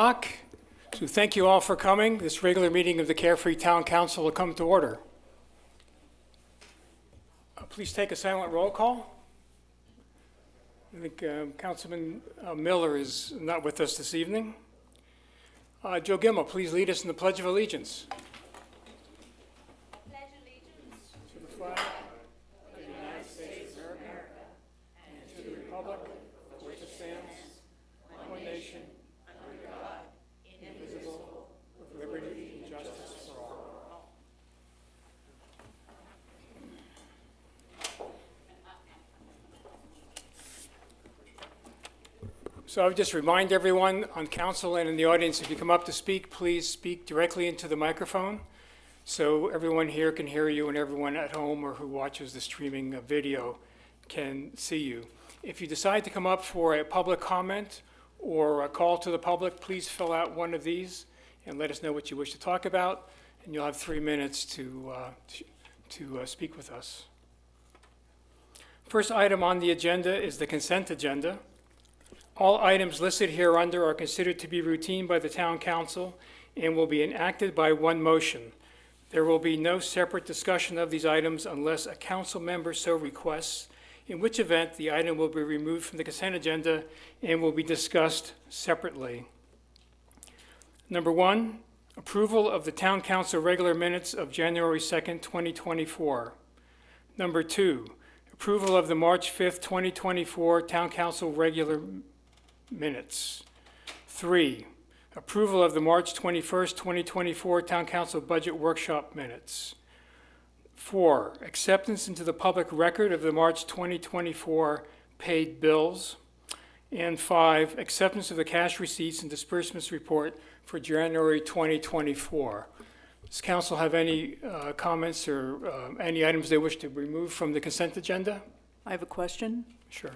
o'clock. So thank you all for coming. This regular meeting of the Carefree Town Council will come to order. Please take a silent roll call. I think Councilman Miller is not with us this evening. Joe Gilmo, please lead us in the Pledge of Allegiance. Pledge allegiance To the flag of the United States of America and to the republic for which it stands, one nation, under God, indivisible, with liberty and justice for all. So I would just remind everyone on council and in the audience, if you come up to speak, please speak directly into the microphone so everyone here can hear you and everyone at home or who watches the streaming video can see you. If you decide to come up for a public comment or a call to the public, please fill out one of these and let us know what you wish to talk about, and you'll have 3 minutes to speak with us. First item on the agenda is the consent agenda. All items listed hereunder are considered to be routine by the town council and will be enacted by one motion. There will be no separate discussion of these items unless a council member so requests, in which event the item will be removed from the consent agenda and will be discussed separately. Number 1, approval of the town council regular minutes of January 2nd, 2024. Number 2, approval of the March 5th, 2024 town council regular minutes. 3, approval of the March 21st, 2024 Town Council Budget Workshop minutes. 4, acceptance into the public record of the March 2024 paid bills. And 5, acceptance of the cash receipts and disbursements report for January 2024. Does council have any comments or any items they wish to remove from the consent agenda? I have a question. Sure.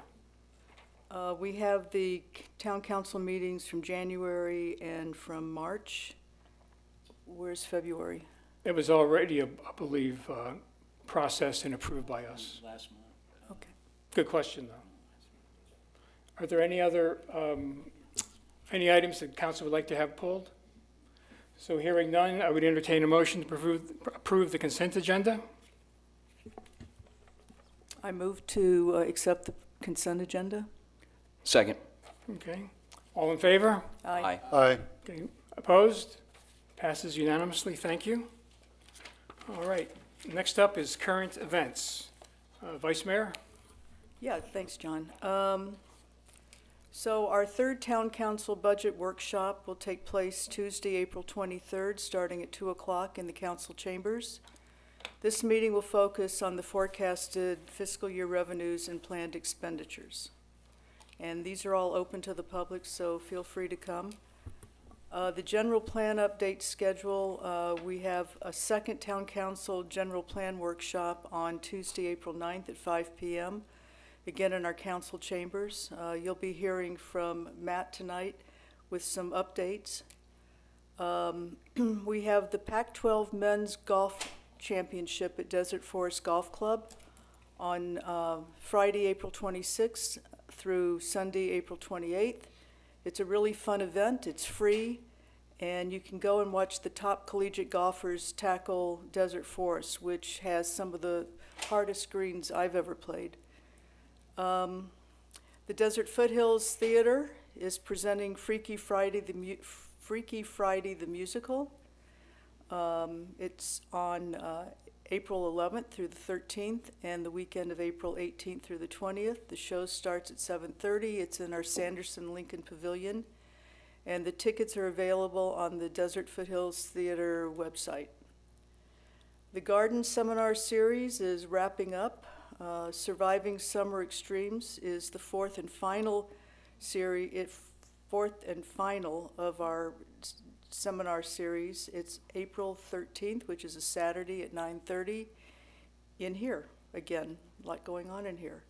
We have the town council meetings from January and from March. Where's February? It was already, I believe, processed and approved by us. Last month. Okay. Good question, though. Are there any other, any items that council would like to have pulled? So hearing none, I would entertain a motion to approve the consent agenda. I move to accept the consent agenda. Second. Okay. All in favor? Aye. Aye. Okay. Opposed? Passes unanimously. Thank you. All right. Next up is current events. Vice Mayor? Yeah, thanks, John. So our third town council budget workshop will take place Tuesday, April 23rd, starting at 2 o'clock in the council chambers. This meeting will focus on the forecasted fiscal year revenues and planned expenditures. And these are all open to the public, so feel free to come. The general plan update schedule, we have a second town council general plan workshop on Tuesday, April 9th at 5 p.m., again in our council chambers. You'll be hearing from Matt tonight with some updates. We have the Pac-12 Men's Golf Championship at Desert Forest Golf Club on Friday, April 26th through Sunday, April 28th. It's a really fun event. It's free, and you can go and watch the top collegiate golfers tackle Desert Forest, which has some of the hardest greens I've ever played. The Desert Foothills Theater is presenting Freaky Friday the musical. It's on April 11th through the 13th and the weekend of April 18th through the 20th. The show starts at 7:30. It's in our Sanderson Lincoln Pavilion, and the tickets are available on the Desert Foothills Theater website. The Garden Seminar Series is wrapping up. Surviving Summer Extremes is the fourth and final of our seminar series. It's April 13th, which is a Saturday at 9:30 in here. Again, a lot going on in here.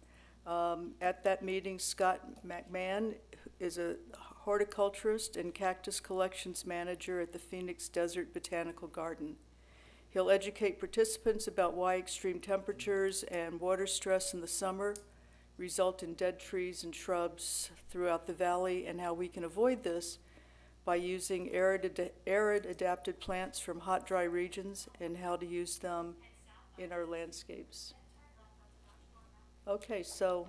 At that meeting, Scott McMahon is a horticulturist and cactus collections manager at the Phoenix Desert Botanical Garden. He'll educate participants about why extreme temperatures and water stress in the summer result in dead trees and shrubs throughout the valley and how we can avoid this by using arid adapted plants from hot, dry regions and how to use them in our landscapes. Okay, so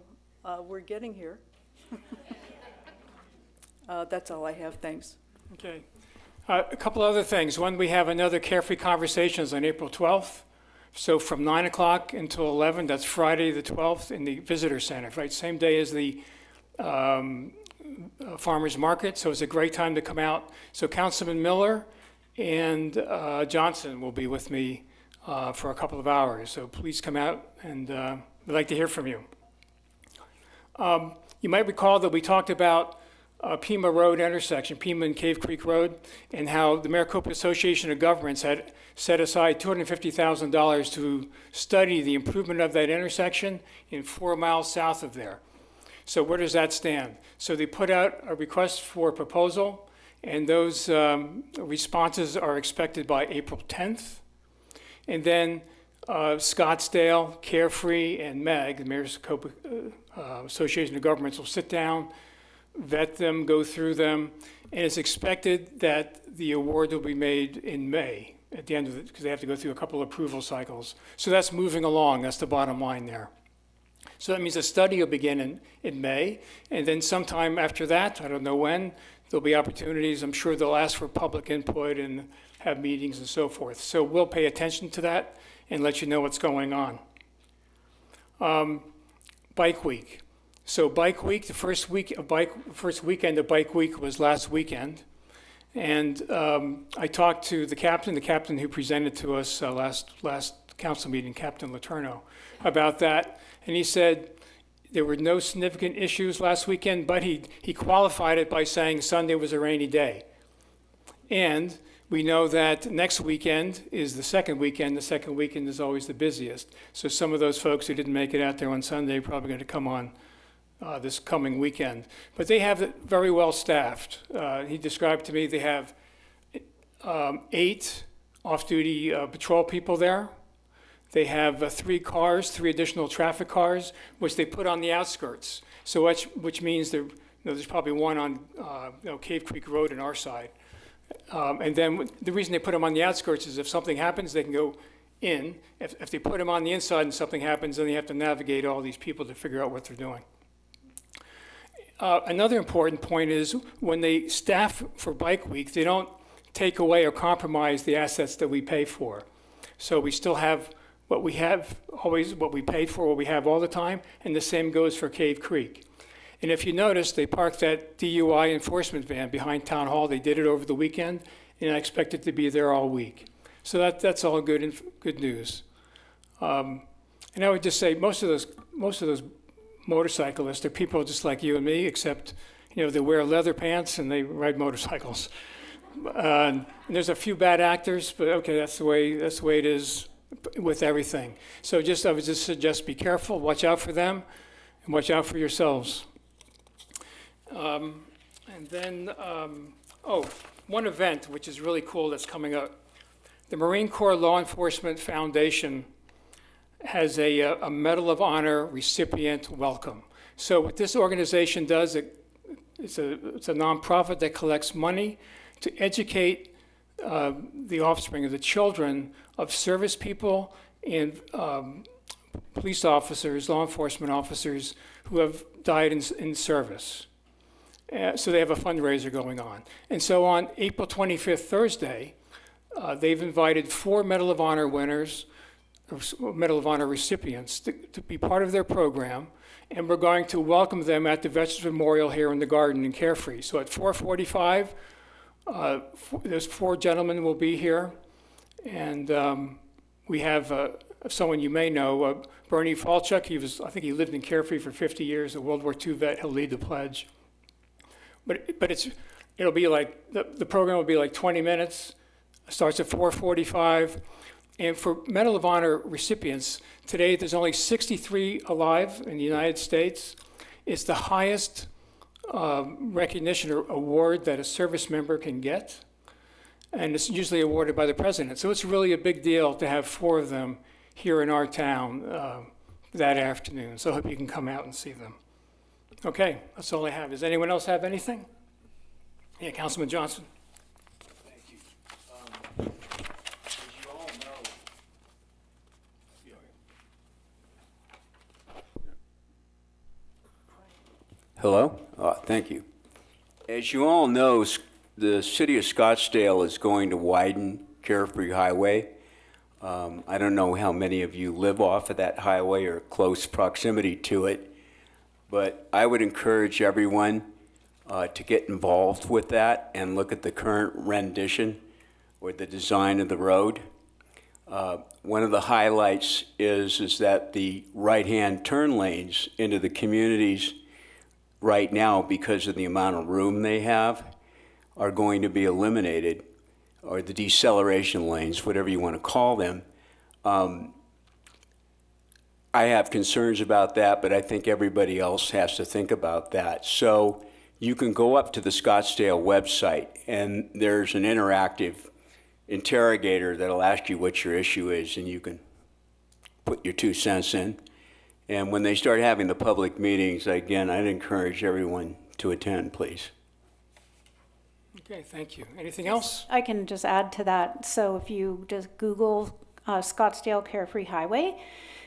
we're getting here. That's all I have, thanks. Okay. A couple other things. One, we have another Carefree Conversations on April 12th. So from 9 o'clock until 11, that's Friday the 12th in the Visitor Center, right? Same day as the farmers market, so it's a great time to come out. So Councilman Miller and Johnson will be with me for a couple of hours. So please come out, and we'd like to hear from you. You might recall that we talked about Pima Road intersection, Pima and Cave Creek Road, and how the Maricopa Association of Governments had set aside $250,000 to study the improvement of that intersection in 4 miles south of there. So where does that stand? So they put out a request for proposal, and those responses are expected by April 10th. And then Scottsdale, Carefree, and MEG, the Maricopa Association of Governments, will sit down, vet them, go through them, and it's expected that the award will be made in May at the end of it, because they have to go through a couple of approval cycles. So that's moving along. That's the bottom line there. So that means the study will begin in May, and then sometime after that, I don't know when, there'll be opportunities. I'm sure they'll ask for public input and have meetings and so forth. So we'll pay attention to that and let you know what's going on. Bike Week. So Bike Week, the first weekend of Bike Week was last weekend. And I talked to the captain who presented to us last council meeting, Captain Letourneau, about that. And he said there were no significant issues last weekend, but he qualified it by saying Sunday was a rainy day. And we know that next weekend is the second weekend. The second weekend is always the busiest. So some of those folks who didn't make it out there on Sunday are probably going to come on this coming weekend. But they have it very well staffed. He described to me they have 8 off-duty patrol people there. They have 3 additional traffic cars, which they put on the outskirts. So which means there's probably one on Cave Creek Road on our side. And then the reason they put them on the outskirts is if something happens, they can go in. If they put them on the inside and something happens, then they have to navigate all these people to figure out what they're doing. Another important point is when they staff for Bike Week, they don't take away or compromise the assets that we pay for. So we still have what we have, always what we paid for, what we have all the time, and the same goes for Cave Creek. And if you notice, they parked that DUI enforcement van behind Town Hall. They did it over the weekend, and I expect it to be there all week. So that's all good news. And I would just say most of those motorcyclists are people just like you and me, except they wear leather pants and they ride motorcycles. And there's a few bad actors, but okay, that's the way it is with everything. So I would just suggest be careful, watch out for them, and watch out for yourselves. And then, one event which is really cool that's coming up. The Marine Corps Law Enforcement Foundation has a Medal of Honor recipient welcome. So what this organization does, it's a nonprofit that collects money to educate the offspring of the children of service people and police officers, law enforcement officers who have died in service. So they have a fundraiser going on. And so on April 25th, Thursday, they've invited 4 Medal of Honor winners, Medal of Honor recipients to be part of their program, and we're going to welcome them at the Veterans Memorial here in the garden in Carefree. So at 4:45, there's 4 gentlemen will be here, and we have someone you may know, Bernie Falchuk. I think he lived in Carefree for 50 years, a World War II vet. He'll lead the pledge. But it'll be like, the program will be like 20 minutes, starts at 4:45. And for Medal of Honor recipients, today there's only 63 alive in the United States. It's the highest recognition or award that a service member can get. And it's usually awarded by the president. So it's really a big deal to have 4 of them here in our town that afternoon. So I hope you can come out and see them. Okay, that's all I have. Does anyone else have anything? Yeah, Councilman Johnson. Thank you. As you all know, hello? Thank you. As you all know, the city of Scottsdale is going to widen Carefree Highway. I don't know how many of you live off of that highway or close proximity to it, but I would encourage everyone to get involved with that and look at the current rendition or the design of the road. One of the highlights is that the right-hand turn lanes into the communities right now, because of the amount of room they have, are going to be eliminated, or the deceleration lanes, whatever you want to call them. I have concerns about that, but I think everybody else has to think about that. So you can go up to the Scottsdale website, and there's an interactive interrogator that'll ask you what your issue is, and you can put your 2 cents in. And when they start having the public meetings, again, I'd encourage everyone to attend, please. Okay, thank you. Anything else? I can just add to that. So if you just Google Scottsdale Carefree Highway,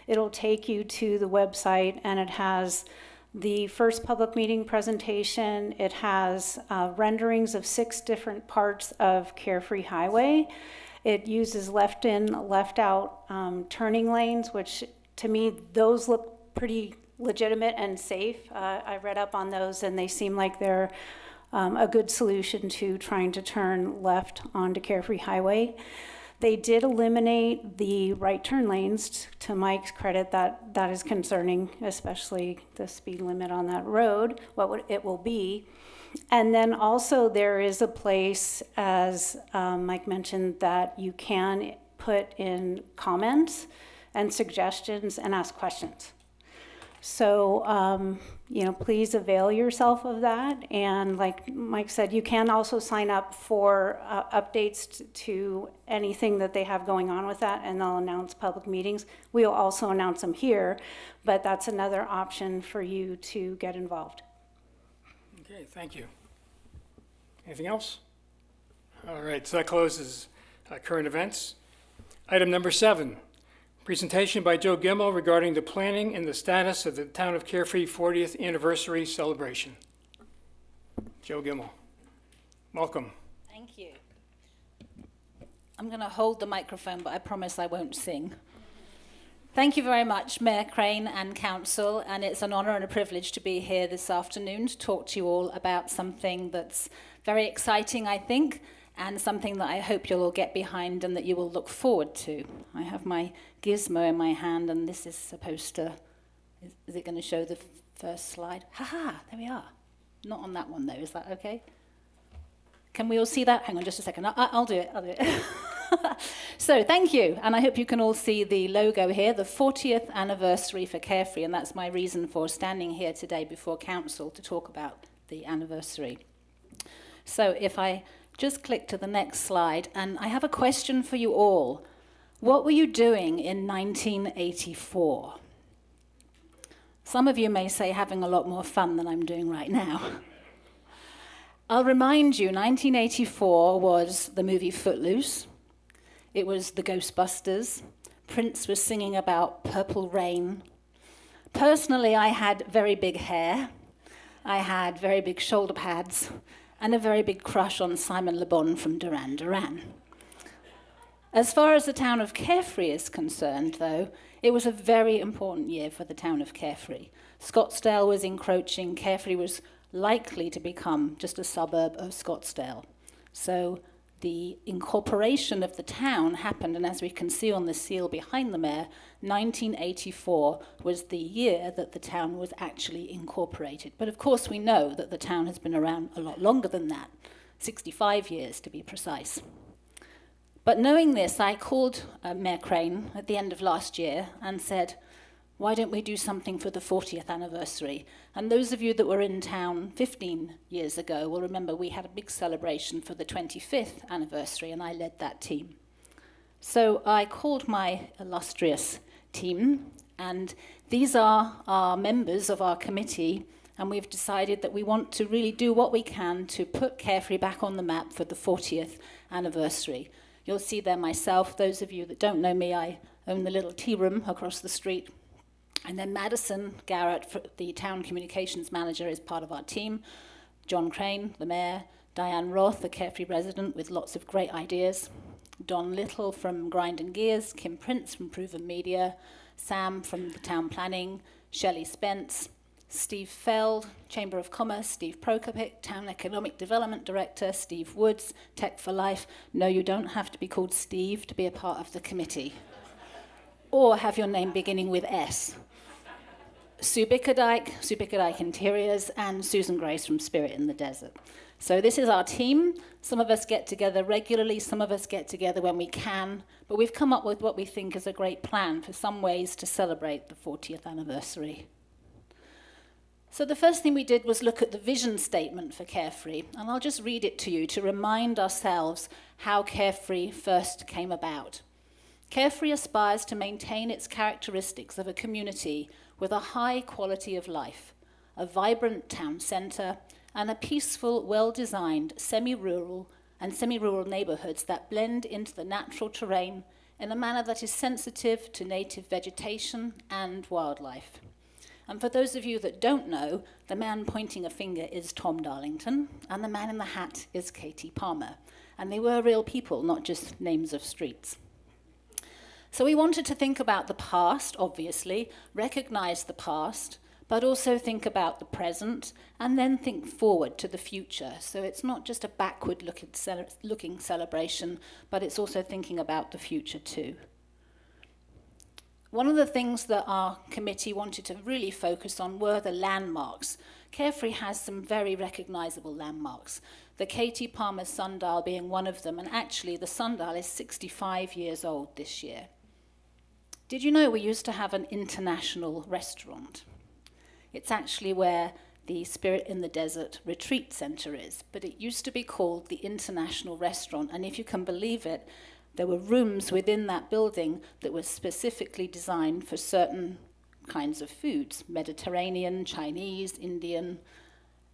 it'll take you to the website, and it has the first public meeting presentation. It has renderings of 6 different parts of Carefree Highway. It uses left in, left out turning lanes, which to me, those look pretty legitimate and safe. I read up on those, and they seem like they're a good solution to trying to turn left onto Carefree Highway. They did eliminate the right turn lanes. To Mike's credit, that is concerning, especially the speed limit on that road, it will be. And then also there is a place, as Mike mentioned, that you can put in comments and suggestions and ask questions. So, please avail yourself of that. And like Mike said, you can also sign up for updates to anything that they have going on with that, and they'll announce public meetings. We'll also announce them here, but that's another option for you to get involved. Okay, thank you. Anything else? All right, so that closes current events. Item number 7. Presentation by Joe Gimmel regarding the planning and the status of the Town of Carefree 40th Anniversary Celebration. Joe Gimmel, welcome. Thank you. I'm going to hold the microphone, but I promise I won't sing. Thank you very much, Mayor Crane and Council, and it's an honour and a privilege to be here this afternoon to talk to you all about something that's very exciting, I think, and something that I hope you'll all get behind and that you will look forward to. I have my gizmo in my hand, and this is supposed to, is it going to show the first slide? Ha-ha, there we are. Not on that one, though. Is that okay? Can we all see that? Hang on just a second. I'll do it. So thank you, and I hope you can all see the logo here, the 40th anniversary for Carefree, and that's my reason for standing here today before Council to talk about the anniversary. So if I just click to the next slide, and I have a question for you all. What were you doing in 1984? Some of you may say having a lot more fun than I'm doing right now. I'll remind you, 1984 was the movie Footloose. It was the Ghostbusters. Prince was singing about Purple Rain. Personally, I had very big hair. I had very big shoulder pads and a very big crush on Simon Le Bon from Duran Duran. As far as the town of Carefree is concerned, though, it was a very important year for the town of Carefree. Scottsdale was encroaching. Carefree was likely to become just a suburb of Scottsdale. So the incorporation of the town happened, and as we can see on the seal behind the mayor, 1984 was the year that the town was actually incorporated. But of course we know that the town has been around a lot longer than that, 65 years to be precise. But knowing this, I called Mayor Crane at the end of last year and said, why don't we do something for the 40th anniversary? And those of you that were in town 15 years ago will remember we had a big celebration for the 25th anniversary, and I led that team. So I called my illustrious team, and these are our members of our committee and we've decided that we want to really do what we can to put Carefree back on the map for the 40th anniversary. You'll see there myself. Those of you that don't know me, I own the little tea room across the street. And then Madison Garrett, the town communications manager, is part of our team. John Crane, the mayor. Diane Roth, a Carefree resident with lots of great ideas. Don Little from Grind and Gears. Kim Prince from Proven Media. Sam from the town planning. Shelley Spence. Steve Feld, Chamber of Commerce. Steve Prokopik, Town Economic Development Director. Steve Woods, Tech for Life. No, you don't have to be called Steve to be a part of the committee. Or have your name beginning with S. Sue Bickerdike Interiors, and Susan Grace from Spirit in the Desert. So this is our team. Some of us get together regularly, some of us get together when we can, but we've come up with what we think is a great plan for some ways to celebrate the 40th anniversary. So the first thing we did was look at the vision statement for Carefree, and I'll just read it to you to remind ourselves how Carefree first came about. Carefree aspires to maintain its characteristics of a community with a high quality of life, a vibrant town centre, and a peaceful, well-designed semi-rural neighbourhoods that blend into the natural terrain in a manner that is sensitive to native vegetation and wildlife. And for those of you that don't know, the man pointing a finger is Tom Darlington, and the man in the hat is Katie Palmer. And they were real people, not just names of streets. So we wanted to think about the past, obviously, recognize the past, but also think about the present, and then think forward to the future. So it's not just a backward-looking celebration, but it's also thinking about the future too. One of the things that our committee wanted to really focus on were the landmarks. Carefree has some very recognizable landmarks, the Katie Palmer sundial being one of them, and actually the sundial is 65 years old this year. Did you know we used to have an international restaurant? It's actually where the Spirit in the Desert Retreat Centre is, but it used to be called the International Restaurant, and if you can believe it, there were rooms within that building that were specifically designed for certain kinds of foods, Mediterranean, Chinese, Indian,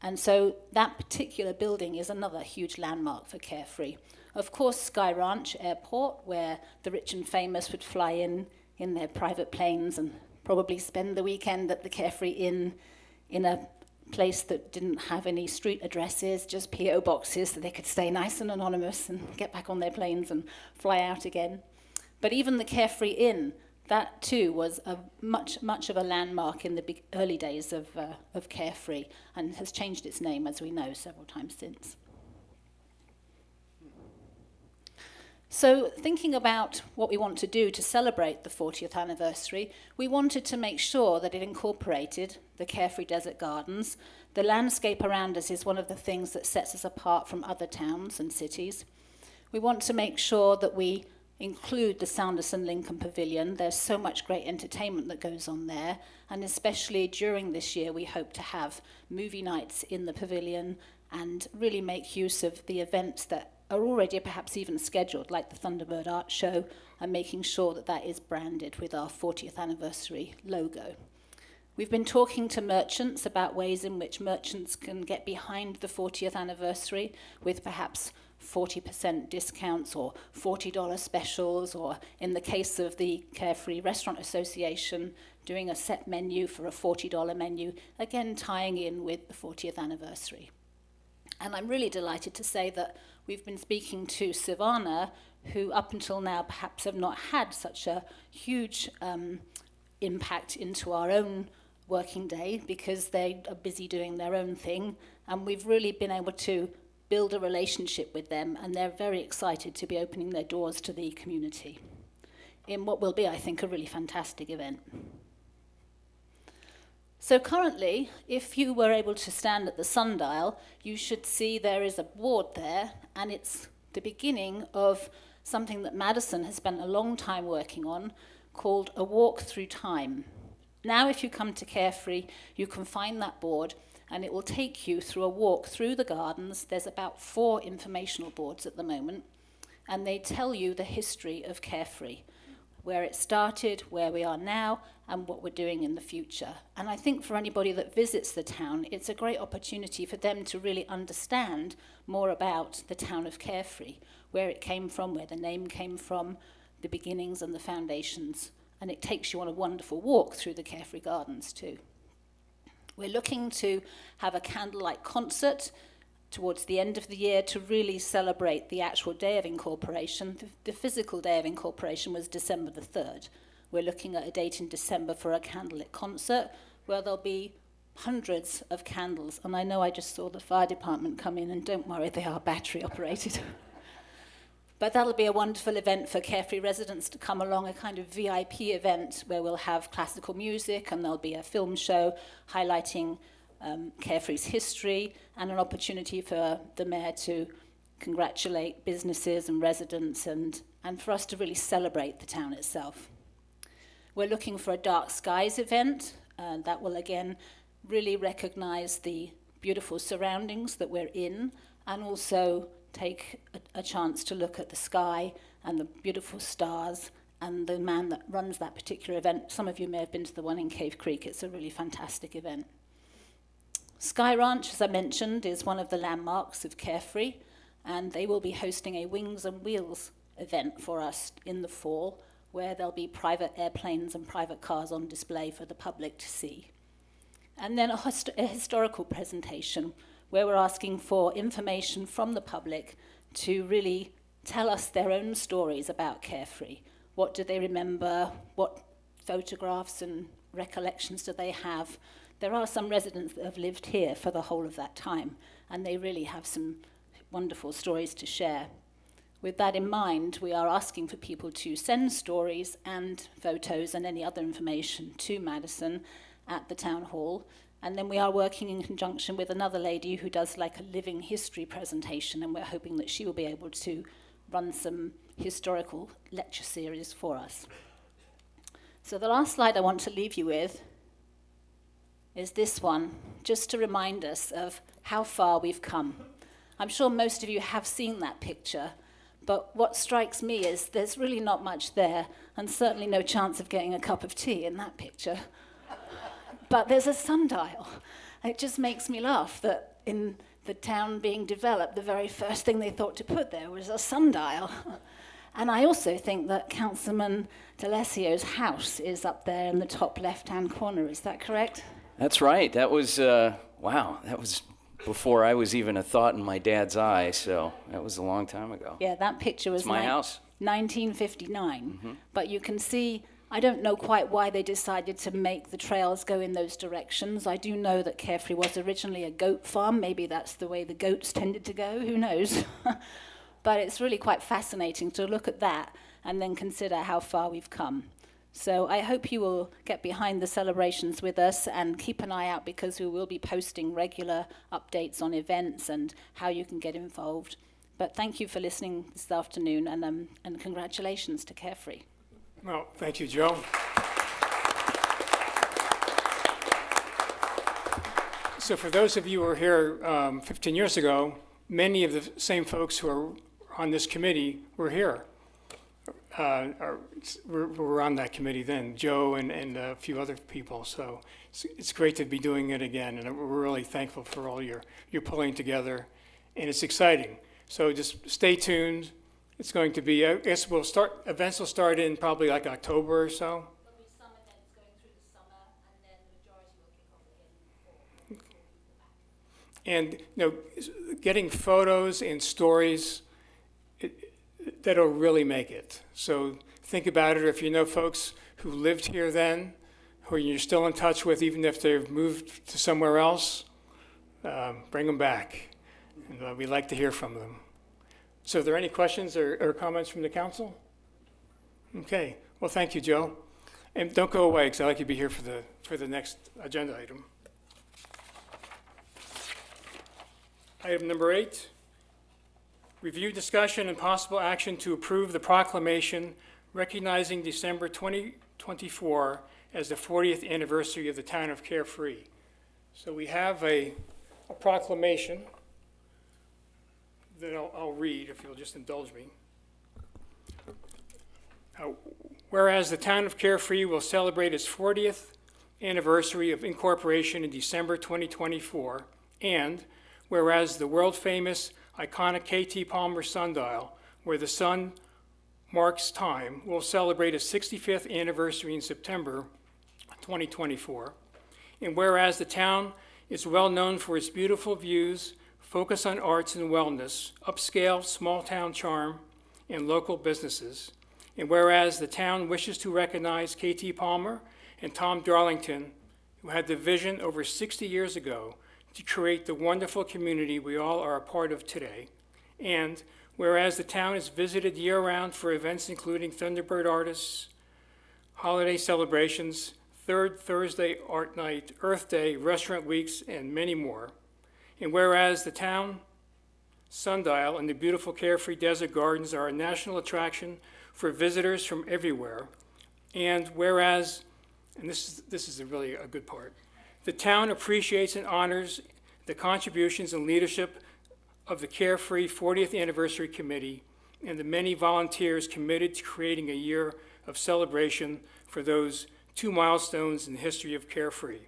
and so that particular building is another huge landmark for Carefree. Of course, Sky Ranch Airport, where the rich and famous would fly in their private planes and probably spend the weekend at the Carefree Inn in a place that didn't have any street addresses, just P.O. boxes, so they could stay nice and anonymous and get back on their planes and fly out again. But even the Carefree Inn, that too was a much of a landmark in the early days of Carefree, and has changed its name, as we know, several times since. So thinking about what we want to do to celebrate the 40th anniversary, we wanted to make sure that it incorporated the Carefree Desert Gardens. The landscape around us is one of the things that sets us apart from other towns and cities. We want to make sure that we include the Sanderson Lincoln Pavilion. There's so much great entertainment that goes on there, and especially during this year we hope to have movie nights in the pavilion and really make use of the events that are already perhaps even scheduled, like the Thunderbird Art Show, and making sure that that is branded with our 40th anniversary logo. We've been talking to merchants about ways in which merchants can get behind the 40th anniversary with perhaps 40% discounts or $40 specials, or in the case of the Carefree Restaurant Association, doing a set menu for a $40 menu, again tying in with the 40th anniversary. And I'm really delighted to say that we've been speaking to Savannah, who up until now perhaps have not had such a huge impact into our own working day because they are busy doing their own thing. And we've really been able to build a relationship with them, and they're very excited to be opening their doors to the community in what will be, I think, a really fantastic event. So currently, if you were able to stand at the sundial, you should see there is a board there, and it's the beginning of something that Madison has spent a long time working on, called A Walk Through Time. Now, if you come to Carefree, you can find that board, and it will take you through a walk through the gardens. There's about 4 informational boards at the moment, and they tell you the history of Carefree. where it started, where we are now, and what we're doing in the future. And I think for anybody that visits the town, it's a great opportunity for them to really understand more about the town of Carefree, where it came from, where the name came from, the beginnings and the foundations. And it takes you on a wonderful walk through the Carefree Gardens too. We're looking to have a candlelight concert towards the end of the year to really celebrate the actual day of incorporation. The physical day of incorporation was December the 3rd. We're looking at a date in December for a candlelit concert where there'll be hundreds of candles. And I know I just saw the fire department come in, and don't worry, they are battery operated. But that'll be a wonderful event for Carefree residents to come along, a kind of VIP event where we'll have classical music and there'll be a film show highlighting Carefree's history, and an opportunity for the mayor to congratulate businesses and residents and for us to really celebrate the town itself. We're looking for a Dark Skies event that will again really recognize the beautiful surroundings that we're in, and also take a chance to look at the sky and the beautiful stars and the man that runs that particular event. Some of you may have been to the one in Cave Creek. It's a really fantastic event. Sky Ranch, as I mentioned, is one of the landmarks of Carefree, and they will be hosting a Wings and Wheels event for us in the fall, where there'll be private airplanes and private cars on display for the public to see. And then a historical presentation, where we're asking for information from the public to really tell us their own stories about Carefree. What do they remember? What photographs and recollections do they have? There are some residents that have lived here for the whole of that time, and they really have some wonderful stories to share. With that in mind, we are asking for people to send stories and photos and any other information to Madison at the town hall. And then we are working in conjunction with another lady who does like a living history presentation, and we're hoping that she will be able to run some historical lecture series for us. So the last slide I want to leave you with is this one, just to remind us of how far we've come. I'm sure most of you have seen that picture, but what strikes me is there's really not much there, and certainly no chance of getting a cup of tea in that picture. But there's a sundial. It just makes me laugh that in the town being developed, the very first thing they thought to put there was a sundial. And I also think that Councilman D'Alessio's house is up there in the top left-hand corner. Is that correct? That's right. That was, wow, that was before I was even a thought in my dad's eye, so that was a long time ago. Yeah, that picture was It's my house. 1959. Mm-hmm. But you can see, I don't know quite why they decided to make the trails go in those directions. I do know that Carefree was originally a goat farm. Maybe that's the way the goats tended to go. Who knows? But it's really quite fascinating to look at that and then consider how far we've come. So I hope you will get behind the celebrations with us and keep an eye out, because we will be posting regular updates on events and how you can get involved. But thank you for listening this afternoon, and congratulations to Carefree. Well, thank you, Joe. So for those of you who were here 15 years ago, many of the same folks who are on this committee were here. Were on that committee then, Joe and a few other people. So it's great to be doing it again, and we're really thankful for all your pulling together, and it's exciting. So just stay tuned. It's going to be, I guess events will start in probably like October or so. There'll be some events going through the summer, and then the majority will kick off again in the fall. And getting photos and stories, that'll really make it. So think about it. If you know folks who lived here then, who you're still in touch with, even if they've moved to somewhere else, bring them back. And we'd like to hear from them. So are there any questions or comments from the council? Okay. Well, thank you, Joe. And don't go away, because I'd like you to be here for the next agenda item. Item number 8. Review, discussion, and possible action to approve the proclamation recognizing December 2024 as the 40th anniversary of the town of Carefree. So we have a proclamation that I'll read, if you'll just indulge me. Whereas the town of Carefree will celebrate its 40th anniversary of incorporation in December 2024, and whereas the world-famous iconic KT Palmer sundial, where the sun marks time, will celebrate its 65th anniversary in September 2024, and whereas the town is well known for its beautiful views, focus on arts and wellness, upscale small-town charm, and local businesses, and whereas the town wishes to recognize KT Palmer and Tom Darlington, who had the vision over 60 years ago to create the wonderful community we all are a part of today, and whereas the town is visited year-round for events including Thunderbird Artists, holiday celebrations, Third Thursday Art Night, Earth Day, Restaurant Weeks, and many more, and whereas the town sundial and the beautiful Carefree Desert Gardens are a national attraction for visitors from everywhere, and whereas, and this is really a good part, the town appreciates and honors the contributions and leadership of the Carefree 40th Anniversary Committee and the many volunteers committed to creating a year of celebration for those 2 milestones in the history of Carefree.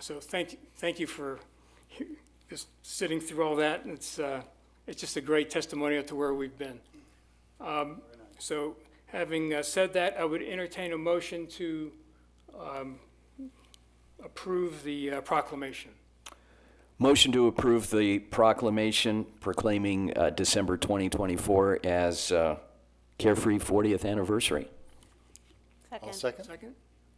So thank you for just sitting through all that. It's just a great testimonial to where we've been. So having said that, I would entertain a motion to approve the proclamation. Motion to approve the proclamation proclaiming December 2024 as Carefree 40th anniversary. I'll second. Second?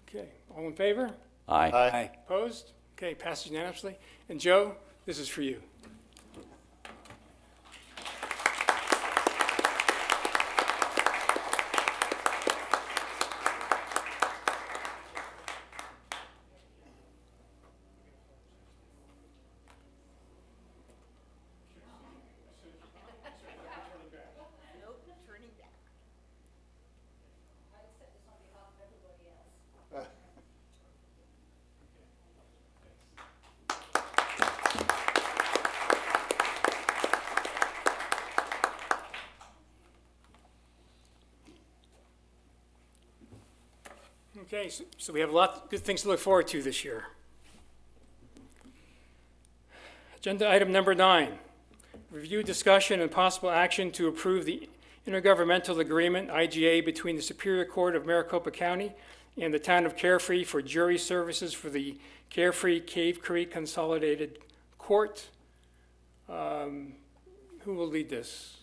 Okay, all in favor? Aye. Aye. Opposed? Okay, passes unanimously. And Joe, this is for you. Okay, so we have a lot of good things to look forward to this year. Agenda item number 9, review, discussion, and possible action to approve the intergovernmental agreement, IGA, between the Superior Court of Maricopa County and the town of Carefree for jury services for the Carefree Cave Creek Consolidated Court. Who will lead this?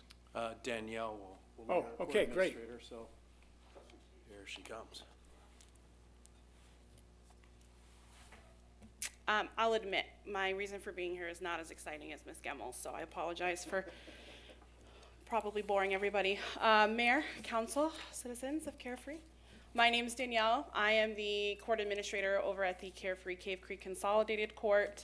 Danielle will Oh, lead our okay, court great. administrator, so here she comes. I'll admit, my reason for being here is not as exciting as Ms. Gemmell, so I apologize for probably boring everybody. Mayor, council, citizens of Carefree. My name is Danielle. I am the court administrator over at the Carefree Cave Creek Consolidated Court.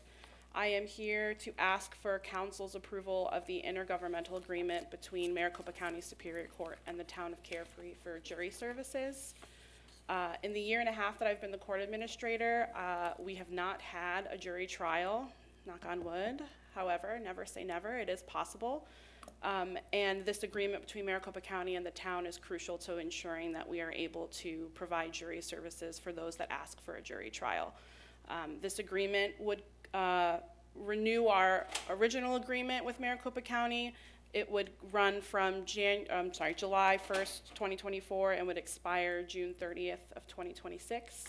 I am here to ask for council's approval of the intergovernmental agreement between Maricopa County Superior Court and the town of Carefree for jury services. In the year and a half that I've been the court administrator, we have not had a jury trial, knock on wood. However, never say never, it is possible. And this agreement between Maricopa County and the town is crucial to ensuring that we are able to provide jury services for those that ask for a jury trial. This agreement would renew our original agreement with Maricopa County. It would run from July 1st, 2024, and would expire June 30th of 2026.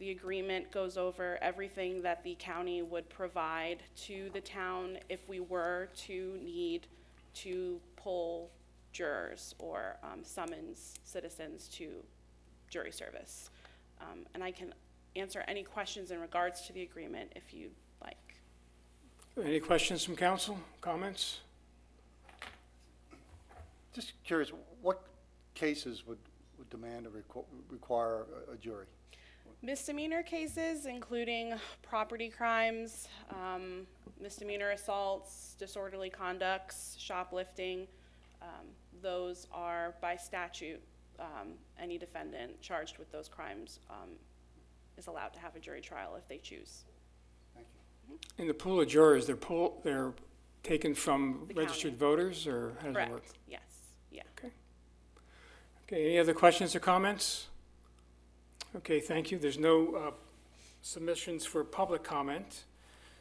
The agreement goes over everything that the county would provide to the town if we were to need to pull jurors or summons citizens to jury service. And I can answer any questions in regards to the agreement if you'd like. Any questions from council, comments? Just curious, what cases would demand or require a jury? Misdemeanor cases, including property crimes, misdemeanor assaults, disorderly conducts, shoplifting, those are by statute, any defendant charged with those crimes is allowed to have a jury trial if they choose. Thank you. In the pool of jurors, they're taken from The registered county. voters, or how does it work? Correct, yes, yeah. Okay, Okay, any other questions or comments? Okay, thank you. There's no submissions for public comment.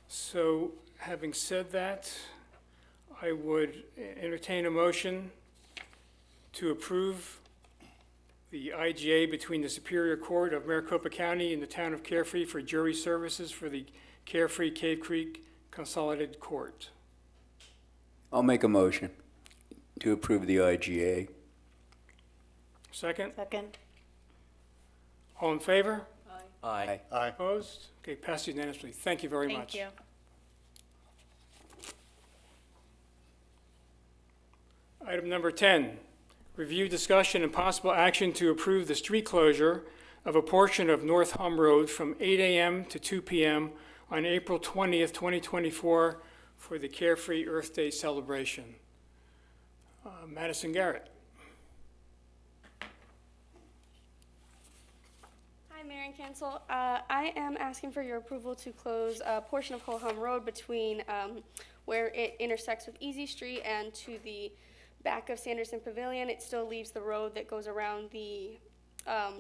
So having said that, I would entertain a motion to approve the IGA between the Superior Court of Maricopa County and the Town of Carefree for jury services for the Carefree Cave Creek Consolidated Court. I'll make a motion to approve the IGA. Second? Second. All in favor? Aye. Aye. Opposed? Okay, passed unanimously. Thank you very much. Thank you. Item number 10, review, discussion, and possible action to approve the street closure of a portion of North Hum Road from 8 a.m. to 2 p.m. on April 20th, 2024 for the Carefree Earth Day celebration. Madison Garrett. Hi, Mayor and Council. I am asking for your approval to close a portion of Ho Hum Road between where it intersects with Easy Street and to the back of Sanderson Pavilion. It still leaves the road that goes around the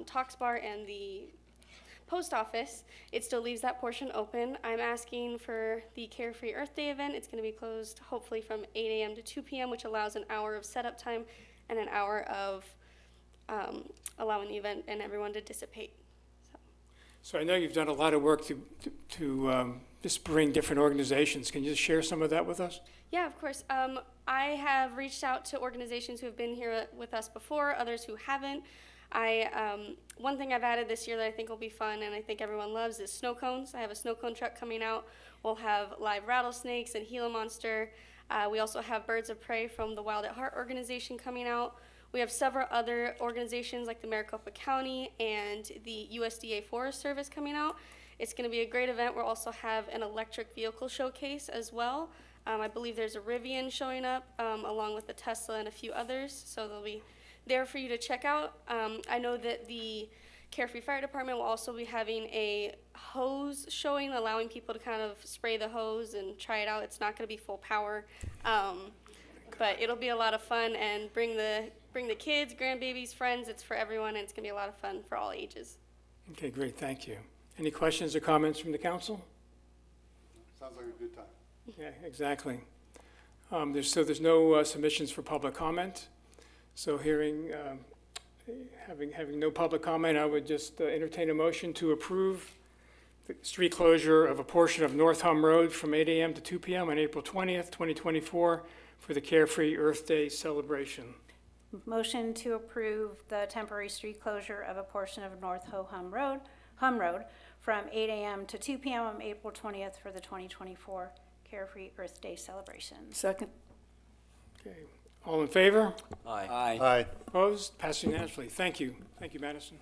Talks Bar and the post office. It still leaves that portion open. I'm asking for the Carefree Earth Day event. It's going to be closed hopefully from 8 a.m. to 2 p.m., which allows an hour of setup time and an hour of allowing the event and everyone to dissipate. So I know you've done a lot of work to just bring different organizations. Can you just share some of that with us? Yeah, of course. I have reached out to organizations who have been here with us before, others who haven't. One thing I've added this year that I think will be fun and I think everyone loves is snow cones. I have a snow cone truck coming out. We'll have live rattlesnakes and Gila monster. We also have birds of prey from the Wild at Heart organization coming out. We have several other organizations like the Maricopa County and the USDA Forest Service coming out. It's going to be a great event. We'll also have an electric vehicle showcase as well. I believe there's a Rivian showing up along with the Tesla and a few others, so they'll be there for you to check out. I know that the Carefree Fire Department will also be having a hose showing, allowing people to kind of spray the hose and try it out. It's not going to be full power, but it'll be a lot of fun, and bring the kids, grandbabies, friends. It's for everyone, and it's going to be a lot of fun for all ages. Okay, great, thank you. Any questions or comments from the council? Sounds like a good time. Yeah, exactly. There's no submissions for public comment. So having no public comment, I would just entertain a motion to approve the street closure of a portion of North Hum Road from 8 a.m. to 2 p.m. on April 20th, 2024 for the Carefree Earth Day celebration. Motion to approve the temporary street closure of a portion of North Hum Road from 8 a.m. to 2 p.m. on April 20th for the 2024 Carefree Earth Day celebration. Second? Okay, all in favor? Aye. Aye. Opposed? Passed unanimously. Thank you. Thank you, Madison.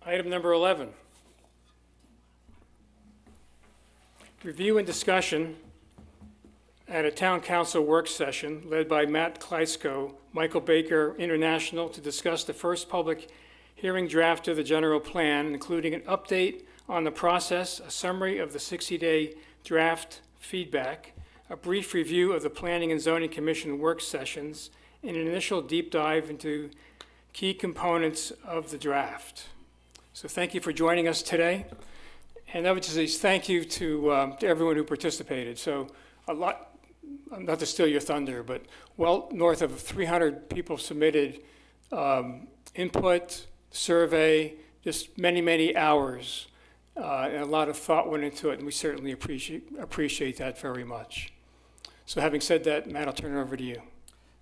Item number 11. Review and discussion at a town council work session led by Matt Kleisko, Michael Baker International, to discuss the first public hearing draft of the general plan, including an update on the process, a summary of the 60-day draft feedback, a brief review of the Planning and Zoning Commission work sessions, and an initial deep dive into key components of the draft. So thank you for joining us today. And I would just say thank you to everyone who participated. So a lot, not to steal your thunder, but well north of 300 people submitted input, survey, just many, many hours. And a lot of thought went into it, and we certainly appreciate that very much. So having said that, Matt, I'll turn it over to you.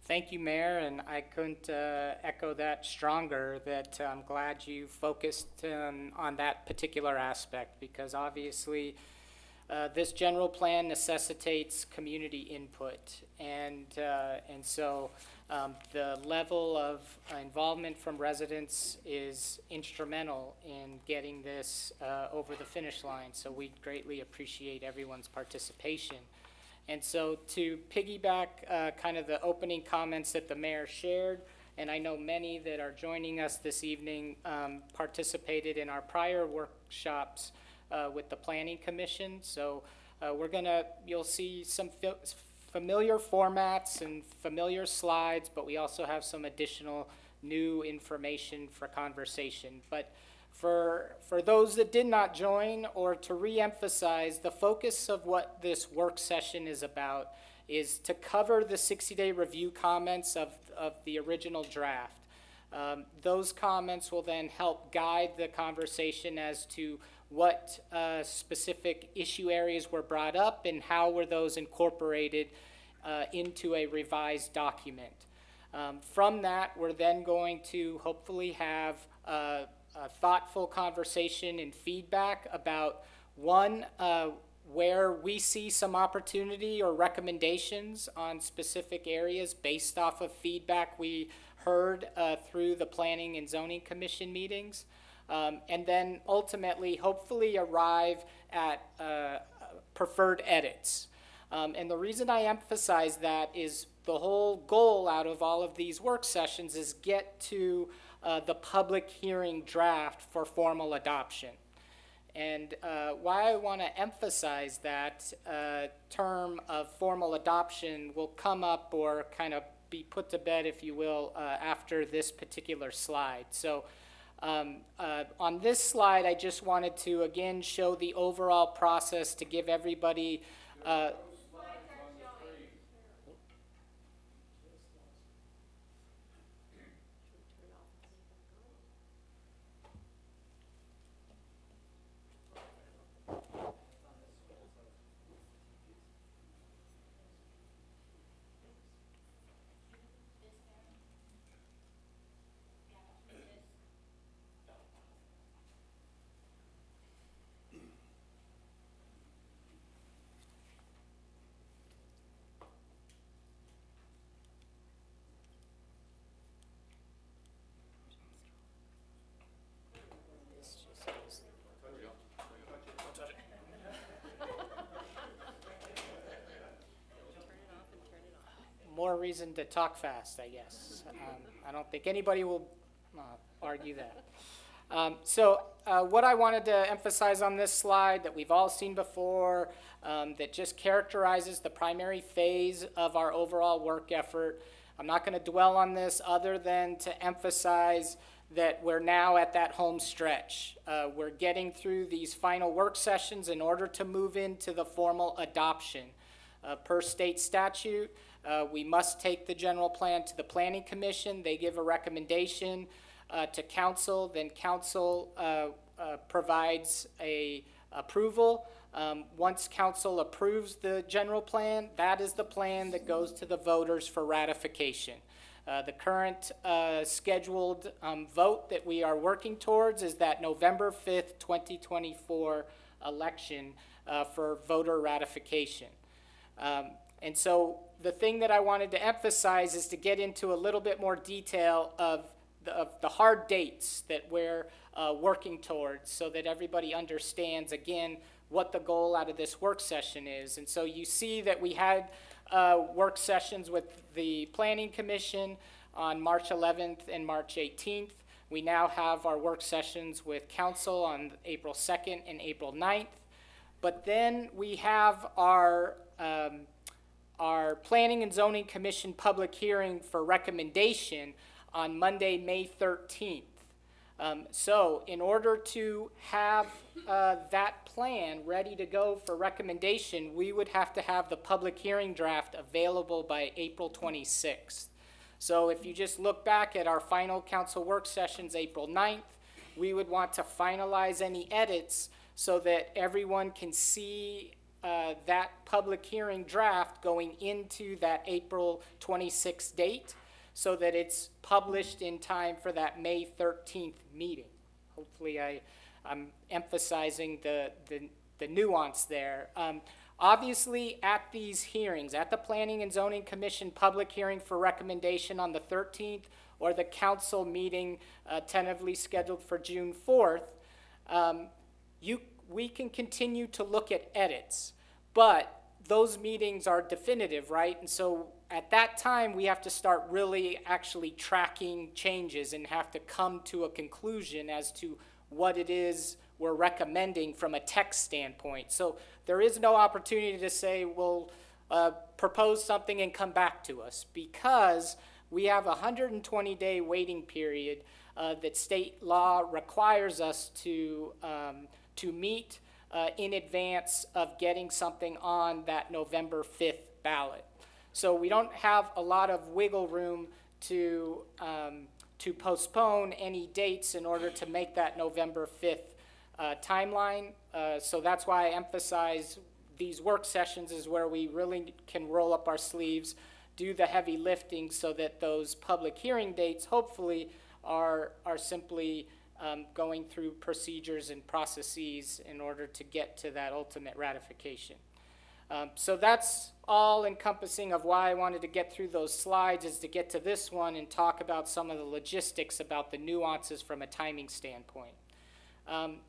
Thank you, Mayor, and I couldn't echo that stronger, that I'm glad you focused on that particular aspect, because obviously this general plan necessitates community input, and so the level of involvement from residents is instrumental in getting this over the finish line, so we greatly appreciate everyone's participation. And so to piggyback kind of the opening comments that the mayor shared, and I know many that are joining us this evening participated in our prior workshops with the Planning Commission. So You'll see some familiar formats and familiar slides, but we also have some additional new information for conversation. But for those that did not join, or to reemphasize, the focus of what this work session is about is to cover the 60-day review comments of the original draft. Those comments will then help guide the conversation as to what specific issue areas were brought up and how were those incorporated into a revised document. From that, we're then going to hopefully have a thoughtful conversation and feedback about, one, where we see some opportunity or recommendations on specific areas based off of feedback we heard through the Planning and Zoning Commission meetings, and then ultimately, hopefully, arrive at preferred edits. And the reason I emphasize that is the whole goal out of all of these work sessions is get to the public hearing draft for formal adoption. And why I want to emphasize that term of formal adoption will come up, or kind of be put to bed, if you will, after this particular slide. So on this slide, I just wanted to, again, show the overall process to give everybody more reason to talk fast, I guess. I don't think anybody will argue that. So what I wanted to emphasize on this slide that we've all seen before, that just characterizes the primary phase of our overall work effort. I'm not going to dwell on this other than to emphasize that we're now at that home stretch. We're getting through these final work sessions in order to move into the formal adoption. Per state statute, we must take the general plan to the Planning Commission. They give a recommendation to council, then council provides a approval. Once council approves the general plan, that is the plan that goes to the voters for ratification. The current scheduled vote that we are working towards is that November 5th, 2024 election for voter ratification. And so the thing that I wanted to emphasize is to get into a little bit more detail of the hard dates that we're working towards, so that everybody understands, again, what the goal out of this work session is. And so you see that we had work sessions with the Planning Commission on March 11th and March 18th. We now have our work sessions with Council on April 2nd and April 9th. But then we have our Planning and Zoning Commission public hearing for recommendation on Monday, May 13th. So in order to have that plan ready to go for recommendation, we would have to have the public hearing draft available by April 26th. So if you just look back at our final council work sessions, April 9th, we would want to finalize any edits so that everyone can see that public hearing draft going into that April 26th date, so that it's published in time for that May 13th meeting. Hopefully I'm emphasizing the nuance there. Obviously, at these hearings, at the Planning and Zoning Commission public hearing for recommendation on the 13th, or the council meeting tentatively scheduled for June 4th, we can continue to look at edits, but those meetings are definitive, right? And so at that time, we have to start really actually tracking changes and have to come to a conclusion as to what it is we're recommending from a text standpoint. So there is no opportunity to say, well, propose something and come back to us, because we have a 120-day waiting period that state law requires us to meet in advance of getting something on that November 5th ballot. So we don't have a lot of wiggle room to postpone any dates in order to make that November 5th timeline. So that's why I emphasize these work sessions is where we really can roll up our sleeves, do the heavy lifting, so that those public hearing dates hopefully are simply going through procedures and processes in order to get to that ultimate ratification. So that's all encompassing of why I wanted to get through those slides, is to get to this one and talk about some of the logistics about the nuances from a timing standpoint.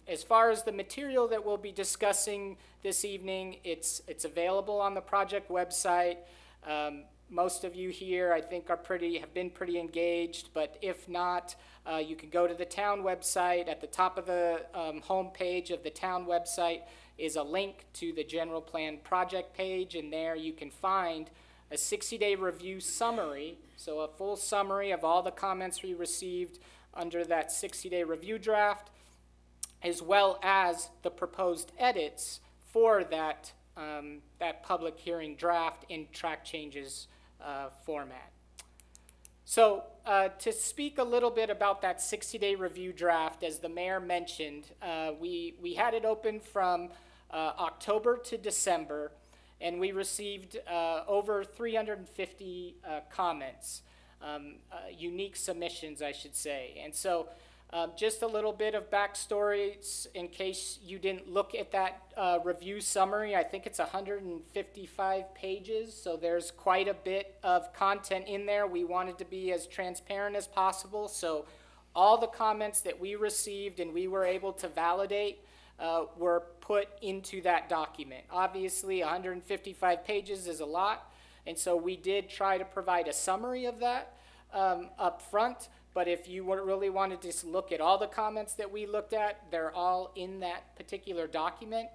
As far as the material that we'll be discussing this evening, it's available on the project website. Most of you here, I think, have been pretty engaged, but if not, you can go to the town website. At the top of the home page of the town website is a link to the general plan project page, and there you can find a 60-day review summary, so a full summary of all the comments we received under that 60-day review draft, as well as the proposed edits for that public hearing draft in track changes format. So to speak a little bit about that 60-day review draft, as the mayor mentioned, we had it open from October to December, and we received over 350 comments, unique submissions, I should say. And so just a little bit of backstory in case you didn't look at that review summary. I think it's 155 pages, so there's quite a bit of content in there. We wanted to be as transparent as possible, so all the comments that we received and we were able to validate were put into that document. Obviously, 155 pages is a lot, and so we did try to provide a summary of that up front. But if you really wanted to look at all the comments that we looked at, they're all in that particular document.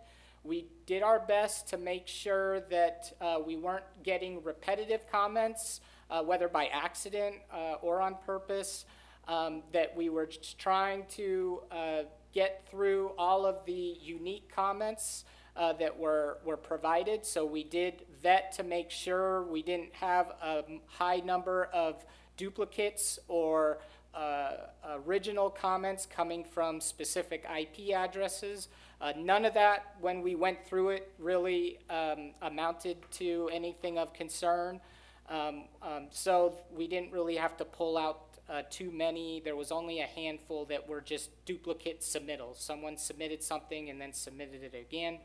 We did our best to make sure that we weren't getting repetitive comments, whether by accident or on purpose, that we were just trying to get through all of the unique comments that were provided. So we did vet to make sure we didn't have a high number of duplicates or original comments coming from specific IP addresses. None of that, when we went through it, really amounted to anything of concern. So we didn't really have to pull out too many. There was only a handful that were just duplicate submittals. Someone submitted something and then submitted it again.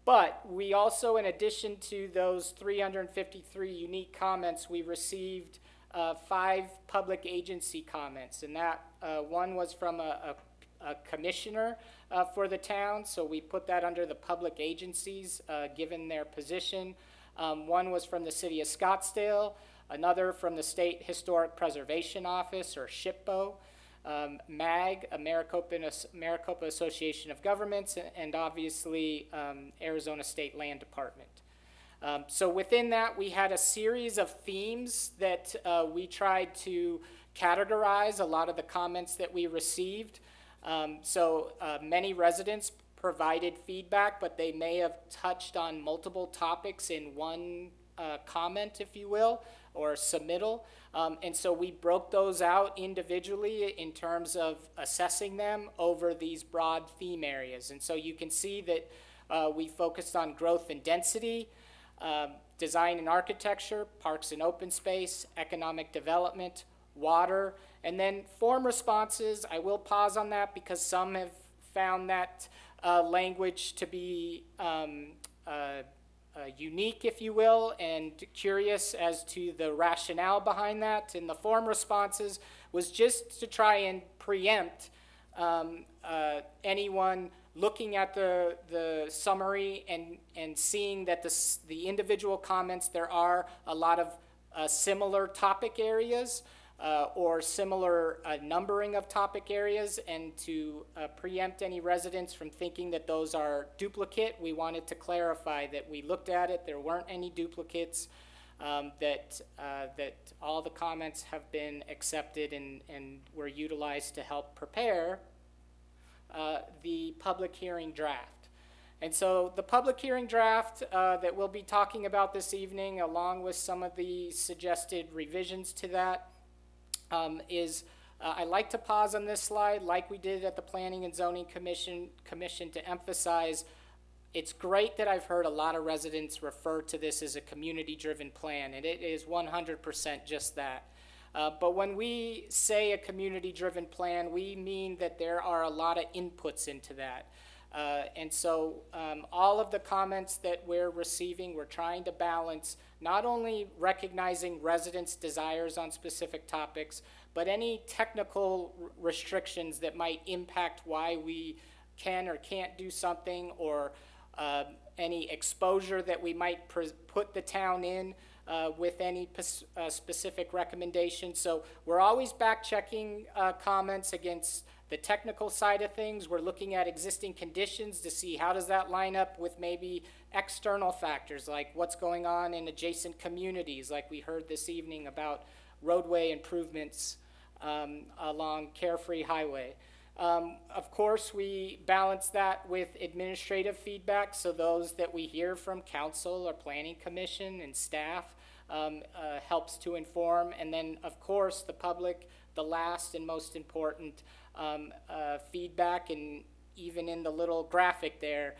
But we also, in addition to those 353 unique comments, we received 5 public agency comments, and that one was from a commissioner for the town, so we put that under the public agencies given their position. One was from the city of Scottsdale, another from the State Historic Preservation Office, or SHPO, MAG, Maricopa Association of Governments, and obviously Arizona State Land Department. So within that, we had a series of themes that we tried to categorize a lot of the comments that we received. So many residents provided feedback, but they may have touched on multiple topics in one comment, if you will, or submittal. And so we broke those out individually in terms of assessing them over these broad theme areas. And so you can see that we focused on growth and density, design and architecture, parks and open space, economic development, water, and then form responses. I will pause on that because some have found that language to be unique, if you will, and curious as to the rationale behind that. And the form responses was just to try and preempt anyone looking at the summary and seeing that the individual comments, there are a lot of similar topic areas. or similar numbering of topic areas, and to preempt any residents from thinking that those are duplicate, we wanted to clarify that we looked at it, there weren't any duplicates, that all the comments have been accepted and were utilized to help prepare the public hearing draft. And so the public hearing draft that we'll be talking about this evening, along with some of the suggested revisions to that, I like to pause on this slide, like we did at the Planning and Zoning Commission, to emphasize it's great that I've heard a lot of residents refer to this as a community-driven plan, and it is 100% just that. But when we say a community-driven plan, we mean that there are a lot of inputs into that. And so all of the comments that we're receiving, we're trying to balance not only recognizing residents' desires on specific topics, but any technical restrictions that might impact why we can or can't do something, or any exposure that we might put the town in with any specific recommendations. So we're always back checking comments against the technical side of things. We're looking at existing conditions to see how does that line up with maybe external factors, like what's going on in adjacent communities, like we heard this evening about roadway improvements along Carefree Highway. Of course, we balance that with administrative feedback, so those that we hear from council or planning commission and staff helps to inform. And then, of course, the public, the last and most important feedback, and even in the little graphic there,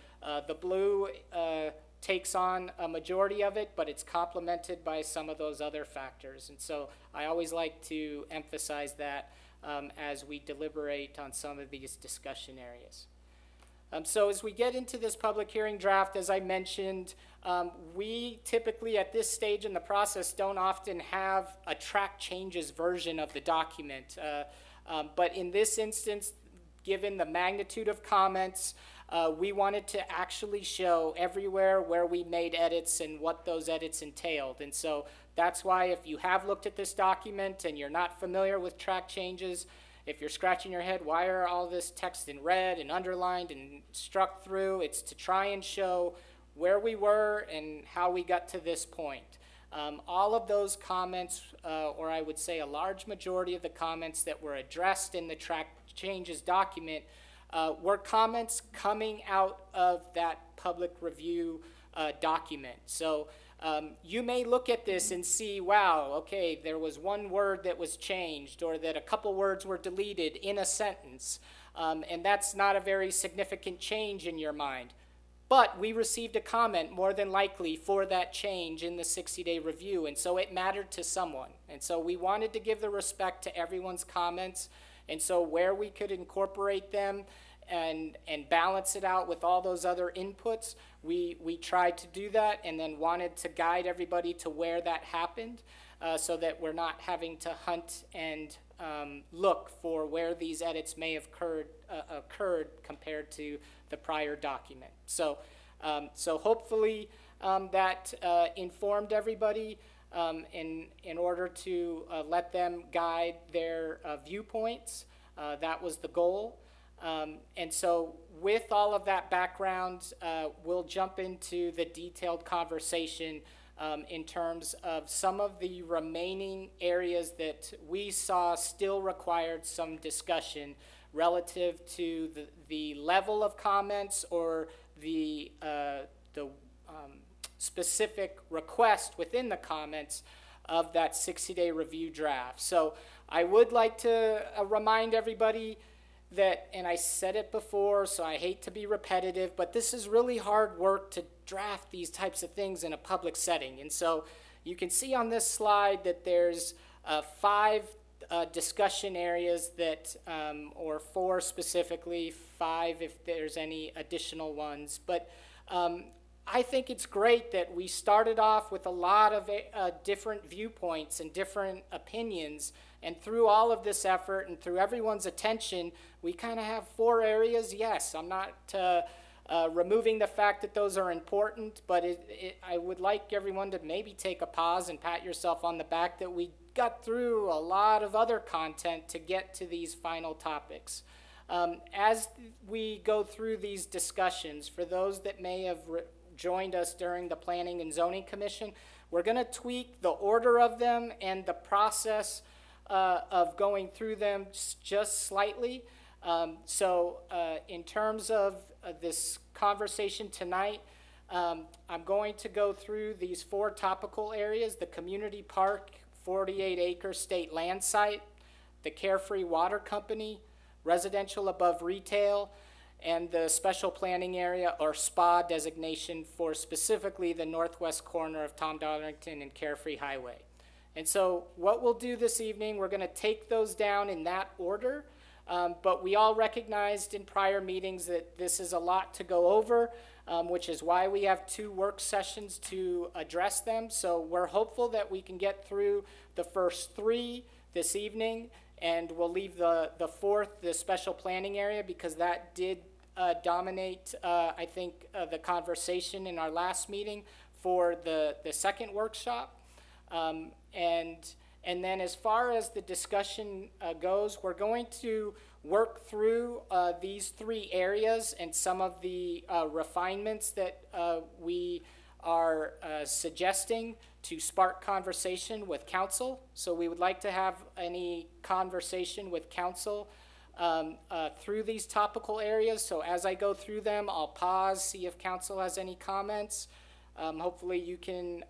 the blue takes on a majority of it, but it's complemented by some of those other factors. And so I always like to emphasize that as we deliberate on some of these discussion areas. So as we get into this public hearing draft, as I mentioned, we typically at this stage in the process don't often have a track changes version of the document. But in this instance, given the magnitude of comments, we wanted to actually show everywhere where we made edits and what those edits entailed. And so that's why if you have looked at this document and you're not familiar with track changes, if you're scratching your head, why are all this text in red and underlined and struck through? It's to try and show where we were and how we got to this point. All of those comments, or I would say a large majority of the comments that were addressed in the track changes document, were comments coming out of that public review document. So you may look at this and see, wow, okay, there was one word that was changed, or that a couple words were deleted in a sentence, and that's not a very significant change in your mind. But we received a comment more than likely for that change in the 60-day review, and so it mattered to someone. And so we wanted to give the respect to everyone's comments, and so where we could incorporate them and balance it out with all those other inputs, we tried to do that, and then wanted to guide everybody to where that happened, so that we're not having to hunt and look for where these edits may have occurred compared to the prior document. So hopefully that informed everybody in order to let them guide their viewpoints. That was the goal. And so with all of that background, we'll jump into the detailed conversation in terms of some of the remaining areas that we saw still required some discussion relative to the level of comments, or the specific request within the comments of that 60-day review draft. So I would like to remind everybody that, and I said it before, so I hate to be repetitive, but this is really hard work to draft these types of things in a public setting. And so you can see on this slide that there's 5 discussion areas that, or 4 specifically, 5 if there's any additional ones. But I think it's great that we started off with a lot of different viewpoints and different opinions, and through all of this effort and through everyone's attention, we kind of have 4 areas. Yes, I'm not removing the fact that those are important, but I would like everyone to maybe take a pause and pat yourself on the back that we got through a lot of other content to get to these final topics. As we go through these discussions, for those that may have joined us during the Planning and Zoning Commission, we're going to tweak the order of them and the process of going through them just slightly. So in terms of this conversation tonight, I'm going to go through these 4 topical areas: the community park, 48-acre state land site, the Carefree Water Company, residential above retail, and the special planning area or SPA designation for specifically the northwest corner of Tom Darlington and Carefree Highway. And so what we'll do this evening, we're going to take those down in that order, but we all recognized in prior meetings that this is a lot to go over, which is why we have 2 work sessions to address them. So we're hopeful that we can get through the first 3 this evening, and we'll leave the 4th, the special planning area, because that did dominate, I think, the conversation in our last meeting for the second workshop. And then as far as the discussion goes, we're going to work through these 3 areas and some of the refinements that we are suggesting to spark conversation with council. So we would like to have any conversation with council through these topical areas. So as I go through them, I'll pause, see if council has any comments. Hopefully you can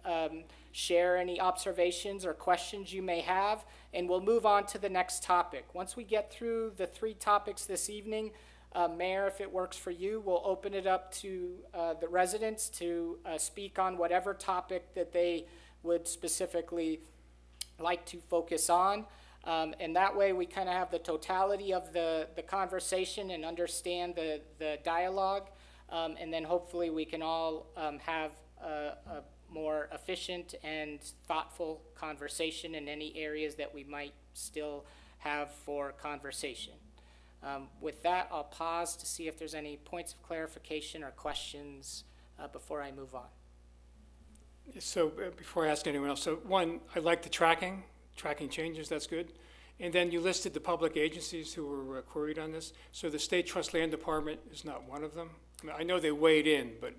share any observations or questions you may have, and we'll move on to the next topic. Once we get through the 3 topics this evening, Mayor, if it works for you, we'll open it up to the residents to speak on whatever topic that they would specifically like to focus on. And that way we kind of have the totality of the conversation and understand the dialogue. And then hopefully we can all have a more efficient and thoughtful conversation in any areas that we might still have for conversation. With that, I'll pause to see if there's any points of clarification or questions before I move on. So before I ask anyone else, so 1, I like the tracking changes, that's good. And then you listed the public agencies who were queried on this. So the State Trust Land Department is not one of them? I mean, I know they weighed in, but.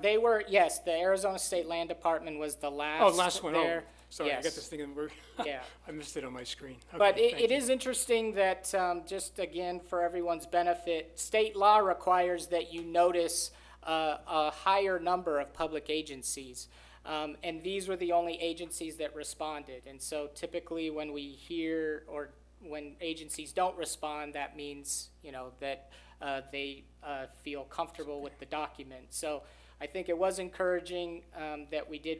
They were, yes, the Arizona State Land Department was the last. Oh, last one. There. Oh, sorry, yes. I got this thing in the Yeah. I missed it on my screen. Okay, But it thank you. is interesting that, just again, for everyone's benefit, state law requires that you notice a higher number of public agencies. And these were the only agencies that responded. And so typically when we hear or when agencies don't respond, that means, that they feel comfortable with the document. So I think it was encouraging that we did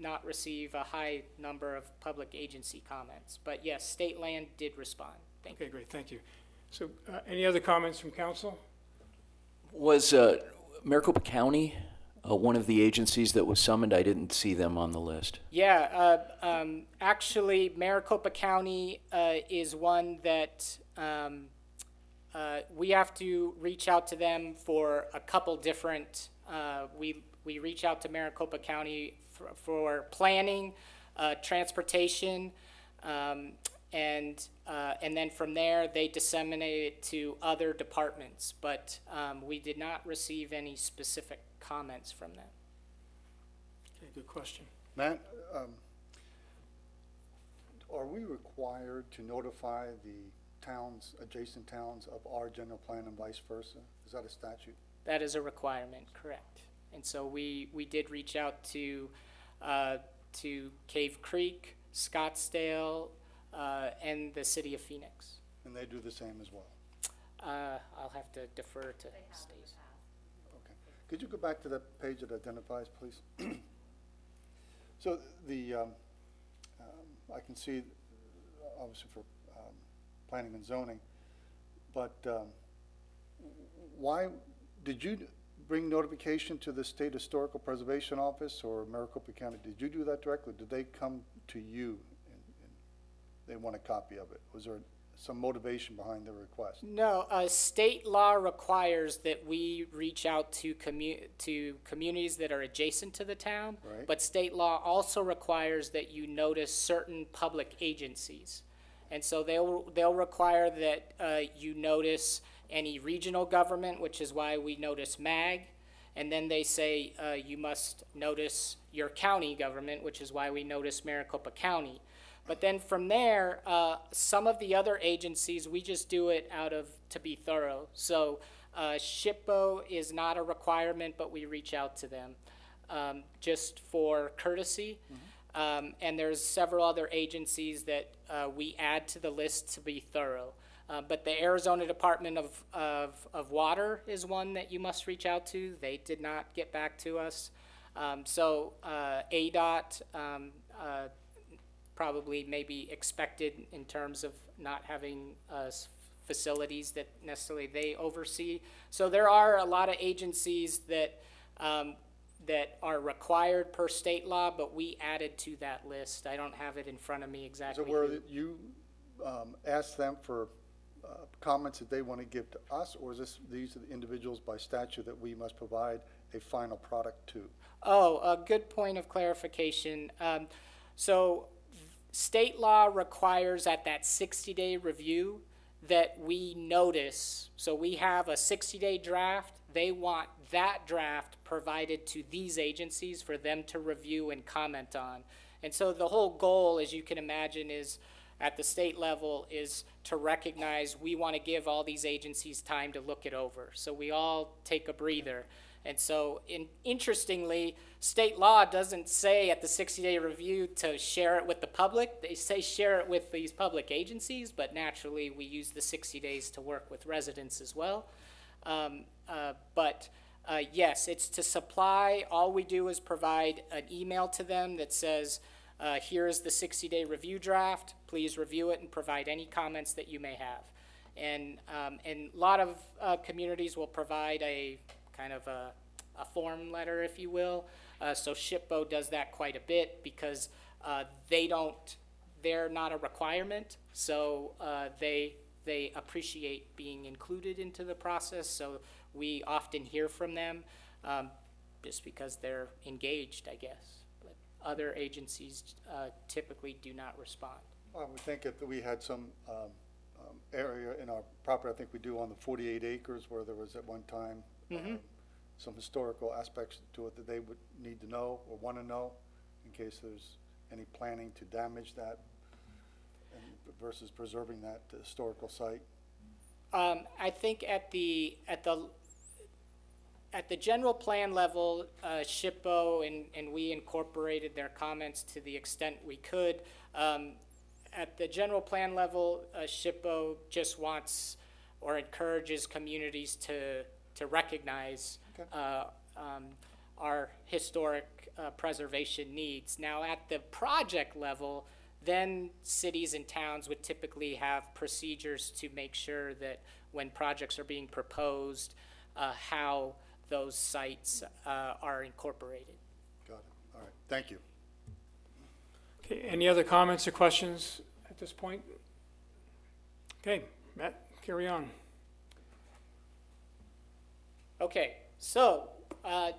not receive a high number of public agency comments. But yes, state land did respond. Thank you. Okay, great, thank you. So any other comments from council? Was Maricopa County one of the agencies that was summoned? I didn't see them on the list. Yeah, actually, Maricopa County is one that we have to reach out to them for a couple different. We reach out to Maricopa County for planning, transportation, and then from there they disseminate it to other departments. But we did not receive any specific comments from them. Okay, good question. Matt, are we required to notify the towns, adjacent towns of our general plan and vice versa? Is that a statute? That is a requirement, correct. And so we did reach out to Cave Creek, Scottsdale, and the city of Phoenix. And they do the same as well? I'll have to defer to Stacy. Okay. Could you go back to that page that identifies, please? So the, I can see, obviously for planning and zoning, but why, did you bring notification to the State Historical Preservation Office or Maricopa County? Did you do that directly? Did they come to you and they want a copy of it? Was there some motivation behind the request? No, state law requires that we reach out to communities that are adjacent to the town. Right. But state law also requires that you notice certain public agencies. And so they'll require that you notice any regional government, which is why we notice MAG. And then they say you must notice your county government, which is why we notice Maricopa County. But then from there, some of the other agencies, we just do it to be thorough. So SHPO is not a requirement, but we reach out to them just for courtesy. And there's several other agencies that we add to the list to be thorough. But the Arizona Department of Water is one that you must reach out to. They did not get back to us. So ADOT probably maybe expected in terms of not having facilities that necessarily they oversee. So there are a lot of agencies that that are required per state law, but we added to that list. I don't have it in front of me exactly. So where you ask them for comments that they want to give to us, or is these are the individuals by statute that we must provide a final product to? Oh, a good point of clarification. So state law requires at that 60-day review that we notice. So we have a 60-day draft. They want that draft provided to these agencies for them to review and comment on. And so the whole goal, as you can imagine, is at the state level is to recognize we want to give all these agencies time to look it over. So we all take a breather. And so interestingly, state law doesn't say at the 60-day review to share it with the public. They say share it with these public agencies, but naturally we use the 60 days to work with residents as well. Yes, it's to supply. All we do is provide an email to them that says, here is the 60-day review draft. Please review it and provide any comments that you may have. And a lot of communities will provide a kind of a form letter, if you will. So SHPO does that quite a bit because they're not a requirement. So they appreciate being included into the process. So we often hear from them just because they're engaged, I guess. But other agencies typically do not respond. I would think if we had some area in our property, I think we do on the 48 acres where there was at one time some historical aspects to it that they would need to know or want to know in case there's any planning to damage that versus preserving that historical site. I think at the general plan level, SHPO and we incorporated their comments to the extent we could. At the general plan level, SHPO just wants or encourages communities to recognize our historic preservation needs. Now, at the project level, then cities and towns would typically have procedures to make sure that when projects are being proposed, how those sites are incorporated. Got it. All right. Thank you. Okay, any other comments or questions at this point? Okay, Matt, carry on. Okay, so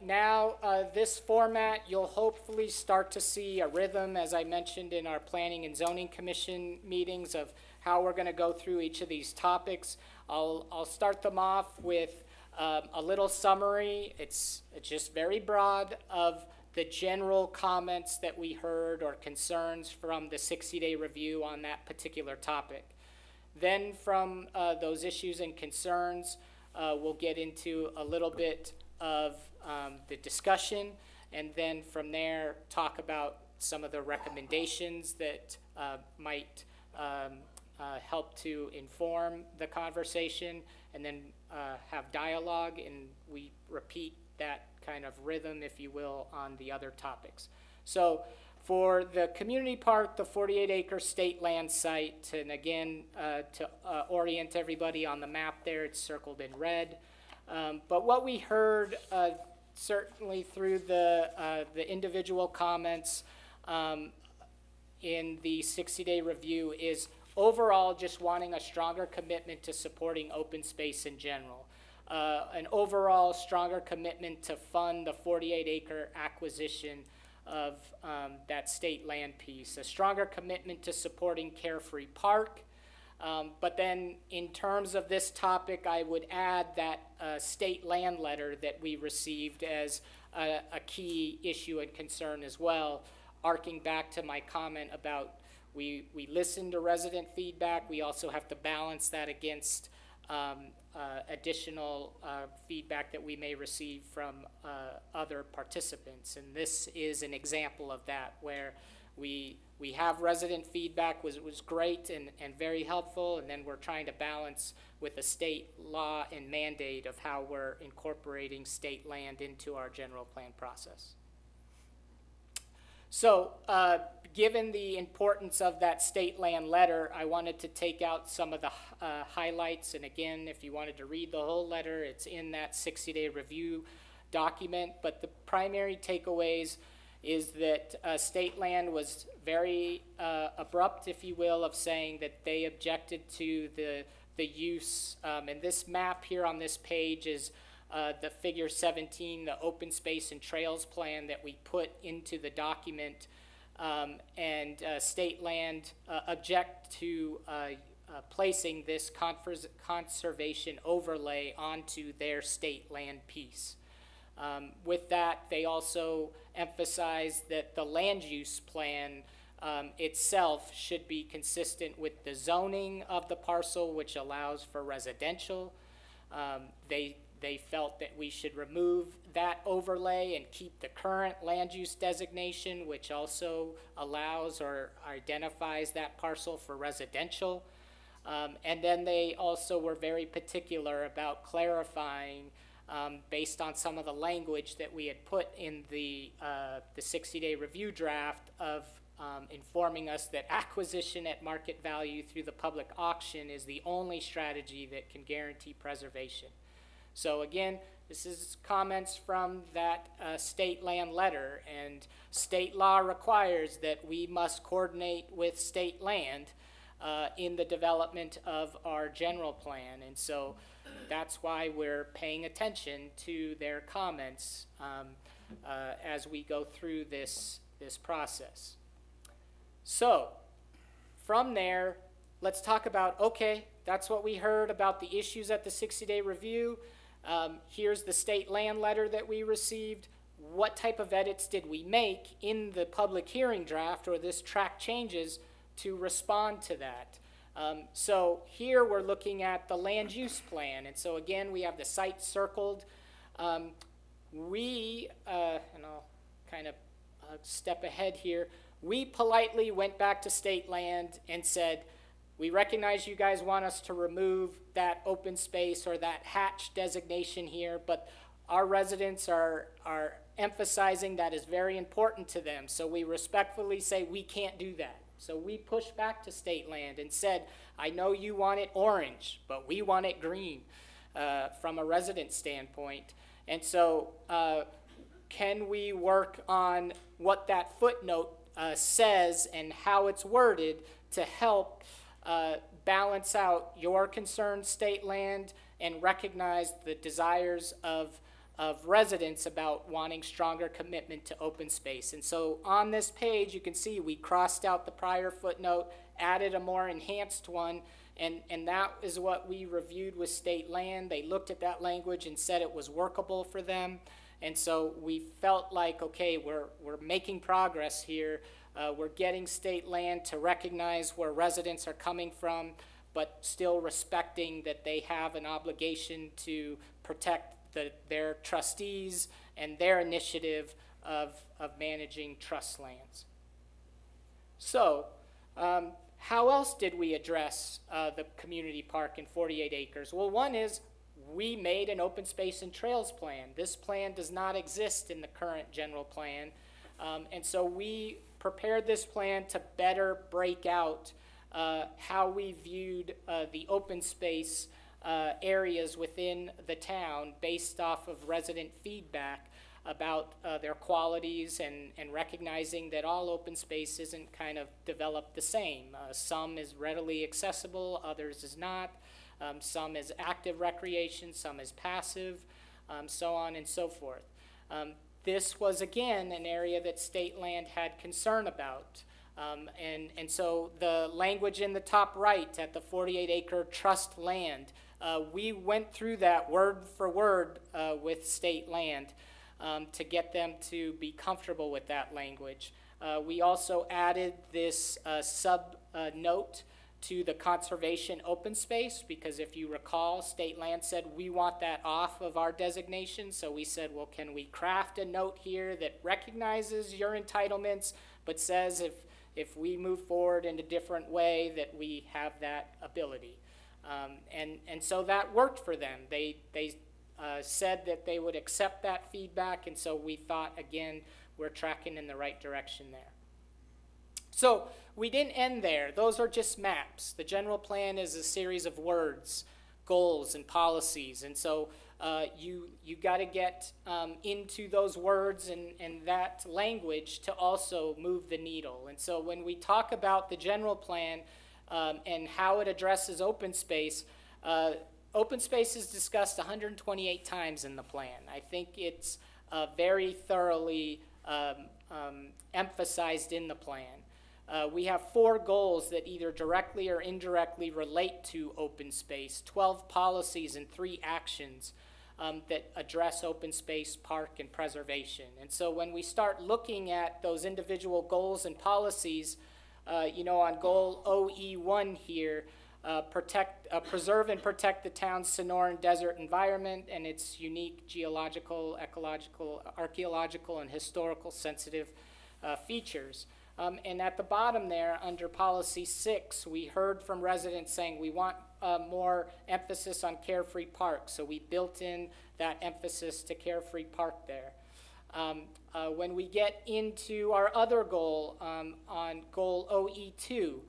now this format, you'll hopefully start to see a rhythm, as I mentioned in our Planning and Zoning Commission meetings, of how we're going to go through each of these topics. I'll start them off with a little summary. It's just very broad of the general comments that we heard or concerns from the 60-day review on that particular topic. Then from those issues and concerns, we'll get into a little bit of the discussion, and then from there talk about some of the recommendations that might help to inform the conversation, and then have dialogue, and we repeat that kind of rhythm, if you will, on the other topics. So for the community park, the 48-acre state land site, and again, to orient everybody on the map there, it's circled in red. But what we heard, certainly through the individual comments in the 60-day review, is overall just wanting a stronger commitment to supporting open space in general. An overall stronger commitment to fund the 48-acre acquisition of that state land piece, a stronger commitment to supporting Carefree Park. But then in terms of this topic, I would add that state land letter that we received as a key issue and concern as well, arcing back to my comment about we listen to resident feedback. We also have to balance that against additional feedback that we may receive from other participants. And this is an example of that, where we have resident feedback was great and very helpful, and then we're trying to balance with the state law and mandate of how we're incorporating state land into our general plan process. So, given the importance of that state land letter, I wanted to take out some of the highlights. And again, if you wanted to read the whole letter, it's in that 60-day review document. But the primary takeaways is that state land was very abrupt, if you will, of saying that they objected to the use. And this map here on this page is the figure 17, the open space and trails plan that we put into the document. State land object to placing this conservation overlay onto their state land piece. With that, they also emphasize that the land use plan itself should be consistent with the zoning of the parcel, which allows for residential. They felt that we should remove that overlay and keep the current land use designation, which also allows or identifies that parcel for residential. And then they also were very particular about clarifying, based on some of the language that we had put in the 60-day review draft, of informing us that acquisition at market value through the public auction is the only strategy that can guarantee preservation. So again, this is comments from that state land letter, and state law requires that we must coordinate with state land in the development of our general plan. And so that's why we're paying attention to their comments as we go through this process. So from there, let's talk about, okay, that's what we heard about the issues at the 60-day review. Here's the state land letter that we received. What type of edits did we make in the public hearing draft or this track changes to respond to that? So here we're looking at the land use plan. And so again, we have the site circled. And I'll kind of step ahead here. We politely went back to state land and said, we recognize you guys want us to remove that open space or that hatch designation here, but our residents are emphasizing that is very important to them. So we respectfully say we can't do that. So we pushed back to state land and said, I know you want it orange, but we want it green from a resident standpoint. And so can we work on what that footnote says and how it's worded to help balance out your concerned state land and recognize the desires of residents about wanting stronger commitment to open space. And so on this page, you can see we crossed out the prior footnote, added a more enhanced one, and that is what we reviewed with state land. They looked at that language and said it was workable for them. And so we felt like, okay, we're making progress here. We're getting state land to recognize where residents are coming from, but still respecting that they have an obligation to protect their trustees and their initiative of managing trust lands. So, how else did we address the community park in 48 acres? Well, one is we made an open space and trails plan. This plan does not exist in the current general plan. And so we prepared this plan to better break out how we viewed the open space areas within the town based off of resident feedback. about their qualities and recognizing that all open space isn't kind of developed the same. Some is readily accessible, others is not. Some is active recreation, some is passive, so on and so forth. This was, again, an area that state land had concern about. And so the language in the top right at the 48-acre trust land, we went through that word for word with state land to get them to be comfortable with that language. We also added this sub-note to the conservation open space, because if you recall, state land said we want that off of our designation. So we said, well, can we craft a note here that recognizes your entitlements, but says if we move forward in a different way that we have that ability. And so that worked for them. They said that they would accept that feedback, and so we thought, again, we're tracking in the right direction there. So we didn't end there. Those are just maps. The general plan is a series of words, goals, and policies. And so you got to get into those words and that language to also move the needle. And so when we talk about the general plan and how it addresses open space is discussed 128 times in the plan. I think it's very thoroughly emphasized in the plan. We have 4 goals that either directly or indirectly relate to open space, 12 policies and 3 actions that address open space, park, and preservation. And so when we start looking at those individual goals and policies, on goal OE1 here, preserve and protect the town's Sonoran desert environment and its unique geological, ecological, archaeological, and historical sensitive features. And at the bottom there, under policy 6, we heard from residents saying we want more emphasis on Carefree Park, so we built in that emphasis to Carefree Park there. When we get into our other goal, on goal OE2,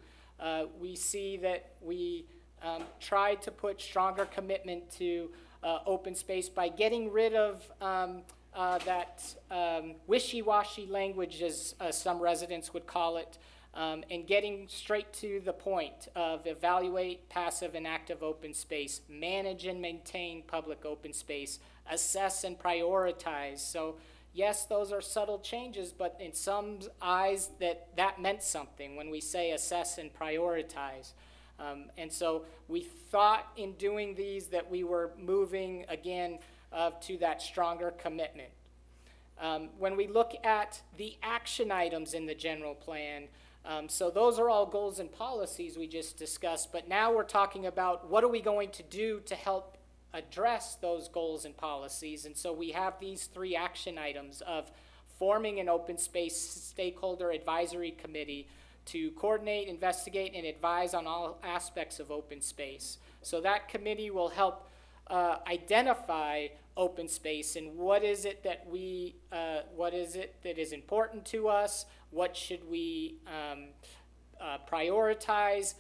we see that we try to put stronger commitment to open space by getting rid of that wishy-washy language, as some residents would call it, and getting straight to the point of evaluate passive and active open space, manage and maintain public open space, assess and prioritize. So yes, those are subtle changes, but in some eyes that meant something when we say assess and prioritize. And so we thought in doing these that we were moving, again, to that stronger commitment. When we look at the action items in the general plan, so those are all goals and policies we just discussed, but now we're talking about what are we going to do to help address those goals and policies. And so we have these 3 action items of forming an open space stakeholder advisory committee to coordinate, investigate, and advise on all aspects of open space. So that committee will help identify open space and what is it that is important to us, what should we prioritize,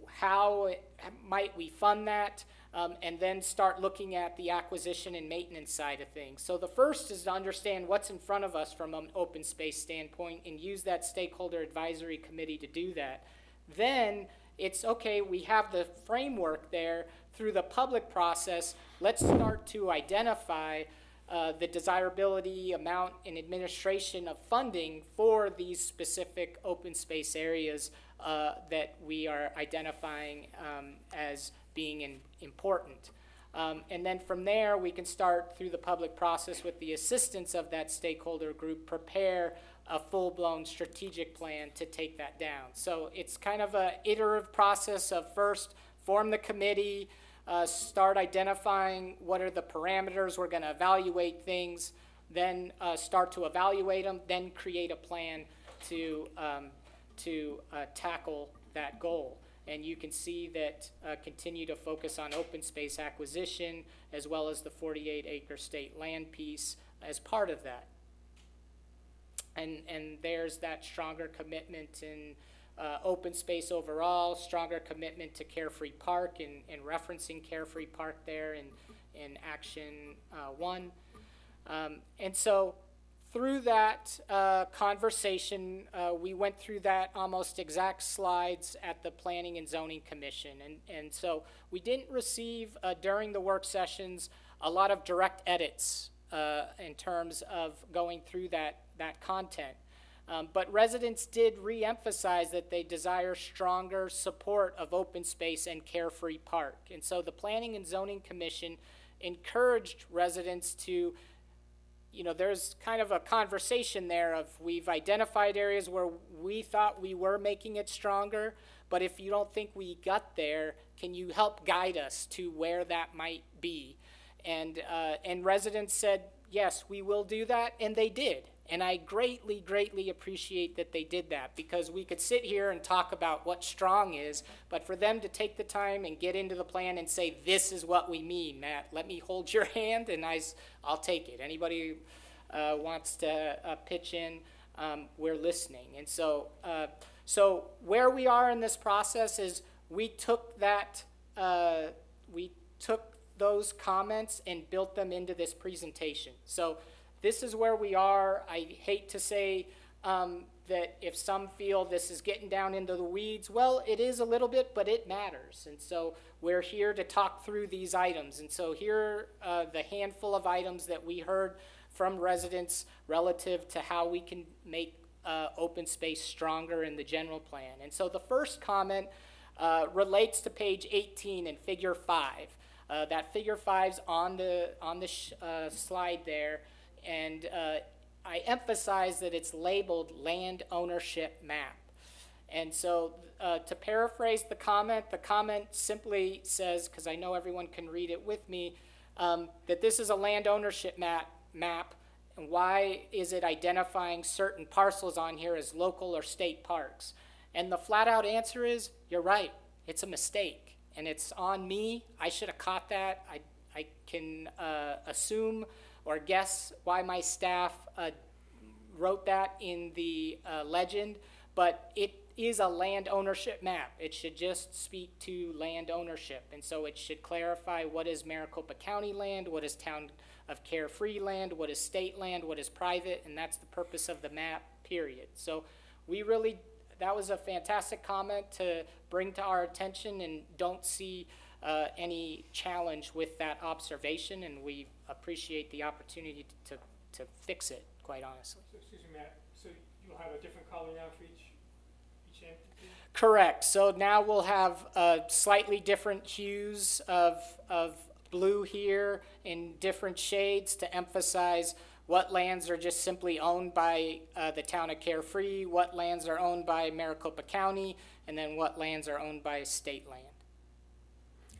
how might we fund that, and then start looking at the acquisition and maintenance side of things. So the first is to understand what's in front of us from an open space standpoint and use that stakeholder advisory committee to do that. Then it's okay, we have the framework there. Through the public process, let's start to identify the desirability, amount, and administration of funding for these specific open space areas that we are identifying as being important. And then from there, we can start through the public process with the assistance of that stakeholder group, prepare a full-blown strategic plan to take that down. So it's kind of an iterative process of first form the committee, start identifying what are the parameters we're going to evaluate things, then start to evaluate them, then create a plan to tackle that goal. And you can see that continue to focus on open space acquisition as well as the 48-acre state land piece as part of that. And there's that stronger commitment in open space overall, stronger commitment to Carefree Park and referencing Carefree Park there in action 1. And so through that conversation, we went through that almost exact slides at the Planning and Zoning Commission. And so we didn't receive, during the work sessions, a lot of direct edits in terms of going through that content. But residents did re-emphasize that they desire stronger support of open space and Carefree Park. And so the Planning and Zoning Commission encouraged residents to, there's kind of a conversation there of we've identified areas where we thought we were making it stronger, but if you don't think we got there, can you help guide us to where that might be? And residents said, yes, we will do that, and they did. And I greatly, greatly appreciate that they did that, because we could sit here and talk about what strong is, but for them to take the time and get into the plan and say, this is what we mean, Matt, let me hold your hand and I'll take it. Anybody wants to pitch in, we're listening. And so, so where we are in this process is we took those comments and built them into this presentation. So this is where we are. I hate to say that if some feel this is getting down into the weeds, well, it is a little bit, but it matters. And so we're here to talk through these items. And so here are the handful of items that we heard from residents relative to how we can make open space stronger in the general plan. And so the first comment relates to page 18 and figure 5. That figure 5's on the slide there. And I emphasize that it's labeled land ownership map. And so to paraphrase the comment simply says, because I know everyone can read it with me, that this is a land ownership map. And why is it identifying certain parcels on here as local or state parks? And the flat out answer is, you're right, it's a mistake. And it's on me. I should have caught that. I can assume or guess why my staff wrote that in the legend, but it is a land ownership map. It should just speak to land ownership, and so it should clarify what is Maricopa County land, what is Town of Carefree land, what is state land, what is private, and that's the purpose of the map, period. So that was a fantastic comment to bring to our attention, and don't see any challenge with that observation, and we appreciate the opportunity to fix it, quite honestly. So, excuse me, Matt, so you'll have a different color now for each entity? Correct. So now we'll have slightly different hues of blue here in different shades to emphasize what lands are just simply owned by the town of Carefree, what lands are owned by Maricopa County, and then what lands are owned by state land.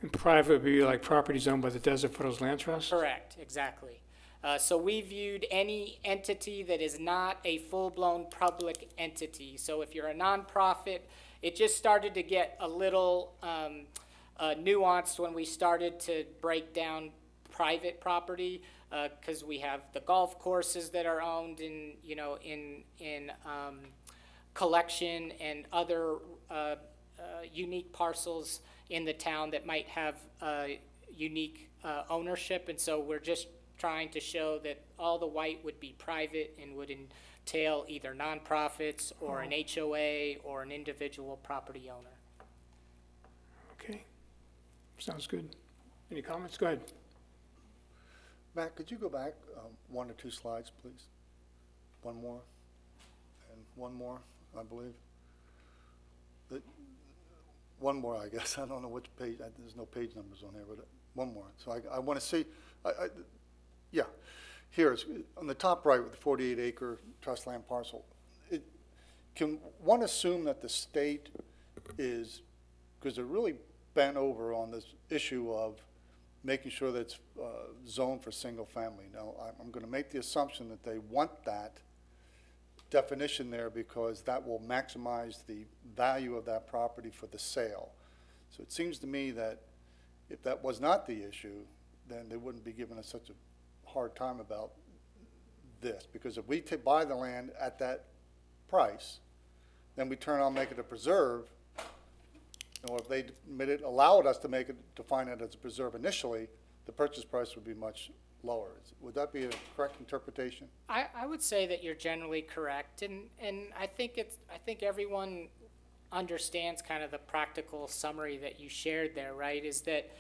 And private would be like properties owned by the Desert Foothills Land Trust? Correct, exactly. So we viewed any entity that is not a full-blown public entity. So if you're a nonprofit, it just started to get a little nuanced when we started to break down private property, because we have the golf courses that are owned in collection and other unique parcels in the town that might have unique ownership. And so we're just trying to show that all the white would be private and would entail either nonprofits or an HOA or an individual property owner. Okay, sounds good. Any comments? Go ahead. Matt, could you go back 1 or 2 slides, please? One more, and one more, I believe. One more, I guess. I don't know which page. There's no page numbers on here, but one more. So I want to see. Yeah, here is on the top right with the 48-acre trust land parcel. Can one assume that the state is, because they're really bent over on this issue of making sure that it's zoned for single family. Now, I'm going to make the assumption that they want that definition there because that will maximize the value of that property for the sale. So it seems to me that if that was not the issue, then they wouldn't be giving us such a hard time about this. Because if we buy the land at that price, then we turn on make it a preserve, or if they allowed us to define it as a preserve initially, the purchase price would be much lower. Would that be a correct interpretation? I would say that you're generally correct, and I think everyone understands kind of the practical summary that you shared there, right? Is that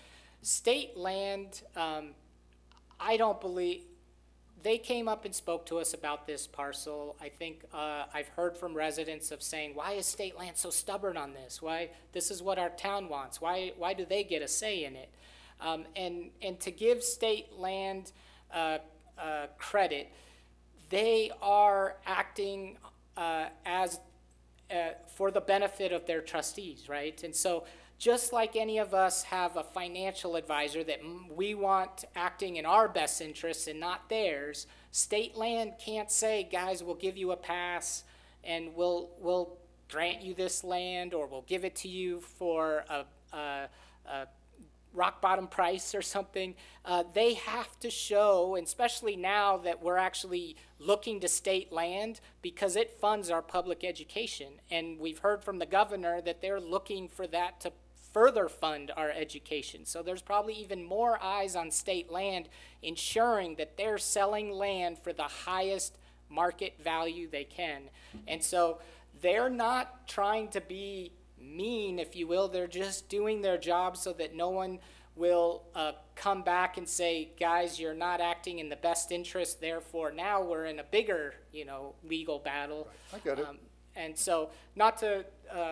state land, I don't believe, they came up and spoke to us about this parcel. I think I've heard from residents of saying, why is state land so stubborn on this? Why, this is what our town wants. Why do they get a say in it? And to give state land credit, they are acting as for the benefit of their trustees, right? And so just like any of us have a financial advisor that we want acting in our best interests and not theirs, state land can't say, guys, we'll give you a pass and we'll grant you this land, or we'll give it to you for a rock bottom price or something. They have to show, and especially now that we're actually looking to state land because it funds our public education. And we've heard from the governor that they're looking for that to further fund our education. So there's probably even more eyes on state land, ensuring that they're selling land for the highest market value they can. And so they're not trying to be mean, if you will. They're just doing their job so that no one will come back and say, guys, you're not acting in the best interest, therefore now we're in a bigger, legal battle. I get it. And so, not to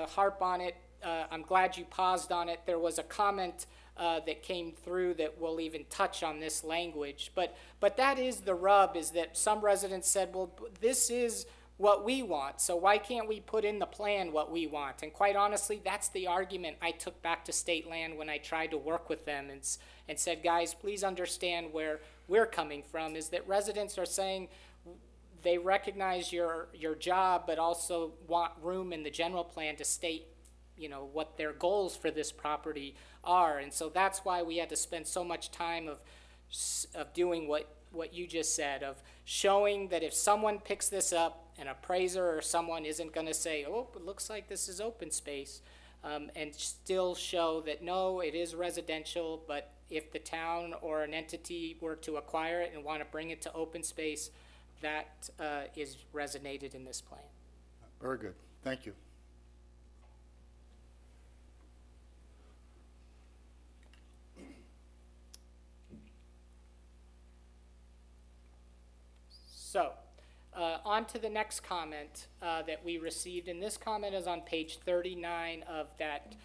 harp on it, I'm glad you paused on it. There was a comment that came through that will even touch on this language. But that is the rub, is that some residents said, well, this is what we want, so why can't we put in the plan what we want? And quite honestly, that's the argument I took back to state land when I tried to work with them and said, guys, please understand where we're coming from, is that residents are saying they recognize your job, but also want room in the general plan to state, what their goals for this property are. And so that's why we had to spend so much time of doing what you just said, of showing that if someone picks this up, an appraiser or someone isn't going to say, oh, it looks like this is open space, and still show that no, it is residential, but if the town or an entity were to acquire it and want to bring it to open space, that is resonated in this plan. Very good. Thank you. So, on to the next comment that we received, and this comment is on page 39 of that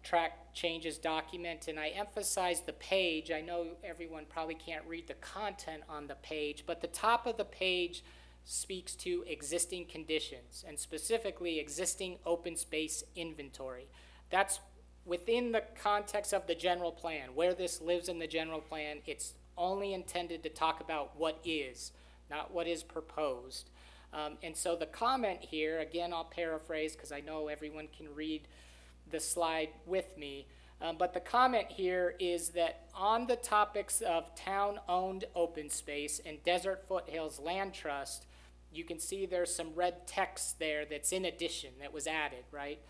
track changes document, and I emphasize the page. I know everyone probably can't read the content on the page, but the top of the page speaks to existing conditions, and specifically existing open space inventory. That's within the context of the general plan. Where this lives in the general plan, it's only intended to talk about what is, not what is proposed. And so the comment here, again, I'll paraphrase because I know everyone can read the slide with me, but the comment here is that on the topics of town-owned open space and Desert Foothills Land Trust, you can see there's some red text there that's in addition, that was added, right?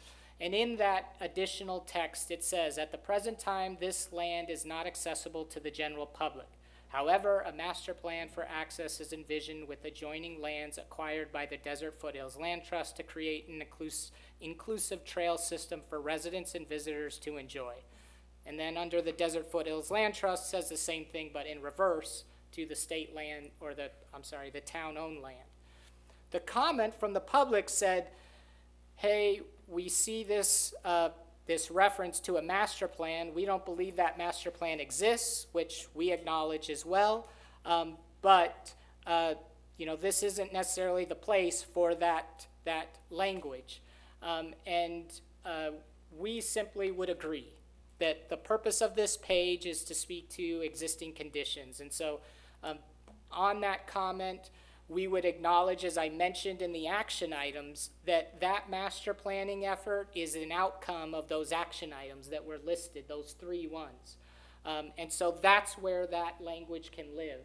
And in that additional text, it says, at the present time, this land is not accessible to the general public. However, a master plan for access is envisioned with adjoining lands acquired by the Desert Foothills Land Trust to create an inclusive trail system for residents and visitors to enjoy. And then under the Desert Foothills Land Trust says the same thing, but in reverse to the state land, or the town-owned land. The comment from the public said, hey, we see this this reference to a master plan. We don't believe that master plan exists, which we acknowledge as well. But this isn't necessarily the place for that language. We simply would agree that the purpose of this page is to speak to existing conditions. And so on that comment, we would acknowledge, as I mentioned in the action items, that master planning effort is an outcome of those action items that were listed, those 3 ones. And so that's where that language can live,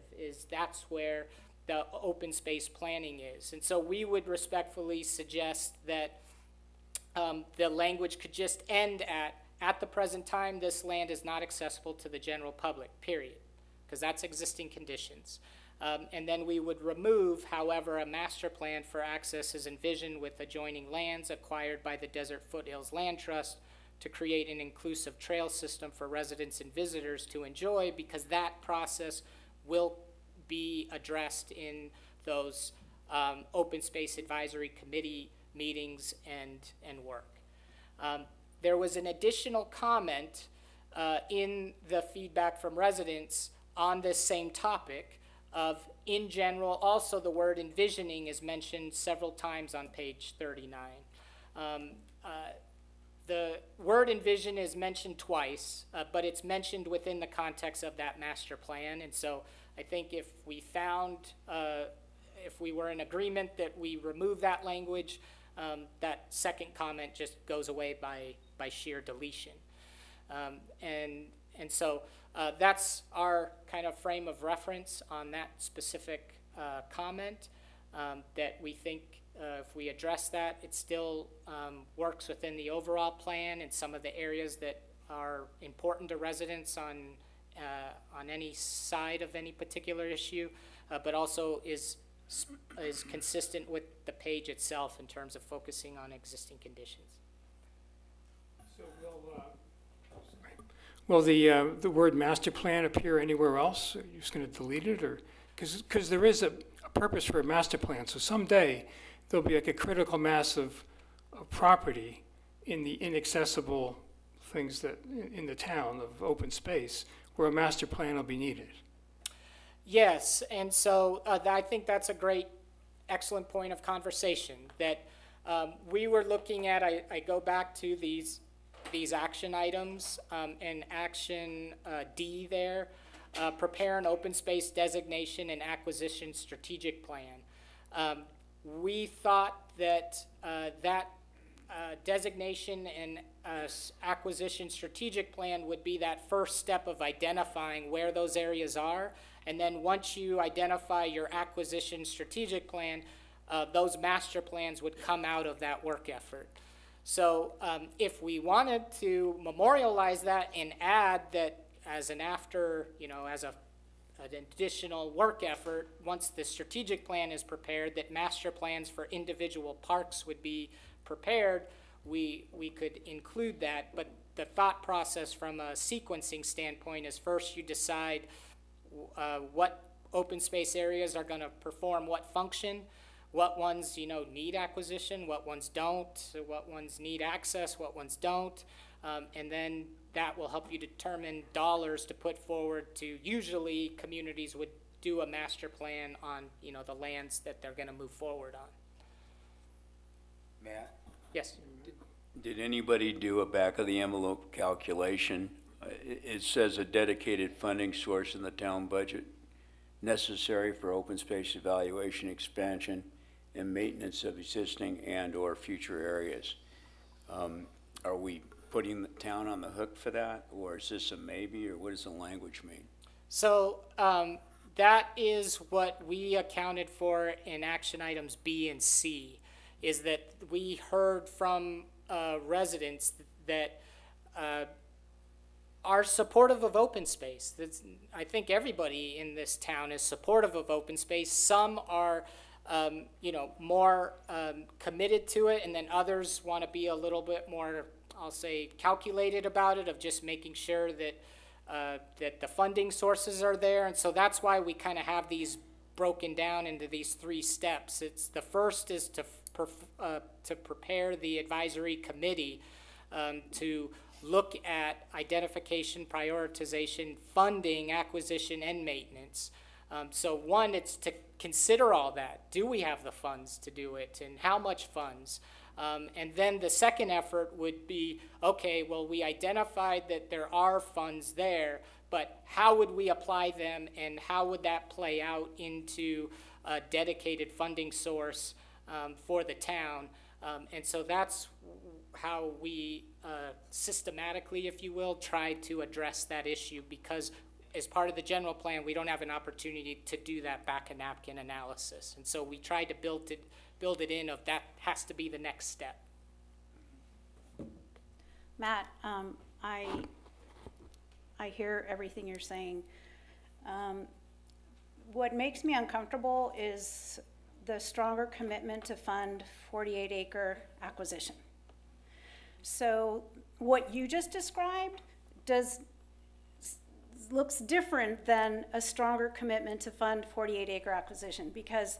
that's where the open space planning is. And so we would respectfully suggest that the language could just end at At the present time, this land is not accessible to the general public, period, because that's existing conditions. And then we would remove, however, a master plan for access is envisioned with adjoining lands acquired by the Desert Foothills Land Trust to create an inclusive trail system for residents and visitors to enjoy, because that process will be addressed in those open space advisory committee meetings and work. There was an additional comment in the feedback from residents on this same topic of, in general, also the word envisioning is mentioned several times on page 39. The word envision is mentioned twice, but it's mentioned within the context of that master plan. And so I think if we found, if we were in agreement that we remove that language, that second comment just goes away by sheer deletion. And so that's our kind of frame of reference on that specific comment, that we think if we address that, it still works within the overall plan and some of the areas that are important to residents on any side of any particular issue, but also is consistent with the page itself in terms of focusing on existing conditions. So will the word master plan appear anywhere else? Are you just going to delete it, or, because there is a purpose for a master plan, so someday there'll be like a critical mass of property in the inaccessible things that, in the town of open space, where a master plan will be needed. Yes, and so I think that's a great, excellent point of conversation that we were looking at. I go back to these action items and action D there, prepare an open space designation and acquisition strategic plan. We thought that that designation and acquisition strategic plan would be that first step of identifying where those areas are. And then once you identify your acquisition strategic plan, those master plans would come out of that work effort. So if we wanted to memorialize that and add that as an after, as an additional work effort, once the strategic plan is prepared, that master plans for individual parks would be prepared, we could include that. But the thought process from a sequencing standpoint is first you decide what open space areas are going to perform what function, what ones need acquisition, what ones don't, what ones need access, what ones don't, and then that will help you determine dollars to put forward to, usually communities would do a master plan on the lands that they're going to move forward on. Matt? Yes. Did anybody do a back of the envelope calculation? It says a dedicated funding source in the town budget necessary for open space evaluation, expansion, and maintenance of existing and/or future areas. Are we putting the town on the hook for that, or is this a maybe, or what does the language mean? So that is what we accounted for in action items B and C, is that we heard from residents that are supportive of open space. I think everybody in this town is supportive of open space. Some are more committed to it, and then others want to be a little bit more, I'll say, calculated about it, of just making sure that that the funding sources are there. And so that's why we kind of have these broken down into these three steps. It's the first is to prepare the advisory committee to look at identification, prioritization, funding, acquisition, and maintenance. So one, it's to consider all that. Do we have the funds to do it, and how much funds? And then the second effort would be, okay, well, we identified that there are funds there, but how would we apply them, and how would that play out into a dedicated funding source for the town? And so that's how we systematically, if you will, try to address that issue, because as part of the general plan, we don't have an opportunity to do that back of napkin analysis. And so we try to build it in of that has to be the next step. Matt, I hear everything you're saying. What makes me uncomfortable is the stronger commitment to fund 48-acre acquisition. So what you just described looks different than a stronger commitment to fund 48-acre acquisition, because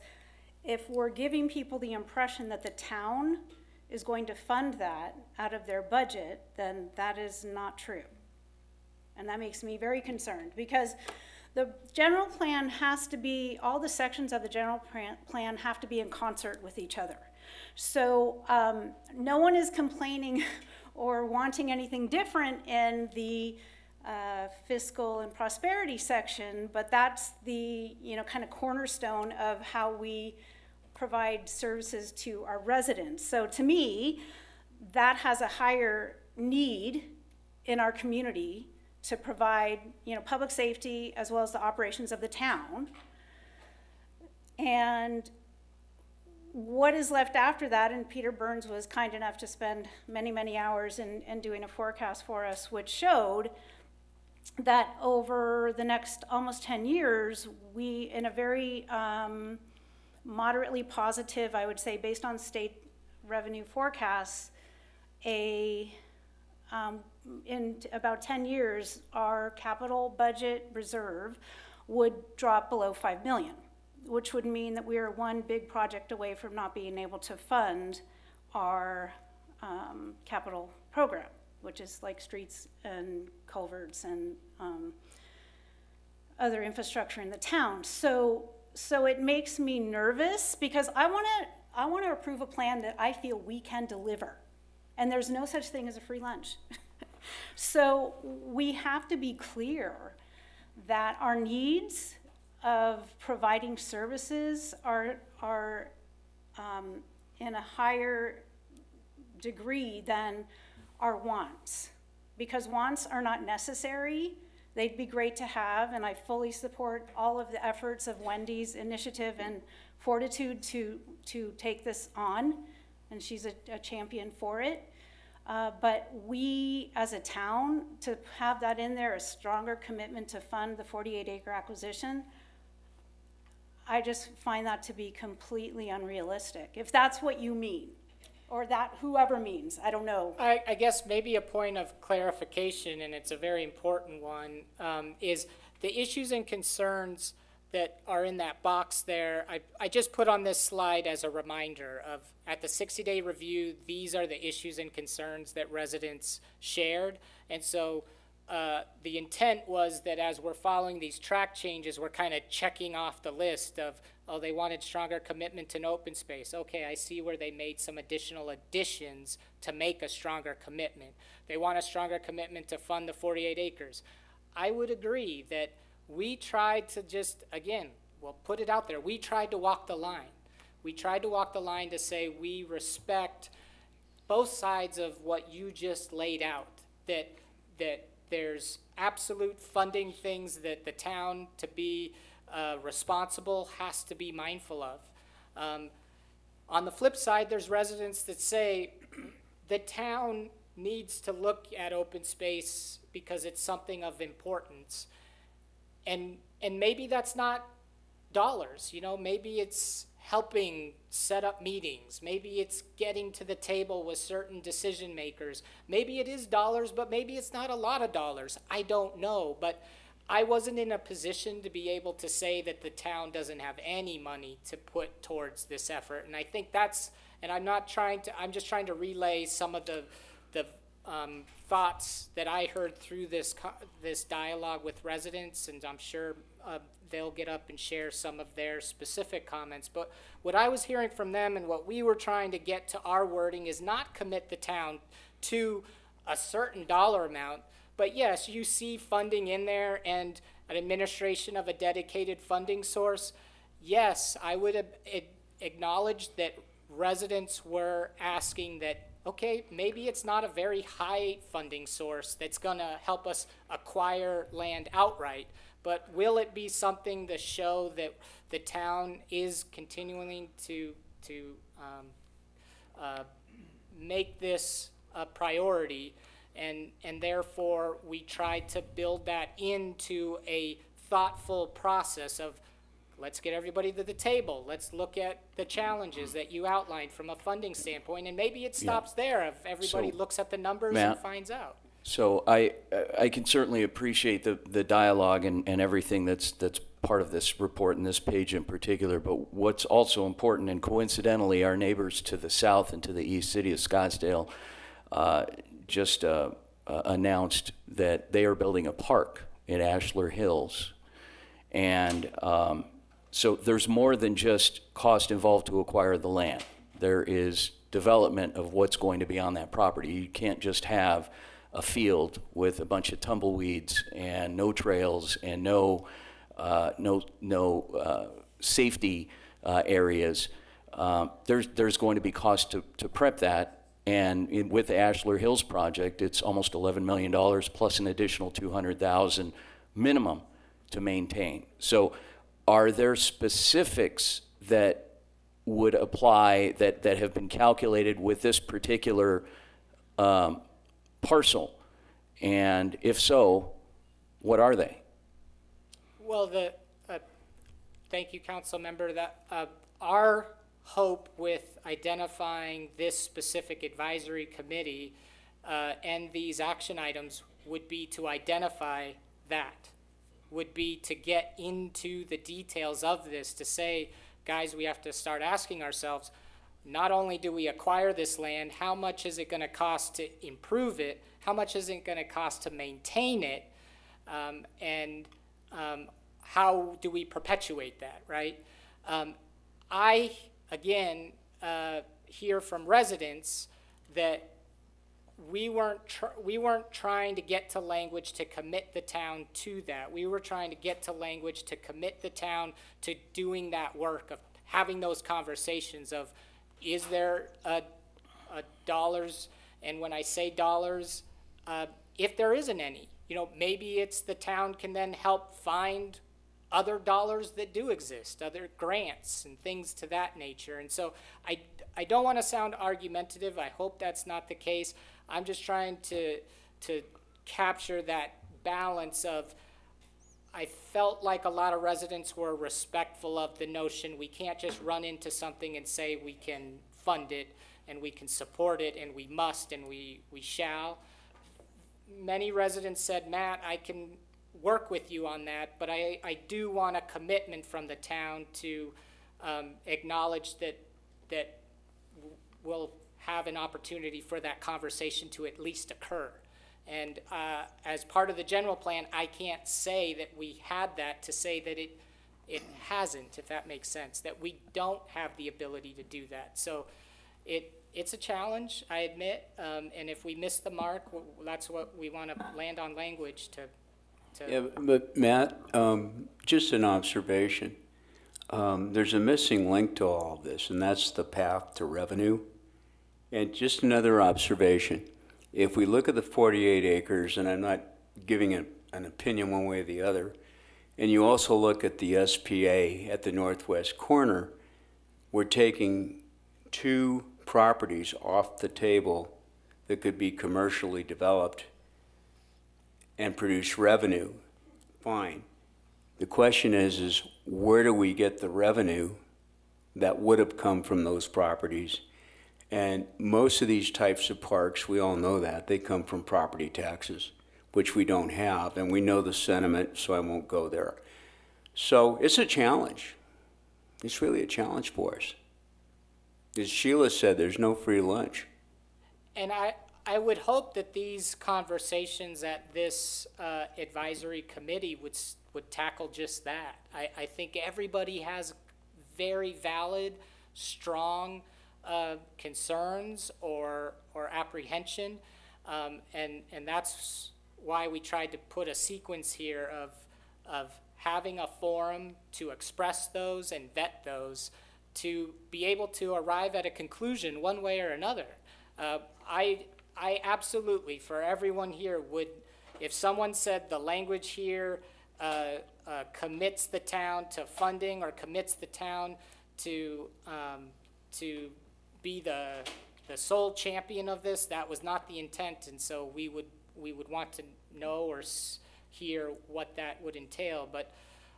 if we're giving people the impression that the town is going to fund that out of their budget, then that is not true. And that makes me very concerned, because the general plan has to be, all the sections of the general plan have to be in concert with each other. So no one is complaining or wanting anything different in the fiscal and prosperity section, but that's the, kind of cornerstone of how we provide services to our residents. So to me, that has a higher need in our community to provide, public safety as well as the operations of the town. And what is left after that, and Peter Burns was kind enough to spend many, many hours in doing a forecast for us, which showed that over the next almost 10 years, we, in a very moderately positive, I would say, based on state revenue forecasts, in about 10 years, our capital budget reserve would drop below 5 million, which would mean that we are one big project away from not being able to fund our capital program, which is like streets and culverts and other infrastructure in the town. So it makes me nervous, because I want to approve a plan that I feel we can deliver. And there's no such thing as a free lunch. So we have to be clear that our needs of providing services are in a higher degree than our wants. Because wants are not necessary. They'd be great to have, and I fully support all of the efforts of Wendy's initiative and fortitude to take this on, and she's a champion for it. But we, as a town, to have that in there, a stronger commitment to fund the 48-acre acquisition, I just find that to be completely unrealistic, if that's what you mean, or that whoever means, I don't know. I guess maybe a point of clarification, and it's a very important one, is the issues and concerns that are in that box there. I just put on this slide as a reminder of, at the 60-day review, these are the issues and concerns that residents shared. And so the intent was that as we're following these track changes, we're kind of checking off the list of, oh, they wanted stronger commitment to open space. Okay, I see where they made some additional additions to make a stronger commitment. They want a stronger commitment to fund the 48 acres. I would agree that we tried to just, again, we'll put it out there, we tried to walk the line. We tried to walk the line to say we respect both sides of what you just laid out, that there's absolute funding things that the town, to be responsible, has to be mindful of. On the flip side, there's residents that say the town needs to look at open space because it's something of importance. And maybe that's not dollars, maybe it's helping set up meetings. Maybe it's getting to the table with certain decision makers. Maybe it is dollars, but maybe it's not a lot of dollars. I don't know, but I wasn't in a position to be able to say that the town doesn't have any money to put towards this effort. And I think and I'm just trying to relay some of the thoughts that I heard through this dialogue with residents, and I'm sure they'll get up and share some of their specific comments. But what I was hearing from them, and what we were trying to get to our wording, is not commit the town to a certain dollar amount, but yes, you see funding in there and an administration of a dedicated funding source. Yes, I would acknowledge that residents were asking that, okay, maybe it's not a very high funding source that's gonna help us acquire land outright, but will it be something to show that the town is continuing to make this a priority? And therefore, we tried to build that into a thoughtful process of, let's get everybody to the table. Let's look at the challenges that you outlined from a funding standpoint, and maybe it stops there if everybody So, looks at the numbers Matt? and finds out. So I can certainly appreciate the dialogue and everything that's part of this report and this page in particular, but what's also important, and coincidentally, our neighbors to the south and to the east, City of Scottsdale, just announced that they are building a park in Ashlar Hills. And so there's more than just cost involved to acquire the land. There is development of what's going to be on that property. You can't just have a field with a bunch of tumbleweeds and no trails and no safety areas. There's going to be cost to prep that. And with the Ashlar Hills project, it's almost $11 million plus an additional $200,000 minimum to maintain. So are there specifics that would apply that have been calculated with this particular parcel? And if so, what are they? Well, thank you, council member. That our hope with identifying this specific advisory committee and these action items would be to identify that, would be to get into the details of this, to say, guys, we have to start asking ourselves, not only do we acquire this land, how much is it going to cost to improve it? How much is it going to cost to maintain it? And how do we perpetuate that, right? I, again, hear from residents that we weren't trying to get to language to commit the town to that. We were trying to get to language to commit the town to doing that work, of having those conversations of, is there a dollars? And when I say dollars, if there isn't any, maybe it's the town can then help find other dollars that do exist, other grants and things to that nature. And so I don't want to sound argumentative. I hope that's not the case. I'm just trying to capture that balance of, I felt like a lot of residents were respectful of the notion we can't just run into something and say we can fund it and we can support it and we must and we shall. Many residents said, Matt, I can work with you on that, but I do want a commitment from the town to acknowledge that we'll have an opportunity for that conversation to at least occur. And as part of the general plan, I can't say that we had that to say that it hasn't, if that makes sense, that we don't have the ability to do that. So it's a challenge, I admit, and if we miss the mark, that's what we want to land on language to. Yeah, but Matt, just an observation. There's a missing link to all of this, and that's the path to revenue. And just another observation. If we look at the 48 acres, and I'm not giving an opinion one way or the other, and you also look at the SPA at the northwest corner, we're taking 2 properties off the table that could be commercially developed and produce revenue. Fine. The question is where do we get the revenue that would have come from those properties? And most of these types of parks, we all know that, they come from property taxes, which we don't have, and we know the sentiment, so I won't go there. So it's a challenge. It's really a challenge for us. As Sheila said, there's no free lunch. And I would hope that these conversations at this advisory committee would tackle just that. I think everybody has very valid, strong concerns or apprehension, and that's why we tried to put a sequence here of having a forum to express those and vet those, to be able to arrive at a conclusion one way or another. I absolutely, for everyone here, would, if someone said the language here commits the town to funding or commits the town to be the the sole champion of this. That was not the intent, and so we would want to know or hear what that would entail. But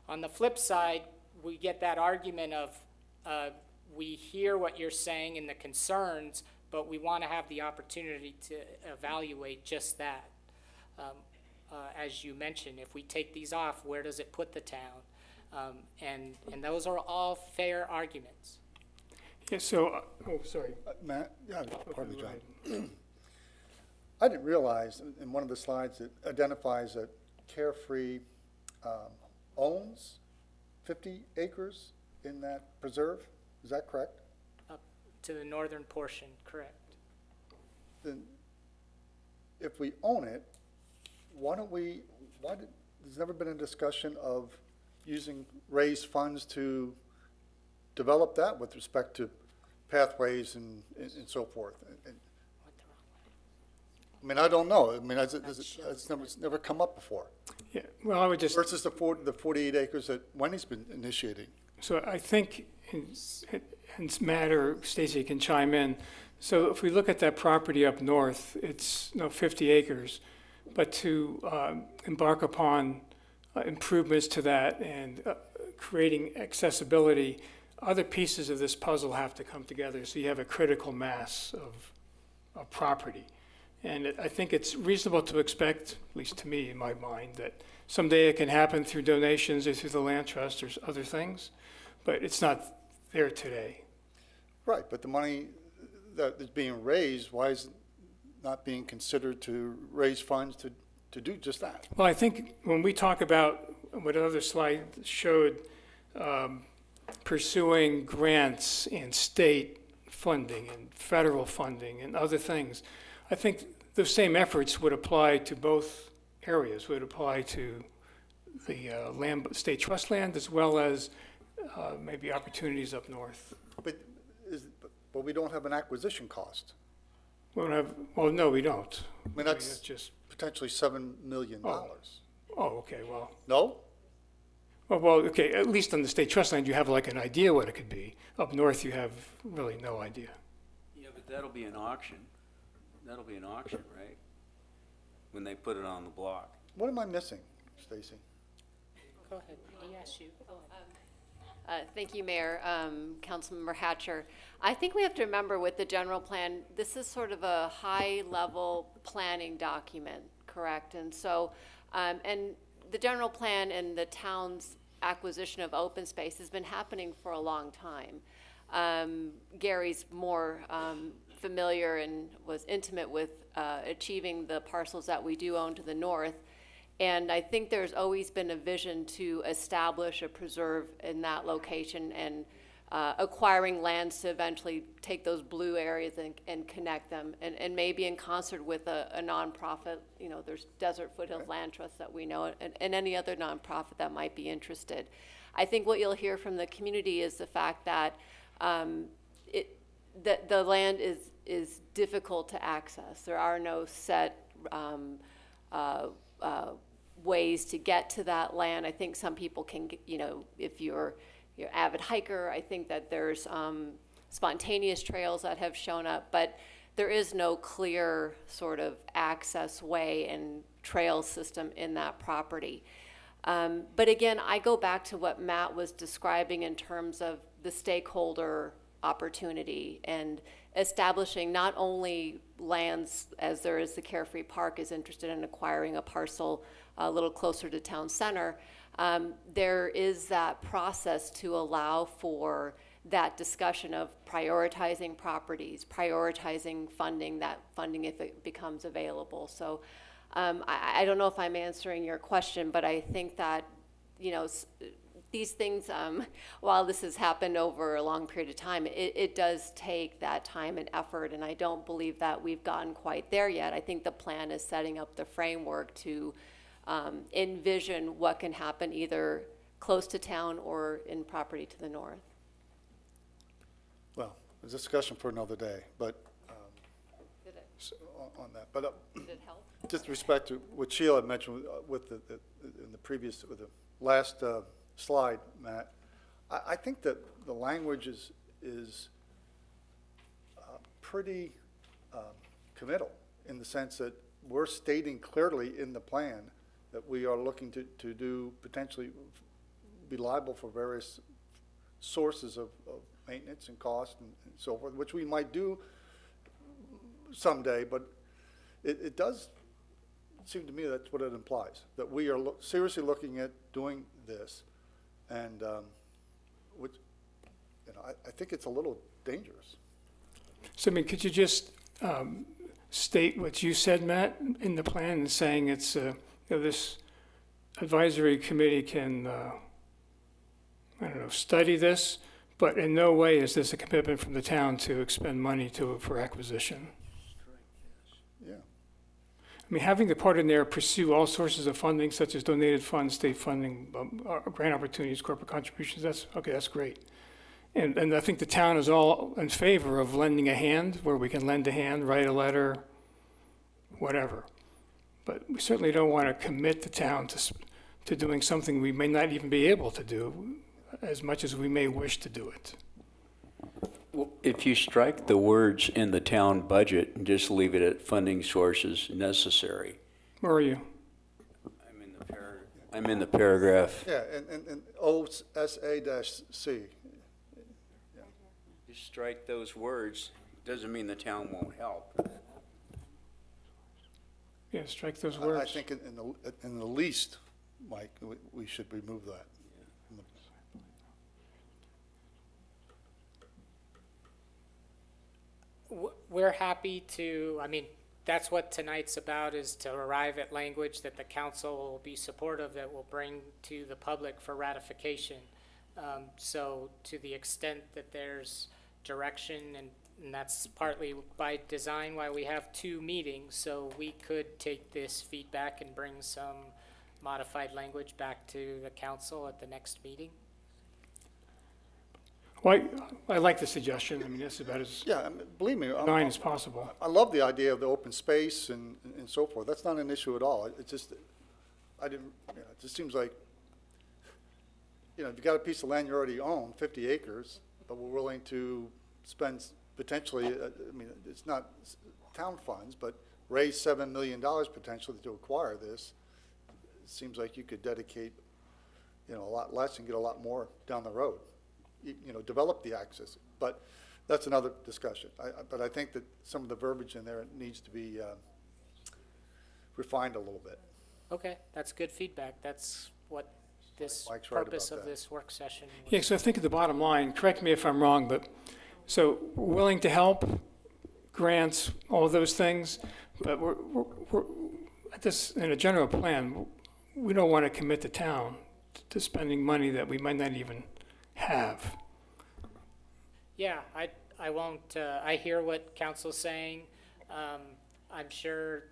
on the flip side, we get that argument of, we hear what you're saying and the concerns, but we want to have the opportunity to evaluate just that. As you mentioned, if we take these off, where does it put the town? And those are all fair arguments. Yeah, so, oh, sorry. Matt, yeah, pardon me, go John. ahead. I didn't realize in one of the slides it identifies that Carefree owns 50 acres in that preserve. Is that correct? Up to the northern portion, correct. Then, if we own it, there's never been a discussion of using raised funds to develop that with respect to pathways and so forth? I mean, I don't know. I mean, it's never come up before. Yeah, well, I would just, Versus the 48 acres that Wendy's been initiating. so I think, and Matt or Stacy can chime in. So if we look at that property up north, it's 50 acres. But to embark upon improvements to that and creating accessibility, other pieces of this puzzle have to come together. So you have a critical mass of property. And I think it's reasonable to expect, at least to me in my mind, that someday it can happen through donations or through the land trust or other things, but it's not there today. Right, but the money that is being raised, why is it not being considered to raise funds to do just that? Well, I think when we talk about what another slide showed, pursuing grants and state funding and federal funding and other things, I think the same efforts would apply to both areas, would apply to the state trust land as well as maybe opportunities up north. But we don't have an acquisition cost. We don't have, well, no, we don't. I mean, that's Just, potentially $7 million. oh, okay, well. No? Well, okay, at least on the state trust land, you have like an idea what it could be. Up north, you have really no idea. Yeah, but that'll be an auction. That'll be an auction, right? When they put it on the block. What am I missing, Stacy? Go ahead, he asked you. Thank you, Mayor. Councilmember Hatcher. I think we have to remember with the general plan, this is sort of a high-level planning document, correct? And so, and the general plan and the town's acquisition of open space has been happening for a long time. Gary's more familiar and was intimate with achieving the parcels that we do own to the north. And I think there's always been a vision to establish a preserve in that location and acquiring lands to eventually take those blue areas and connect them. And maybe in concert with a nonprofit, you know, there's Desert Foothills Land Trust that we know, and any other nonprofit that might be interested. I think what you'll hear from the community is the fact that that the land is difficult to access. There are no set ways to get to that land. I think some people can, you know, if you're an avid hiker, I think that there's spontaneous trails that have shown up, but there is no clear sort of access way and trail system in that property. But again, I go back to what Matt was describing in terms of the stakeholder opportunity and establishing not only lands, as there is the Carefree Park is interested in acquiring a parcel a little closer to town center, there is that process to allow for that discussion of prioritizing properties, prioritizing funding, that funding if it becomes available. So I don't know if I'm answering your question, but I think that, you know, these things, while this has happened over a long period of time, it does take that time and effort, and I don't believe that we've gotten quite there yet. I think the plan is setting up the framework to envision what can happen either close to town or in property to the north. Well, there's a discussion for another day, but Did it, on that. But did it help? just with respect to what Sheila had mentioned with in the previous, with the last slide, Matt, I think that the language is pretty committal, in the sense that we're stating clearly in the plan that we are looking to do, potentially be liable for various sources of maintenance and cost and so forth, which we might do someday, but it does seem to me that's what it implies, that we are seriously looking at doing this, and which, you know, I think it's a little dangerous. So, I mean, could you just state what you said, Matt, in the plan, and saying it's, you know, this advisory committee can, I don't know, study this, but in no way is this a commitment from the town to expend money for acquisition. Yeah. I mean, having the part in there, pursue all sources of funding such as donated funds, state funding, grant opportunities, corporate contributions, that's, okay, that's great. And I think the town is all in favor of lending a hand, where we can lend a hand, write a letter, whatever. But we certainly don't want to commit the town to doing something we may not even be able to do, as much as we may wish to do it. Well, if you strike the words in the town budget and just leave it at funding sources necessary. Where are you? I'm in the paragraph. Yeah, and OSA-C. You strike those words, doesn't mean the town won't help. Yeah, strike those I words. think in the least, Mike, we should remove that. We're happy to, I mean, that's what tonight's about, is to arrive at language that the council will be supportive, that will bring to the public for ratification. So to the extent that there's direction, and that's partly by design why we have 2 meetings, so we could take this feedback and bring some modified language back to the council at the next meeting. Well, I like the suggestion. I mean, that's about as Yeah, I mean, believe me, benign as possible. I love the idea of the open space and so forth. That's not an issue at all. It's just, I didn't, you know, it just seems like, you know, if you got a piece of land you already own, 50 acres, but we're willing to spend potentially, I mean, it's not town funds, but raise $7 million potentially to acquire this. It seems like you could dedicate, you know, a lot less and get a lot more down the road. You know, develop the access, but that's another discussion. But I think that some of the verbiage in there needs to be refined a little bit. Okay, that's good feedback. That's what this Mike's right purpose about of that. this work session was. Yeah, so I think at the bottom line, correct me if I'm wrong, but, so we're willing to help, grants, all those things, but we're at this, in a general plan, we don't want to commit the town to spending money that we might not even have. Yeah, I won't, I hear what council's saying. I'm sure,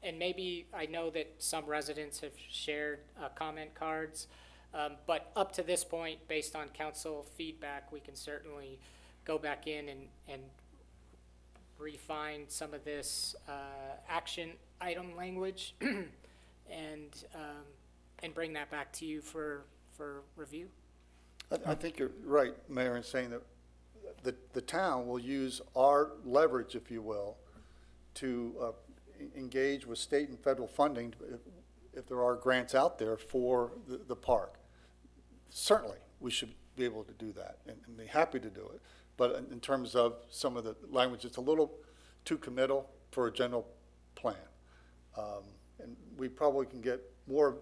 and maybe, I know that some residents have shared comment cards, but up to this point, based on council feedback, we can certainly go back in and refine some of this action item language and bring that back to you for review. I think you're right, Mayor, in saying that the town will use our leverage, if you will, to engage with state and federal funding if there are grants out there for the park. Certainly, we should be able to do that and be happy to do it. But in terms of some of the language, it's a little too committal for a general plan. And we probably can get more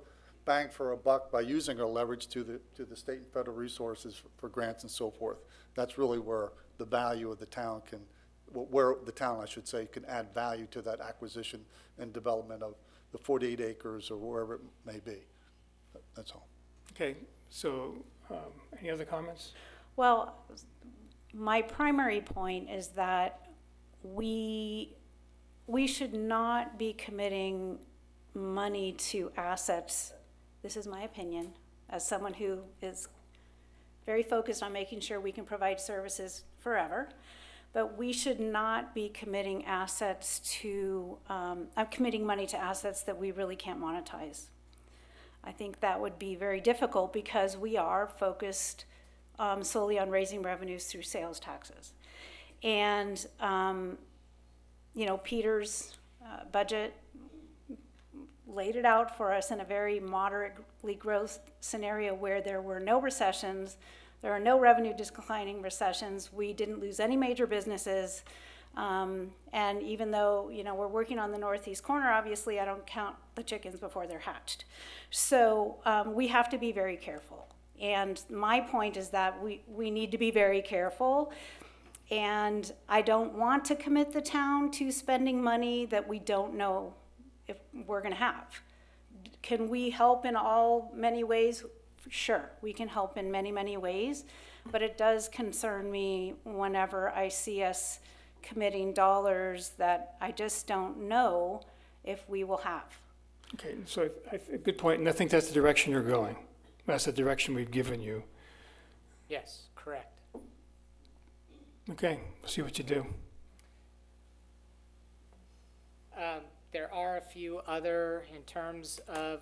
bang for a buck by using our leverage to the state and federal resources for grants and so forth. That's really where the value of the town can, where the town, I should say, can add value to that acquisition and development of the 48 acres or wherever it may be. That's all. Okay, so any other comments? Well, my primary point is that we should not be committing money to assets. This is my opinion, as someone who is very focused on making sure we can provide services forever. But we should not be committing assets to, committing money to assets that we really can't monetize. I think that would be very difficult because we are focused solely on raising revenues through sales taxes. And Peter's budget laid it out for us in a very moderately growth scenario where there were no recessions, there are no revenue declining recessions, we didn't lose any major businesses. And even though, we're working on the northeast corner, obviously I don't count the chickens before they're hatched. So we have to be very careful. And my point is that we need to be very careful. And I don't want to commit the town to spending money that we don't know if we're gonna have. Can we help in many ways? Sure, we can help in many, many ways, but it does concern me whenever I see us committing dollars that I just don't know if we will have. Okay, so good point, and I think that's the direction you're going. That's the direction we've given you. Yes, correct. Okay, we'll see what you do. There are a few other, in terms of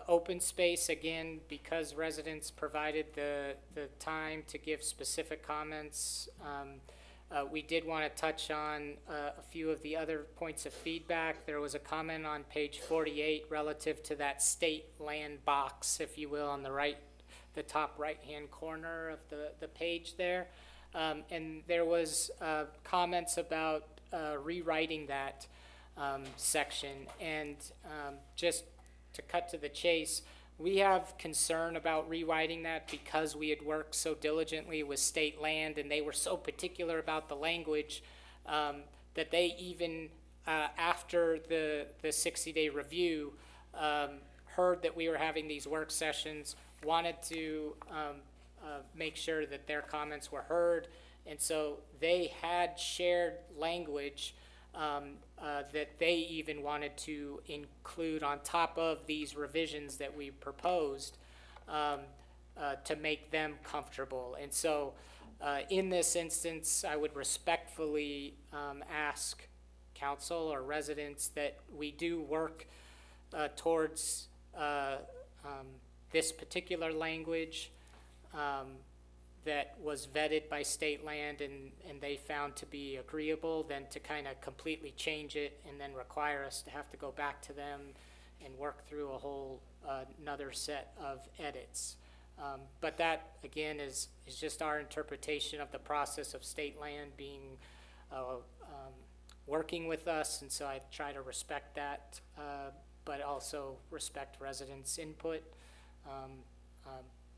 open space, again, because residents provided the time to give specific comments. We did want to touch on a few of the other points of feedback. There was a comment on page 48 relative to that state land box, if you will, on the top right-hand corner of the page there. And there was comments about rewriting that section. And just to cut to the chase, we have concern about rewriting that because we had worked so diligently with state land and they were so particular about the language that they even, after the 60-day review, heard that we were having these work sessions, wanted to make sure that their comments were heard. And so they had shared language that they even wanted to include on top of these revisions that we proposed to make them comfortable. And so in this instance, I would respectfully ask council or residents that we do work towards this particular language that was vetted by state land and they found to be agreeable, than to kind of completely change it and then require us to have to go back to them and work through a whole another set of edits. But that, again, is just our interpretation of the process of state land being working with us, and so I try to respect that, but also respect residents' input.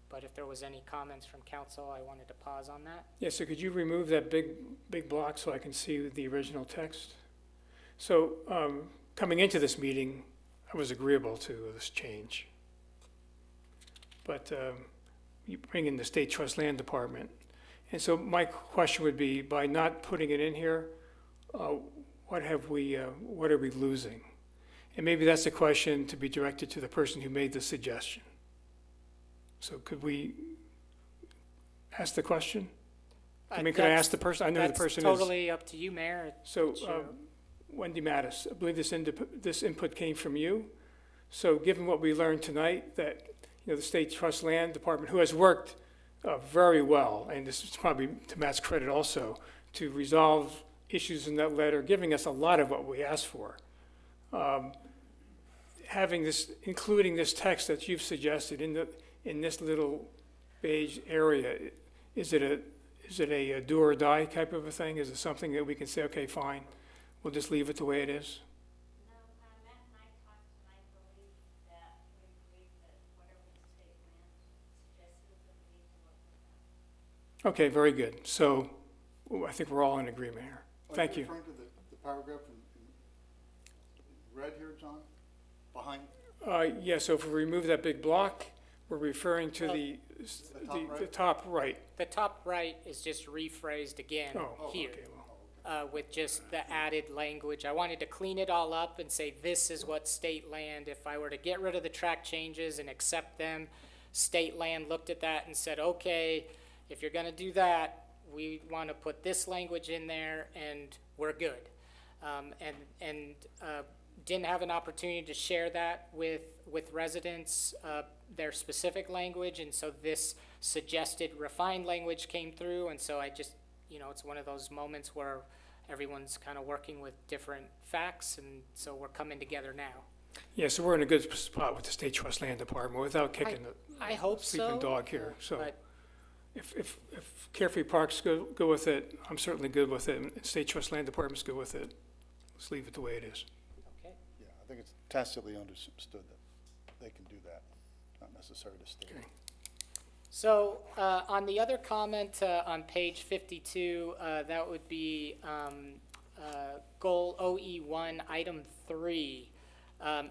But if there was any comments from council, I wanted to pause on that. Yeah, so could you remove that big block so I can see the original text? So coming into this meeting, I was agreeable to this change. But you bring in the State Trust Land Department. And so my question would be, by not putting it in here, what are we losing? And maybe that's a question to be directed to the person who made the suggestion. So could we ask the question? I mean, could I ask the person? I know the person is. That's totally up to you, Mayor. So Wendy Mattis, I believe this input came from you. So given what we learned tonight, that the State Trust Land Department, who has worked very well, and this is probably to Matt's credit also, to resolve issues in that letter, giving us a lot of what we asked for. Including this text that you've suggested in this little beige area, is it a do or die type of a thing? Is it something that we can say, okay, fine, we'll just leave it the way it is? No, Matt and I talked, and I believe that we agreed that whatever the state land suggested, that we need to look at that. Okay, very good. So I think we're all in agreement here. Thank you. Are you referring to the paragraph in red here, John? Behind? Yeah, so if we remove that big block, we're referring to the top right. The top right is just rephrased again here. Okay, well, With just the added language. I wanted to clean it all up and say this is what state land, if I were to get rid of the track changes and accept them, state land looked at that and said, okay, if you're gonna do that, we wanna put this language in there and we're good. And didn't have an opportunity to share that with residents, their specific language, and so this suggested refined language came through, and so I just, it's one of those moments where everyone's kind of working with different facts, and so we're coming together now. Yeah, so we're in a good spot with the State Trust Land Department without kicking the I hope sleeping so, dog here. So but if Carefree Parks go with it, I'm certainly good with it, and State Trust Land Department's good with it. Let's leave it the way it is. okay. Yeah, I think it's tacitly understood that they can do that, not necessary to state. Okay. So on the other comment on page 52, that would be goal OE1, item 3.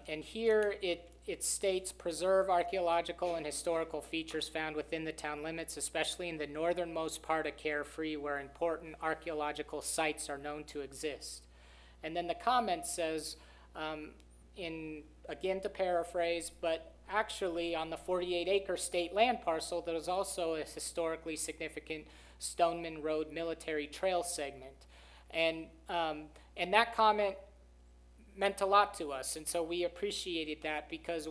And here it states preserve archaeological and historical features found within the town limits, especially in the northernmost part of Carefree where important archaeological sites are known to exist. And then the comment says, again to paraphrase, but actually on the 48-acre state land parcel, there is also a historically significant Stoneman Road military trail segment. And that comment meant a lot to us, and so we appreciated that because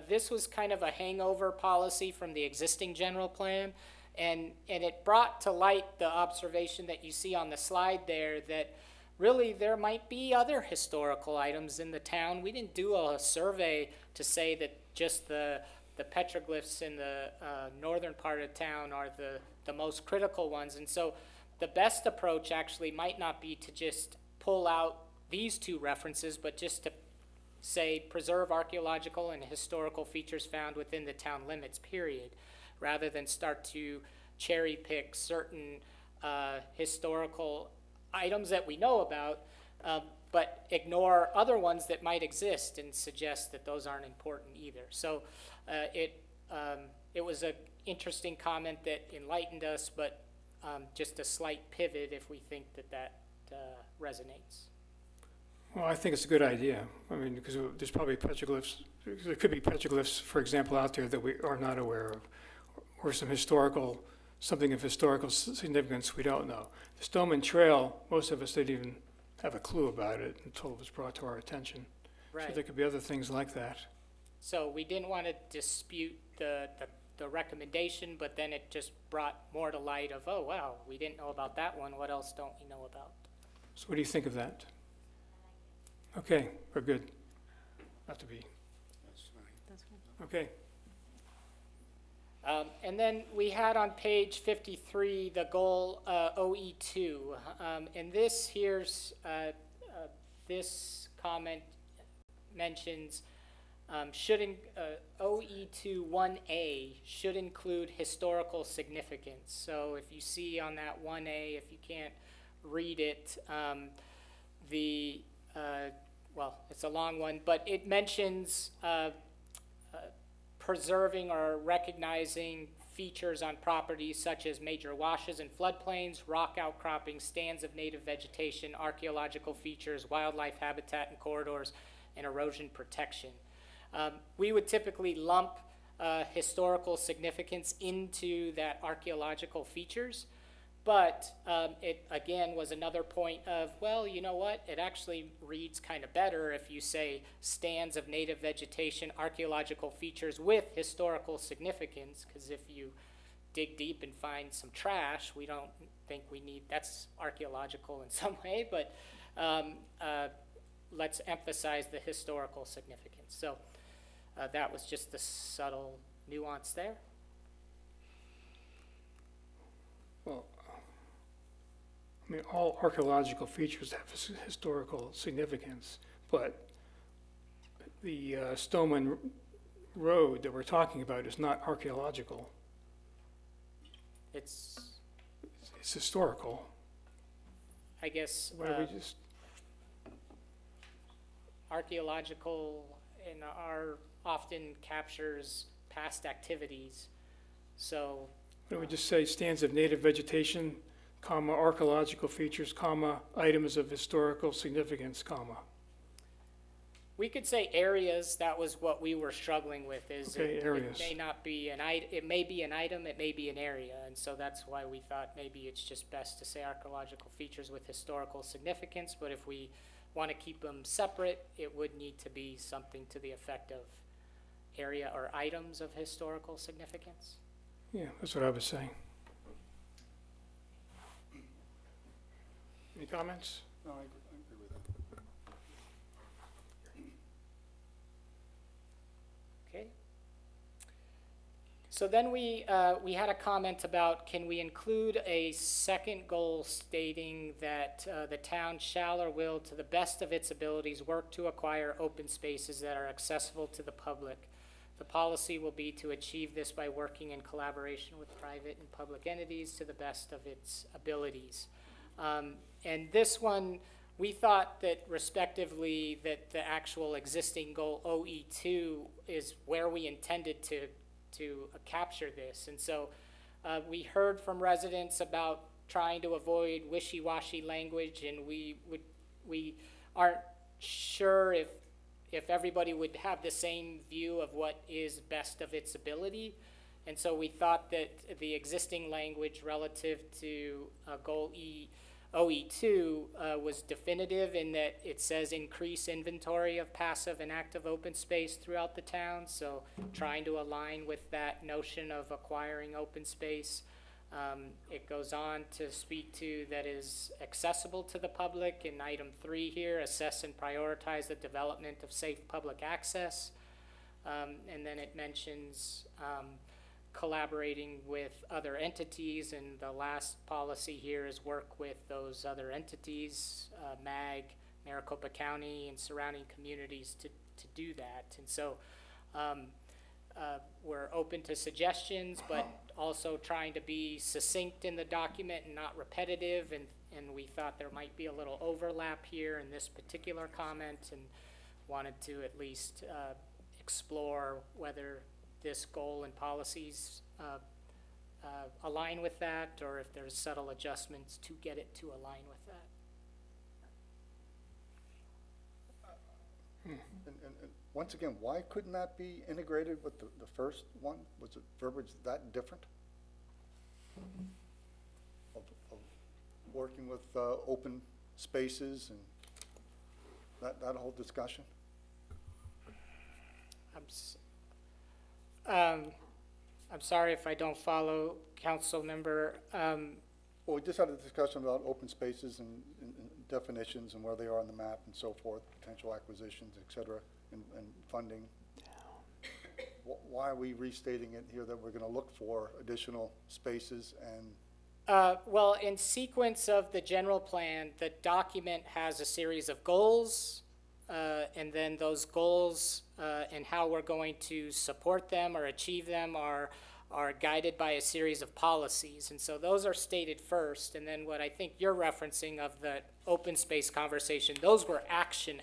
this was kind of a hangover policy from the existing general plan, and it brought to light the observation that you see on the slide there that really there might be other historical items in the town. We didn't do a survey to say that just the petroglyphs in the northern part of town are the most critical ones, and so the best approach actually might not be to just pull out these two references, but just to say preserve archaeological and historical features found within the town limits, period, rather than start to cherry pick certain historical items that we know about, but ignore other ones that might exist and suggest that those aren't important either. So it was an interesting comment that enlightened us, but just a slight pivot if we think that resonates. Well, I think it's a good idea. I mean, because there's probably petroglyphs, there could be petroglyphs, for example, out there that we are not aware of, or something of historical significance we don't know. The Stoneman Trail, most of us didn't even have a clue about it until it was brought to our attention. So Right. there could be other things like that. So we didn't want to dispute the recommendation, but then it just brought more to light of, oh, wow, we didn't know about that one. What else don't we know about? So what do you think of that? Okay, we're good. Not to be. Okay. And then we had on page 53 the goal OE2. And this this comment mentions OE2 1A should include historical significance. So if you see on that 1A, if you can't read it, well, it's a long one, but it mentions preserving or recognizing features on properties such as major washes and floodplains, rock outcroppings, stands of native vegetation, archaeological features, wildlife habitat and corridors, and erosion protection. We would typically lump historical significance into that archaeological features, but it, again, was another point of, well, you know what? It actually reads kind of better if you say stands of native vegetation, archaeological features with historical significance, because if you dig deep and find some trash, we don't think we need, that's archaeological in some way, but let's emphasize the historical significance. So that was just the subtle nuance there. Well, I mean, all archaeological features have historical significance, but the Stoneman Road that we're talking about is not archaeological. It's, It's historical. I guess, Why don't we just, archaeological and often captures past activities. So why don't we just say stands of native vegetation, comma, archaeological features, comma, items of historical significance, comma. we could say areas. That was what we were struggling with. Is Okay, areas. It may not be an item. It may be an item. It may be an area, and so that's why we thought maybe it's just best to say archaeological features with historical significance. But if we want to keep them separate, it would need to be something to the effect of area or items of historical significance. Yeah, that's what I was saying. Any comments? No, I agree with that. Okay. So then we had a comment about, can we include a second goal stating that the town shall or will, to the best of its abilities, work to acquire open spaces that are accessible to the public. The policy will be to achieve this by working in collaboration with private and public entities to the best of its abilities. And this one, we thought that respectively that the actual existing goal OE2 is where we intended to capture this. And so we heard from residents about trying to avoid wishy-washy language, and we aren't sure if everybody would have the same view of what is best of its ability. And so we thought that the existing language relative to goal OE2 was definitive in that it says increase inventory of passive and active open space throughout the town. So trying to align with that notion of acquiring open space. It goes on to speak to that is accessible to the public. In item 3 here, assess and prioritize the development of safe public access. And then it mentions collaborating with other entities, and the last policy here is work with those other entities, MAG, Maricopa County, and surrounding communities to do that. And so we're open to suggestions, but also trying to be succinct in the document and not repetitive, and we thought there might be a little overlap here in this particular comment, and wanted to at least explore whether this goal and policies align with that, or if there's subtle adjustments to get it to align with that. And once again, why couldn't that be integrated with the first one? Was it verbiage that different? Of working with open spaces and that whole discussion? I'm sorry if I don't follow, council member. Well, we just had a discussion about open spaces and definitions and where they are on the map and so forth, potential acquisitions, et cetera, and funding. Why are we restating it here that we're gonna look for additional spaces and? Well, in sequence of the general plan, the document has a series of goals, and then those goals and how we're going to support them or achieve them are guided by a series of policies. And so those are stated first, and then what I think you're referencing of the open space conversation, those were action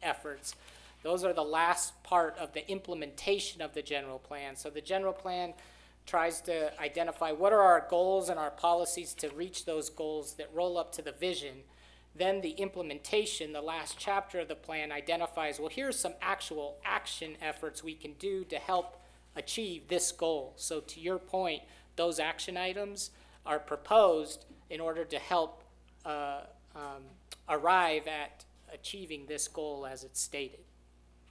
efforts. Those are the last part of the implementation of the general plan. So the general plan tries to identify what are our goals and our policies to reach those goals that roll up to the vision. Then the implementation, the last chapter of the plan, identifies, well, here's some actual action efforts we can do to help achieve this goal. So to your point, those action items are proposed in order to help arrive at achieving this goal as it's stated.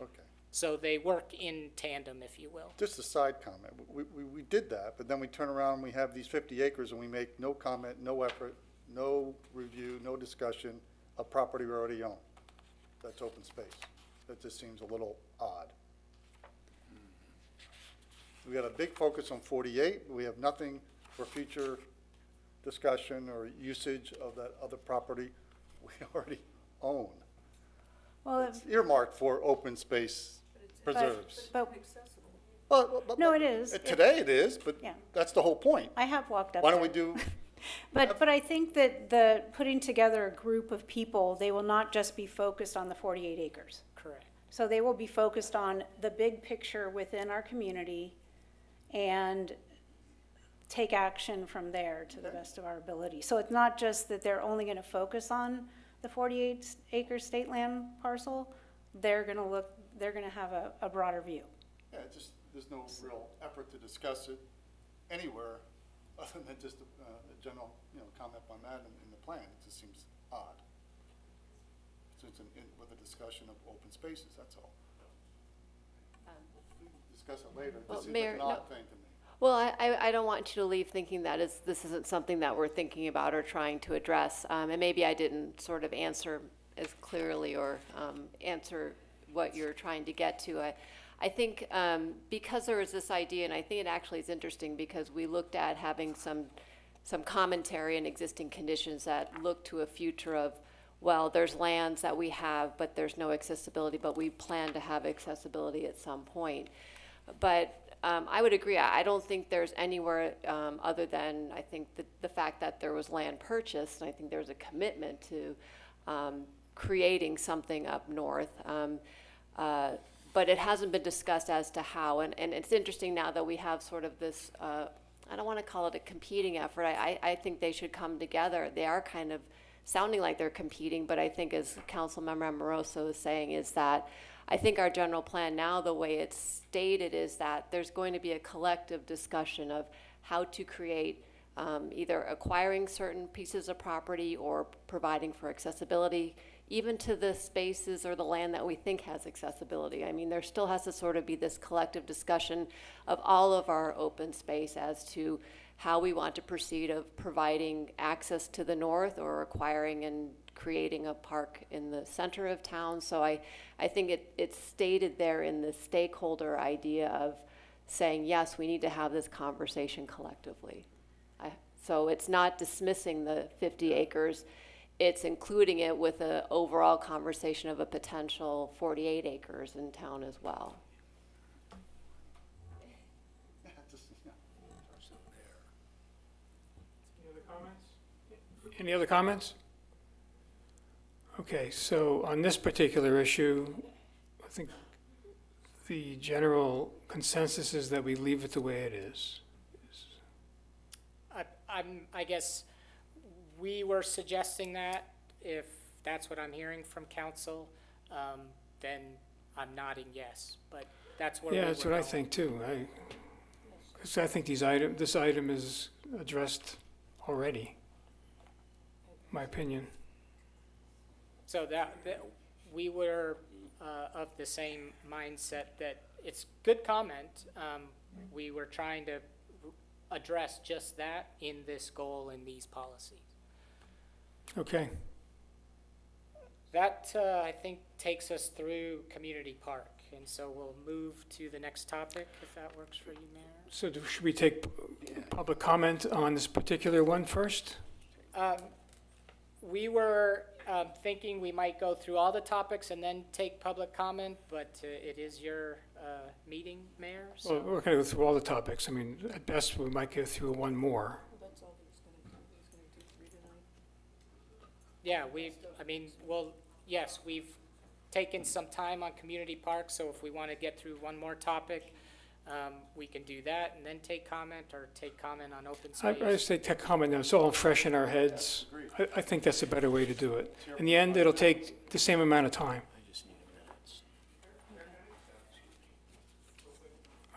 Okay. So they work in tandem, if you will. Just a side comment. We did that, but then we turn around and we have these 50 acres and we make no comment, no effort, no review, no discussion of property we already own. That's open space. That just seems a little odd. We got a big focus on 48. We have nothing for future discussion or usage of that other property we already own. Well, It's earmarked for open space preserves. but But No, it is. Today it is, but Yeah. that's the whole point. I have walked up Why don't there. we do, But I think that the putting together a group of people, they will not just be focused on the 48 acres. Correct. So they will be focused on the big picture within our community and take action from there to the best of our ability. So it's not just that they're only gonna focus on the 48 acre state land parcel. They're gonna have a broader view. yeah, it's just, there's no real effort to discuss it anywhere other than just a general, comment by Matt in the plan. It just seems odd. So it's with a discussion of open spaces, that's all. We can discuss it later. Well, This seems like Mayor, an no- odd thing to me. Well, I don't want you to leave thinking that this isn't something that we're thinking about or trying to address. And maybe I didn't sort of answer as clearly or answer what you're trying to get to. I think because there is this idea, and I think it actually is interesting because we looked at having some commentary and existing conditions that look to a future of, well, there's lands that we have, but there's no accessibility, but we plan to have accessibility at some point. But I would agree. I don't think there's anywhere other than I think the fact that there was land purchased, and I think there's a commitment to creating something up north. But it hasn't been discussed as to how. And it's interesting now that we have sort of this, I don't want to call it a competing effort. I think they should come together. They are kind of sounding like they're competing, but I think as Councilmember Amoroso is saying is that I think our general plan now, the way it's stated, is that there's going to be a collective discussion of how to create either acquiring certain pieces of property or providing for accessibility, even to the spaces or the land that we think has accessibility. I mean, there still has to sort of be this collective discussion of all of our open space as to how we want to proceed of providing access to the north or acquiring and creating a park in the center of town. So I think it's stated there in the stakeholder idea of saying, yes, we need to have this conversation collectively. So it's not dismissing the 50 acres, it's including it with an overall conversation of a potential 48 acres in town as well. Any other comments? Okay, so on this particular issue, I think the general consensus is that we leave it the way it is. I guess we were suggesting that, if that's what I'm hearing from council, then I'm nodding yes, but that's where we Yeah, were that's what I going. think too. 'Cause I think this item is addressed already, my opinion. So that we were of the same mindset that it's good comment. We were trying to address just that in this goal and these policies. Okay, That, I think, takes us through Community Park, and so we'll move to the next topic, if that works for you, Mayor. so should we take public comment on this particular one first? We were thinking we might go through all the topics and then take public comment, but it is your meeting, Mayor, so. Well, we're going to go through all the topics. I mean, at best, we might go through one more. Yeah, yes, we've taken some time on Community Park, so if we want to get through one more topic, we can do that and then take comment, or take comment on open I space. say take comment now, it's all fresh in our heads. I think that's a better way to do it. In the end, it'll take the same amount of time.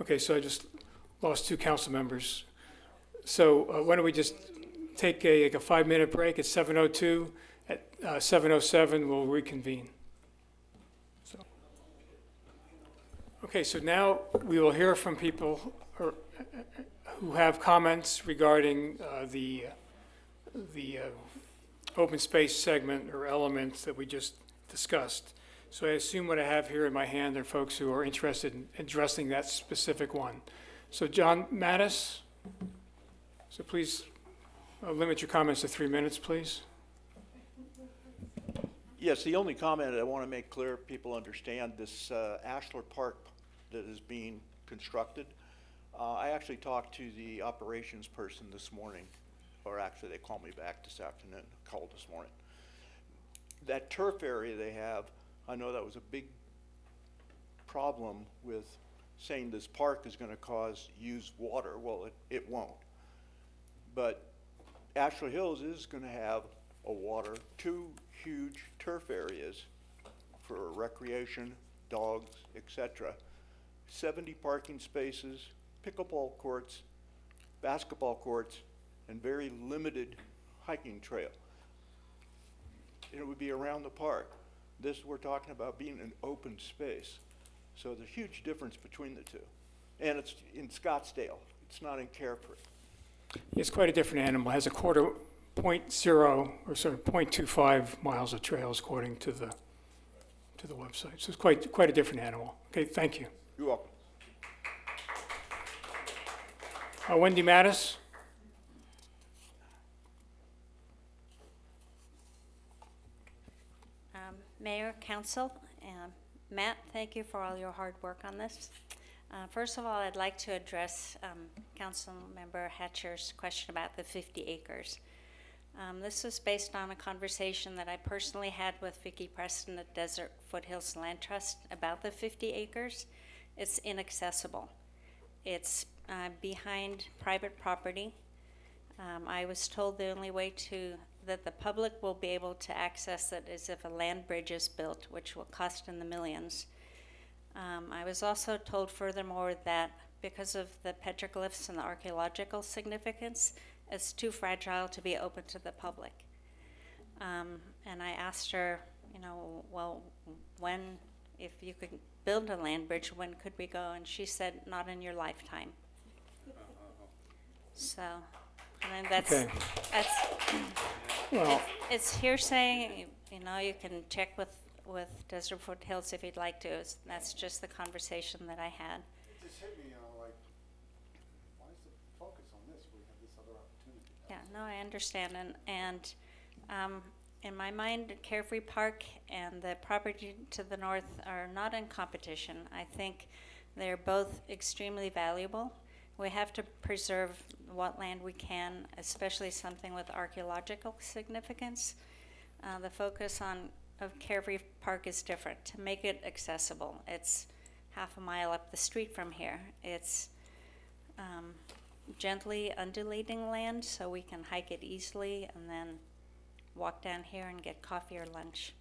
Okay, so I just lost 2 council members. So why don't we just take a 5-minute break at 7:02. At 7:07, we'll reconvene. Okay, so now we will hear from people who have comments regarding the open space segment or elements that we just discussed. So I assume what I have here in my hand are folks who are interested in addressing that specific one. So John Mattis, so please limit your comments to 3 minutes, please. Yes, the only comment I want to make clear, people understand this Ashler Park that is being constructed. I actually talked to the operations person this morning, or actually they called me back this afternoon, called this morning. That turf area they have, I know that was a big problem with saying this park is going to cause used water. Well, it won't. But Ashler Hills is going to have a water, 2 huge turf areas for recreation, dogs, etc. 70 parking spaces, pickleball courts, basketball courts, and very limited hiking trail. It would be around the park. This, we're talking about being an open space. So there's a huge difference between the two. And it's in Scottsdale. It's not in Carefree. It's quite a different animal. It has a quarter, 0.0, or sort of 0.25 miles of trails according to the website. So it's quite a different animal. Okay, thank you. You're welcome. Wendy Mattis? Mayor, Council, Matt, thank you for all your hard work on this. First of all, I'd like to address Councilmember Hatcher's question about the 50 acres. This was based on a conversation that I personally had with Vicki Preston at Desert Foothills Land Trust about the 50 acres. It's inaccessible. It's behind private property. I was told the only way that the public will be able to access it is if a land bridge is built, which will cost in the millions. I was also told furthermore that because of the petroglyphs and the archaeological significance, it's too fragile to be open to the public. And I asked her, well, if you could build a land bridge, when could we go? And she said, not in your lifetime. So, I mean, Okay. Well, it's hearsay. You can check with Desert Foothills if you'd like to. That's just the conversation that I had. It just hit me, like, why is the focus on this? We have this other opportunity. Yeah, no, I understand. And in my mind, Carefree Park and the property to the north are not in competition. I think they're both extremely valuable. We have to preserve what land we can, especially something with archaeological significance. The focus of Carefree Park is different, to make it accessible. It's half a mile up the street from here. It's gently undulating land, so we can hike it easily and then walk down here and get coffee or lunch.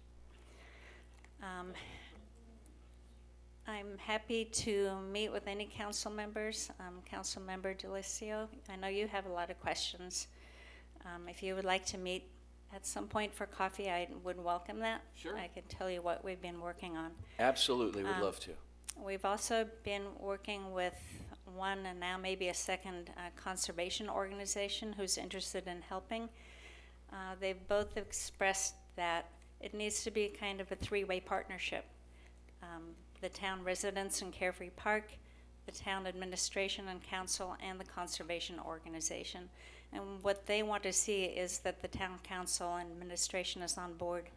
I'm happy to meet with any council members. Councilmember Delicio, I know you have a lot of questions. If you would like to meet at some point for coffee, I would welcome that. Sure. I can tell you what we've been working on. Absolutely, would love to. We've also been working with one and now maybe a second conservation organization who's interested in helping. They've both expressed that it needs to be kind of a three-way partnership. The town residents in Carefree Park, the town administration and council, and the conservation organization. And what they want to see is that the town council and administration is on board,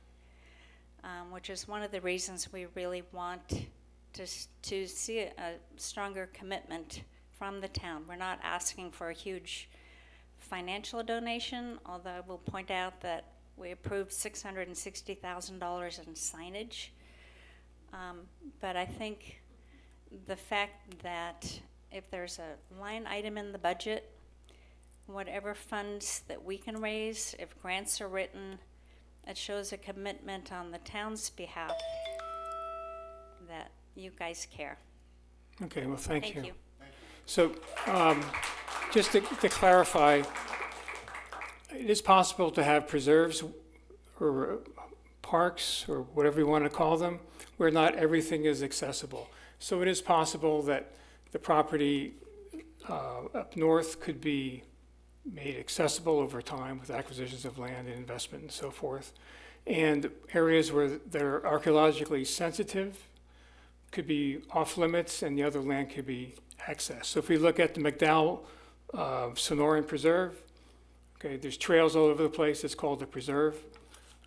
which is one of the reasons we really want to see a stronger commitment from the town. We're not asking for a huge financial donation, although I will point out that we approved $660,000 in signage. But I think the fact that if there's a line item in the budget, whatever funds that we can raise, if grants are written, it shows a commitment on the town's behalf that you guys care. okay, well, thank you. Thank you. So, just to clarify, it is possible to have preserves or parks or whatever you want to call them, where not everything is accessible. So it is possible that the property up north could be made accessible over time with acquisitions of land and investment and so forth. And areas where they're archaeologically sensitive could be off limits and the other land could be accessed. So if we look at the McDowell Sonoran Preserve, okay, there's trails all over the place. It's called the preserve.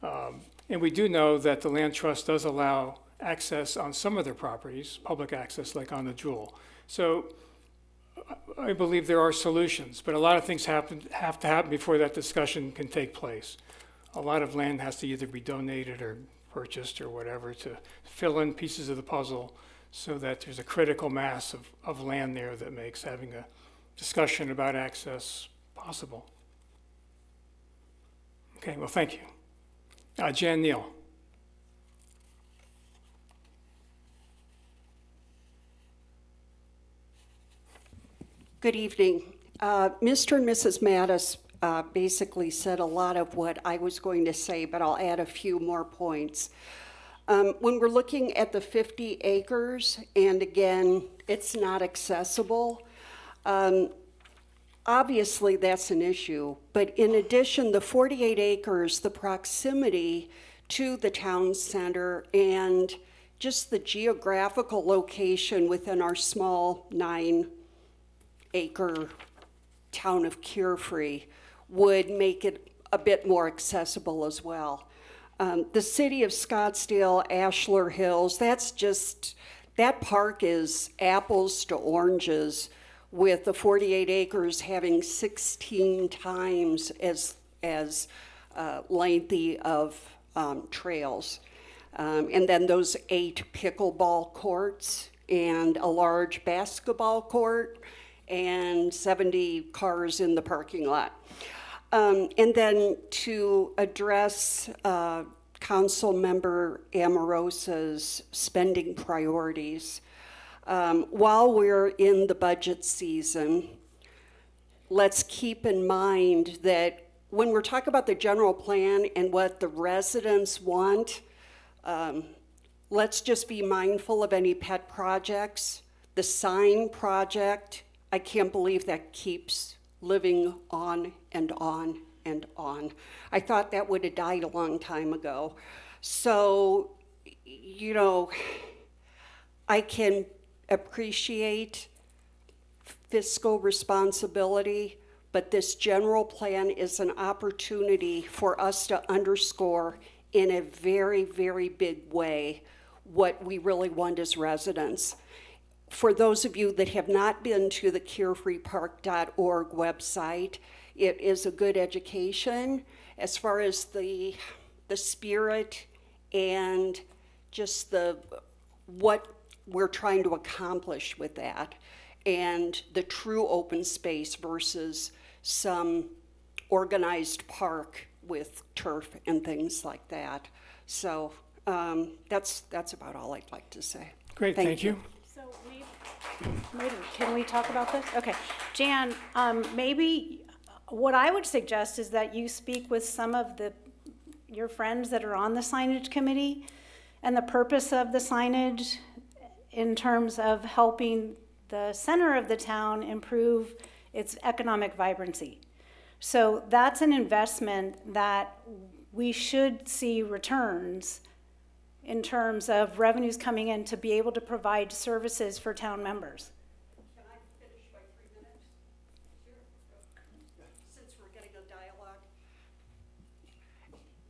And we do know that the land trust does allow access on some of their properties, public access, like on the Jewel. So I believe there are solutions, but a lot of things have to happen before that discussion can take place. A lot of land has to either be donated or purchased or whatever to fill in pieces of the puzzle so that there's a critical mass of land there that makes having a discussion about access possible. Okay, well, thank you. Jan Neal. Good evening. Mr. and Mrs. Mattis basically said a lot of what I was going to say, but I'll add a few more points. When we're looking at the 50 acres, and again, it's not accessible, obviously that's an issue, but in addition, the 48 acres, the proximity to the town center, and just the geographical location within our small 9-acre town of Carefree would make it a bit more accessible as well. The city of Scottsdale, Ashlar Hills, that park is apples to oranges, with the 48 acres having 16 times as lengthy of trails. And then those 8 pickleball courts and a large basketball court and 70 cars in the parking lot. And then to address Council Member Amorosa's spending priorities, while we're in the budget season, let's keep in mind that when we're talking about the general plan and what the residents want, let's just be mindful of any pet projects. The sign project, I can't believe that keeps living on and on and on. I thought that would have died a long time ago. So, you know, I can appreciate fiscal responsibility, but this general plan is an opportunity for us to underscore in a very, very big way what we really want as residents. For those of you that have not been to the carefreepark.org website, it is a good education as far as the spirit and just what we're trying to accomplish with that, and the true open space versus some organized park with turf and things like that. So that's about all I'd like to say. Great, thank you. So maybe, can we talk about this? Okay, Jan, maybe what I would suggest is that you speak with some of your friends that are on the signage committee and the purpose of the signage in terms of helping the center of the town improve its economic vibrancy. So that's an investment that we should see returns in terms of revenues coming in to be able to provide services for town members. Can I finish my 3 minutes? Sure. Since we're getting a dialogue.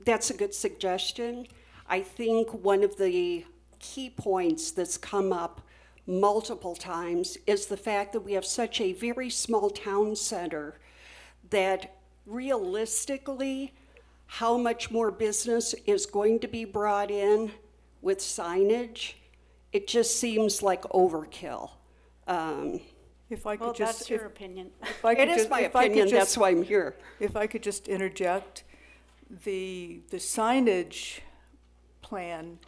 That's a good suggestion. I think one of the key points that's come up multiple times is the fact that we have such a very small town center that realistically, how much more business is going to be brought in with signage, it just seems like overkill. If I could Well, just, that's your opinion. if I could It is just- my if I could opinion, just- that's why I'm here. If I could just interject, the signage plan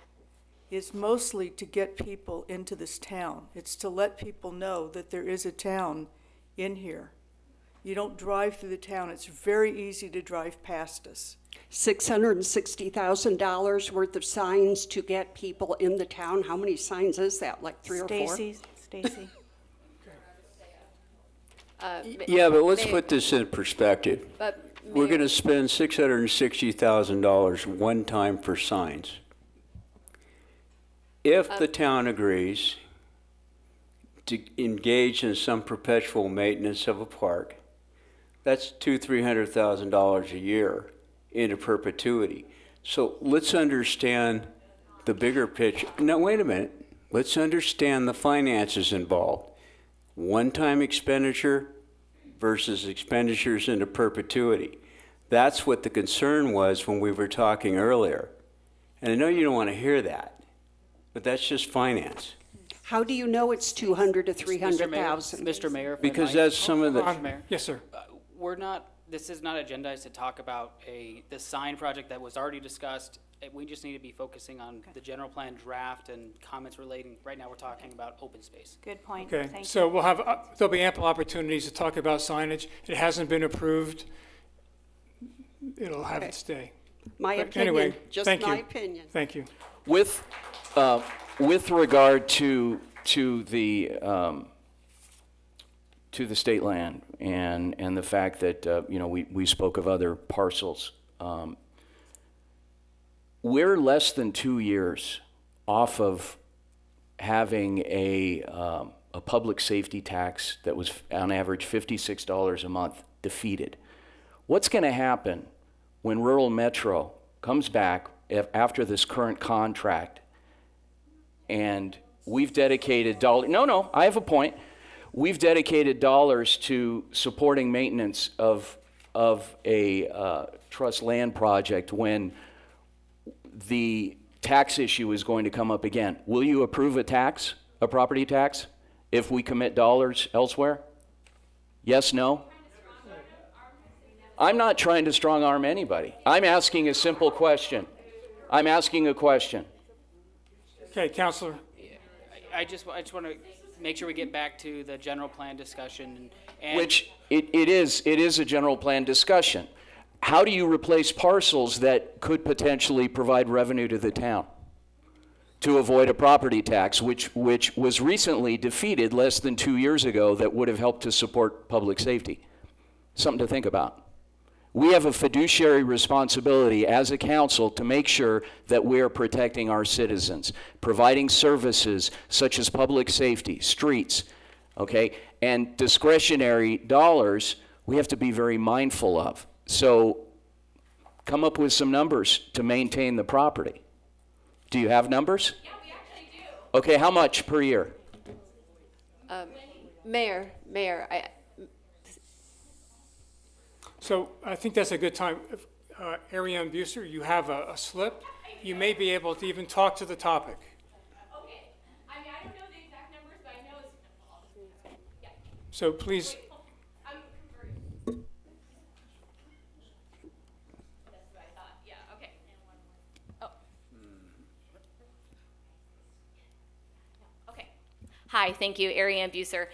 is mostly to get people into this town. It's to let people know that there is a town in here. You don't drive through the town. It's very easy to drive past us. $660,000 worth of signs to get people in the town. How many signs is that, like 3 or 4? Stacy. Yeah, but let's put this in perspective. But We're Mayor- going to spend $660,000 one time for signs. If the town agrees to engage in some perpetual maintenance of a park, that's $200,000-300,000 a year into perpetuity. So let's understand the bigger picture. No, wait a minute. Let's understand the finances involved. One-time expenditure versus expenditures into perpetuity. That's what the concern was when we were talking earlier. And I know you don't want to hear that, but that's just finance. How do you know it's 200 to 300,000? Mr. Mayor, if I Because might. that's some of the, Mayor. Yes, sir. We're not, this is not agendized to talk about the sign project that was already discussed. We just need to be focusing on the general plan draft and comments relating, right now we're talking about open space. Good point. Okay, Thank so we'll have, there'll be ample opportunities to talk about signage. It hasn't been approved. It'll have its day. My But opinion, anyway, just thank my you. opinion. Thank you. With regard to the to the state land and the fact that, we spoke of other parcels. We're less than 2 years off of having a public safety tax that was on average $56 a month defeated. What's going to happen when Rural Metro comes back after this current contract and we've dedicated dollars? No, I have a point. We've dedicated dollars to supporting maintenance of a trust land project when the tax issue is going to come up again. Will you approve a property tax, if we commit dollars elsewhere? Yes, no? I'm not trying to strong arm anybody. I'm asking a simple question. I'm asking a question. Okay, Counselor. I just want to make sure we get back to the general plan discussion. And Which it is a general plan discussion. How do you replace parcels that could potentially provide revenue to the town to avoid a property tax, which was recently defeated less than 2 years ago, that would have helped to support public safety? Something to think about. We have a fiduciary responsibility as a council to make sure that we are protecting our citizens, providing services such as public safety, streets, okay? And discretionary dollars, we have to be very mindful of. So come up with some numbers to maintain the property. Do you have numbers? Yeah, we actually do. Okay, how much per year? Mayor, So I think that's a good time. Ariane Buser, you have a slip. You may be able to even talk to the topic. Okay. I don't know the exact numbers, but I know it's... Yeah. So please, I'm converting. That's what I thought. Yeah, okay. Oh. Okay. Hi, thank you, Ariane Buser.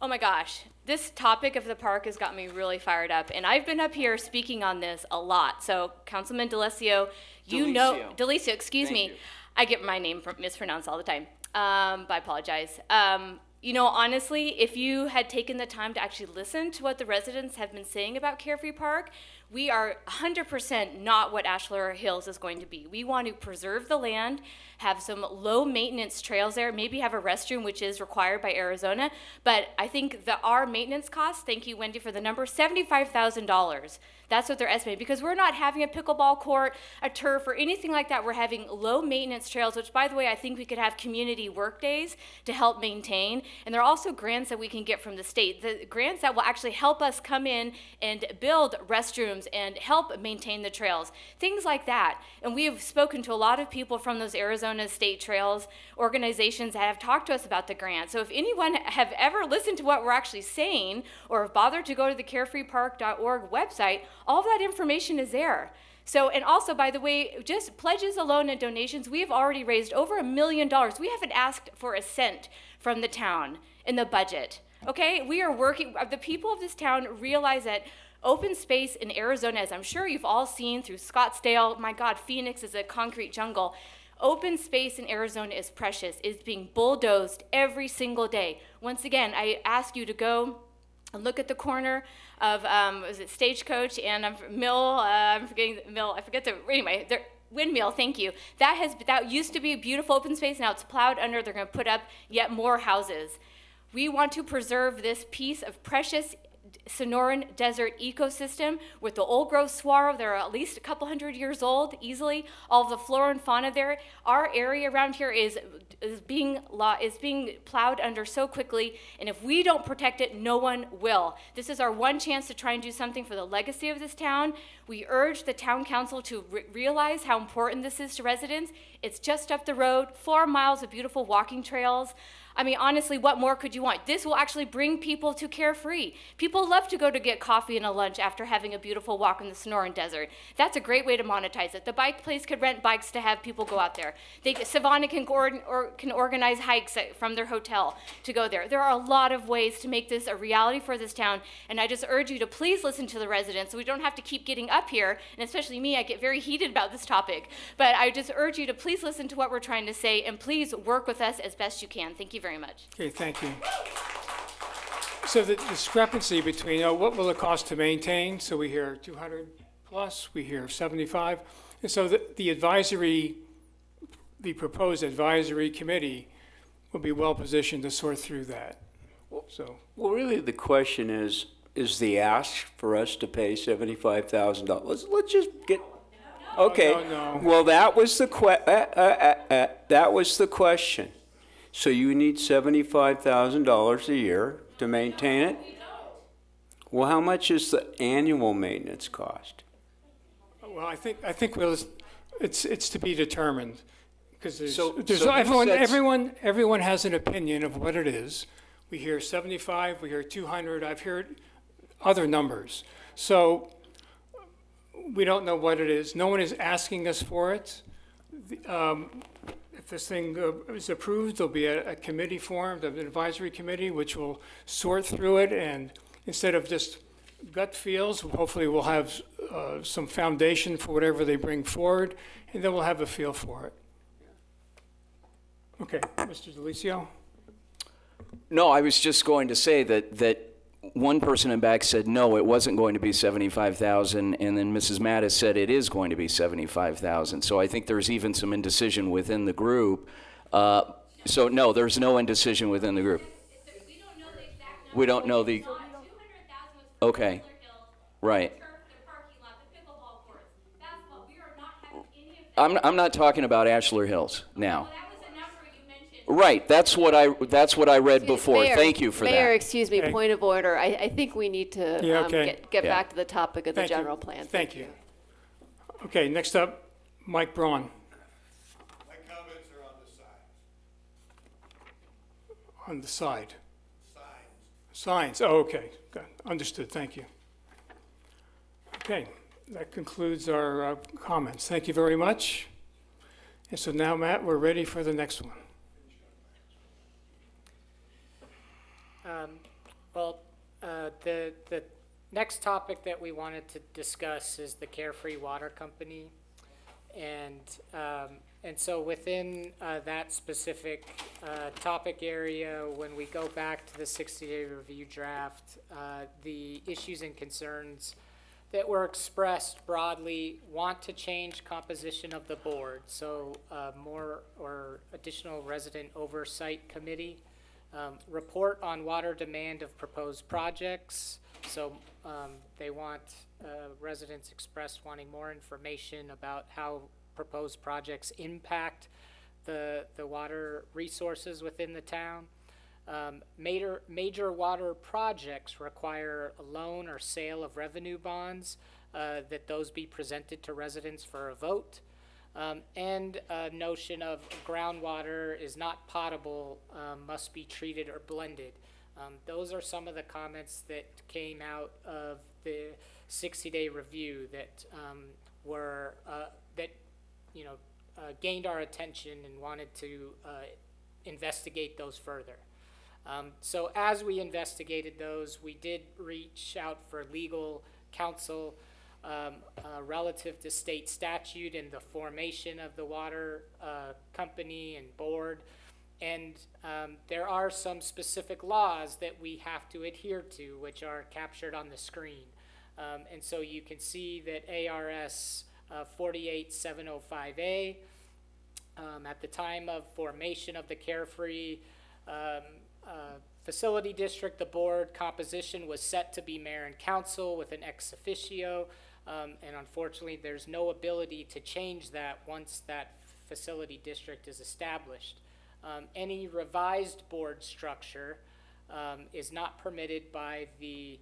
Oh my gosh, this topic of the park has got me really fired up, and I've been up here speaking on this a lot. So, Councilman DeLisio, DeLisio, excuse me. I get my name mispronounced all the time, but I apologize. Honestly, if you had taken the time to actually listen to what the residents have been saying about Carefree Park, we are 100% not what Ashlar Hills is going to be. We want to preserve the land, have some low maintenance trails there, maybe have a restroom, which is required by Arizona. But I think our maintenance costs, thank you, Wendy, for the number, $75,000. That's what they're estimating, because we're not having a pickleball court, a turf, or anything like that. We're having low maintenance trails, which, by the way, I think we could have community work days to help maintain. And there are also grants that we can get from the state, the grants that will actually help us come in and build restrooms and help maintain the trails, things like that. And we have spoken to a lot of people from those Arizona State Trails organizations that have talked to us about the grant. So if anyone have ever listened to what we're actually saying, or have bothered to go to the carefreepark.org website, all of that information is there. So, and also, by the way, just pledges alone and donations, we have already raised over $1 million. We haven't asked for a cent from the town in the budget. Okay, we are working, the people of this town realize that open space in Arizona, as I'm sure you've all seen through Scottsdale, my God, Phoenix is a concrete jungle. Open space in Arizona is precious. It's being bulldozed every single day. Once again, I ask you to go and look at the corner of, was it Stagecoach and Mill, I'm forgetting the Mill, I forget the, anyway, Windmill, thank you. That used to be a beautiful open space, now it's plowed under. They're gonna put up yet more houses. We want to preserve this piece of precious Sonoran Desert ecosystem with the old growth saguaro. They're at least a couple hundred years old, easily. All of the flora and fauna there. Our area around here is being plowed under so quickly, and if we don't protect it, no one will. This is our one chance to try and do something for the legacy of this town. We urge the town council to realize how important this is to residents. It's just up the road, 4 miles of beautiful walking trails. I mean, honestly, what more could you want? This will actually bring people to Carefree. People love to go to get coffee and a lunch after having a beautiful walk in the Sonoran Desert. That's a great way to monetize it. The bike place could rent bikes to have people go out there. Savannah can organize hikes from their hotel to go there. There are a lot of ways to make this a reality for this town, and I just urge you to please listen to the residents so we don't have to keep getting up here, and especially me, I get very heated about this topic. But I just urge you to please listen to what we're trying to say, and please work with us as best you can. Thank you very much. okay, thank you. So the discrepancy between, what will it cost to maintain? So we hear 200 plus, we hear 75. And so the advisory, the proposed advisory committee will be well-positioned to sort through that. So, Well, really, the question is the ask for us to pay $75,000? Let's just get, okay. No. Well, that was the that was the question. So you need $75,000 a year to maintain it? Well, how much is the annual maintenance cost? well, I think it's to be determined. Because So who sets- everyone has an opinion of what it is. We hear 75, we hear 200, I've heard other numbers. So we don't know what it is. No one is asking us for it. If this thing is approved, there'll be a committee formed, an advisory committee, which will sort through it, and instead of just gut feels, hopefully we'll have some foundation for whatever they bring forward, and then we'll have a feel for it. Okay, Mr. Delicio? No, I was just going to say that one person in back said, no, it wasn't going to be 75,000, and then Mrs. Mattis said it is going to be 75,000. So I think there's even some indecision within the group. So no, there's no indecision within the group. We don't know the, okay, right. I'm not talking about Ashler Hills now. Right, that's what I read before. Mayor, Thank you for Mayor, that. excuse me, Okay. point of order. I think we need to Yeah, okay. get Yeah. back to the topic of the Thank you. general plan. Thank you. Okay, next up, Mike Braun. My comments are on the side. On the side. Signs. Signs, oh, okay, good, understood, thank you. Okay, that concludes our comments. Thank you very much. And so now, Matt, we're ready for the next one. The next topic that we wanted to discuss is the Carefree Water Company. And so within that specific topic area, when we go back to the 60-day review draft, the issues and concerns that were expressed broadly want to change composition of the board. So more or additional resident oversight committee. Report on water demand of proposed projects. So they want residents expressed wanting more information about how proposed projects impact the water resources within the town. Major water projects require a loan or sale of revenue bonds, that those be presented to residents for a vote. And a notion of groundwater is not potable, must be treated or blended. Those are some of the comments that came out of the 60-day review that were gained our attention and wanted to investigate those further. So as we investigated those, we did reach out for legal counsel relative to state statute and the formation of the water company and board. And there are some specific laws that we have to adhere to, which are captured on the screen. And so you can see that ARS 48705A, at the time of formation of the Carefree Facility District, the board composition was set to be mayor and council with an ex officio. And unfortunately, there's no ability to change that once that facility district is established. Any revised board structure is not permitted by the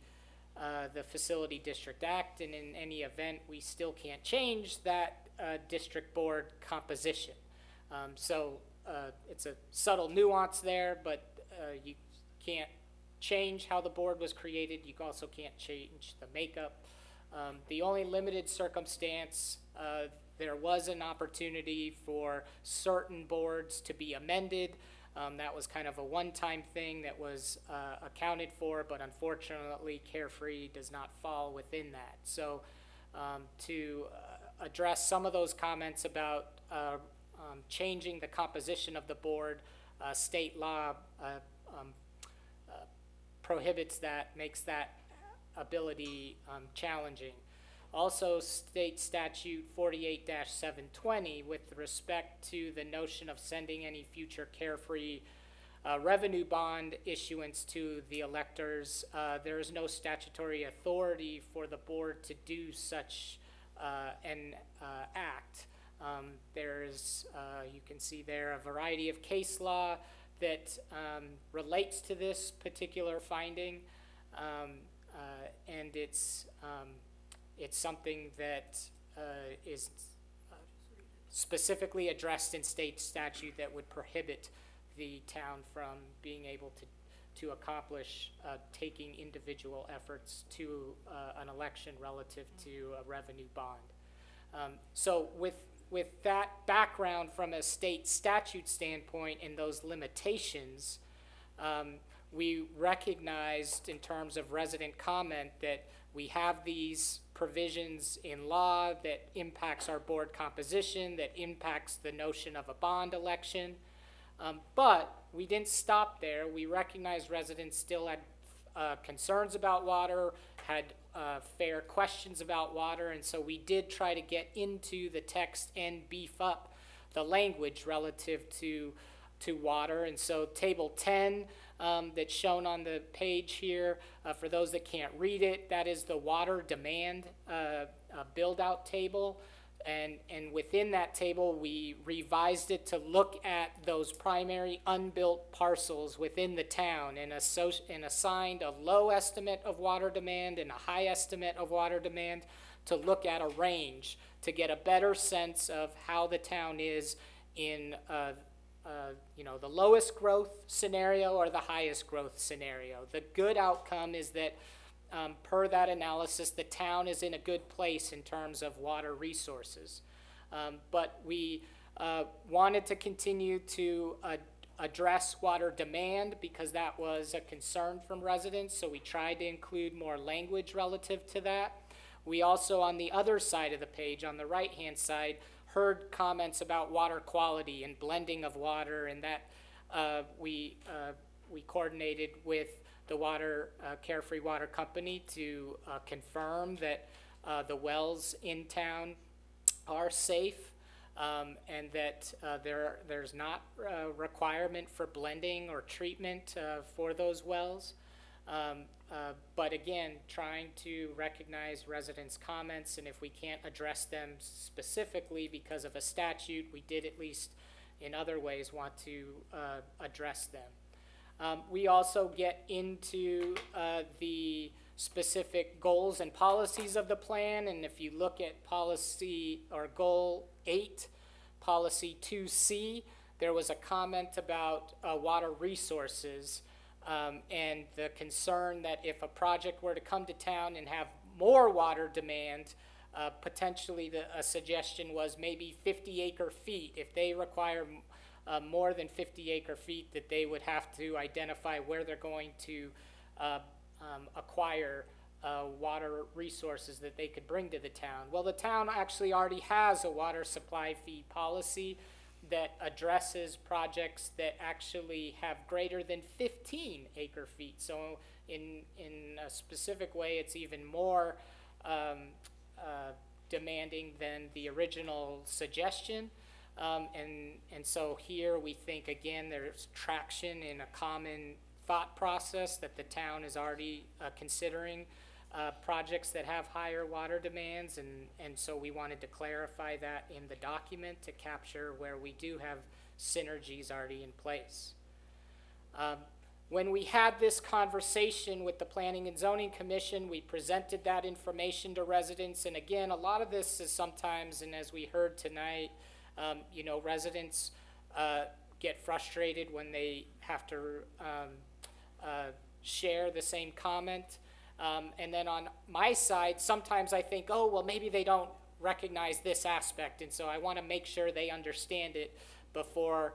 Facility District Act, and in any event, we still can't change that district board composition. So it's a subtle nuance there, but you can't change how the board was created. You also can't change the makeup. The only limited circumstance, there was an opportunity for certain boards to be amended. That was kind of a one-time thing that was accounted for, but unfortunately Carefree does not fall within that. So to address some of those comments about changing the composition of the board, state law prohibits that, makes that ability challenging. Also, state statute 48-720 with respect to the notion of sending any future carefree revenue bond issuance to the electors. There is no statutory authority for the board to do such an act. There is, you can see there, a variety of case law that relates to this particular finding, and it's something that is specifically addressed in state statute that would prohibit the town from being able to accomplish taking individual efforts to an election relative to a revenue bond. So with that background from a state statute standpoint and those limitations, we recognized in terms of resident comment that we have these provisions in law that impacts our board composition, that impacts the notion of a bond election. But we didn't stop there. We recognized residents still had concerns about water, had fair questions about water, and so we did try to get into the text and beef up the language relative to water. And so table 10 that's shown on the page here, for those that can't read it, that is the water demand build-out table. And within that table, we revised it to look at those primary unbuilt parcels within the town and assigned a low estimate of water demand and a high estimate of water demand to look at a range to get a better sense of how the town is in the lowest growth scenario or the highest growth scenario. The good outcome is that per that analysis, the town is in a good place in terms of water resources. But we wanted to continue to address water demand because that was a concern from residents, so we tried to include more language relative to that. We also, on the other side of the page, on the right-hand side, heard comments about water quality and blending of water, and that we coordinated with the Carefree Water Company to confirm that the wells in town are safe, and that there's not a requirement for blending or treatment for those wells. But again, trying to recognize residents' comments, and if we can't address them specifically because of a statute, we did at least in other ways want to address them. We also get into the specific goals and policies of the plan, and if you look at policy or goal 8, policy 2C, there was a comment about water resources and the concern that if a project were to come to town and have more water demand, potentially a suggestion was maybe 50 acre feet. If they require more than 50 acre feet, that they would have to identify where they're going to acquire water resources that they could bring to the town. Well, the town actually already has a water supply fee policy that addresses projects that actually have greater than 15 acre feet. So in a specific way, it's even more demanding than the original suggestion. And so here we think, again, there's traction in a common thought process that the town is already considering projects that have higher water demands, and so we wanted to clarify that in the document to capture where we do have synergies already in place. When we had this conversation with the Planning and Zoning Commission, we presented that information to residents, and again, a lot of this is sometimes, and as we heard tonight, residents get frustrated when they have to share the same comment. And then on my side, sometimes I think, oh, well, maybe they don't recognize this aspect, and so I want to make sure they understand it before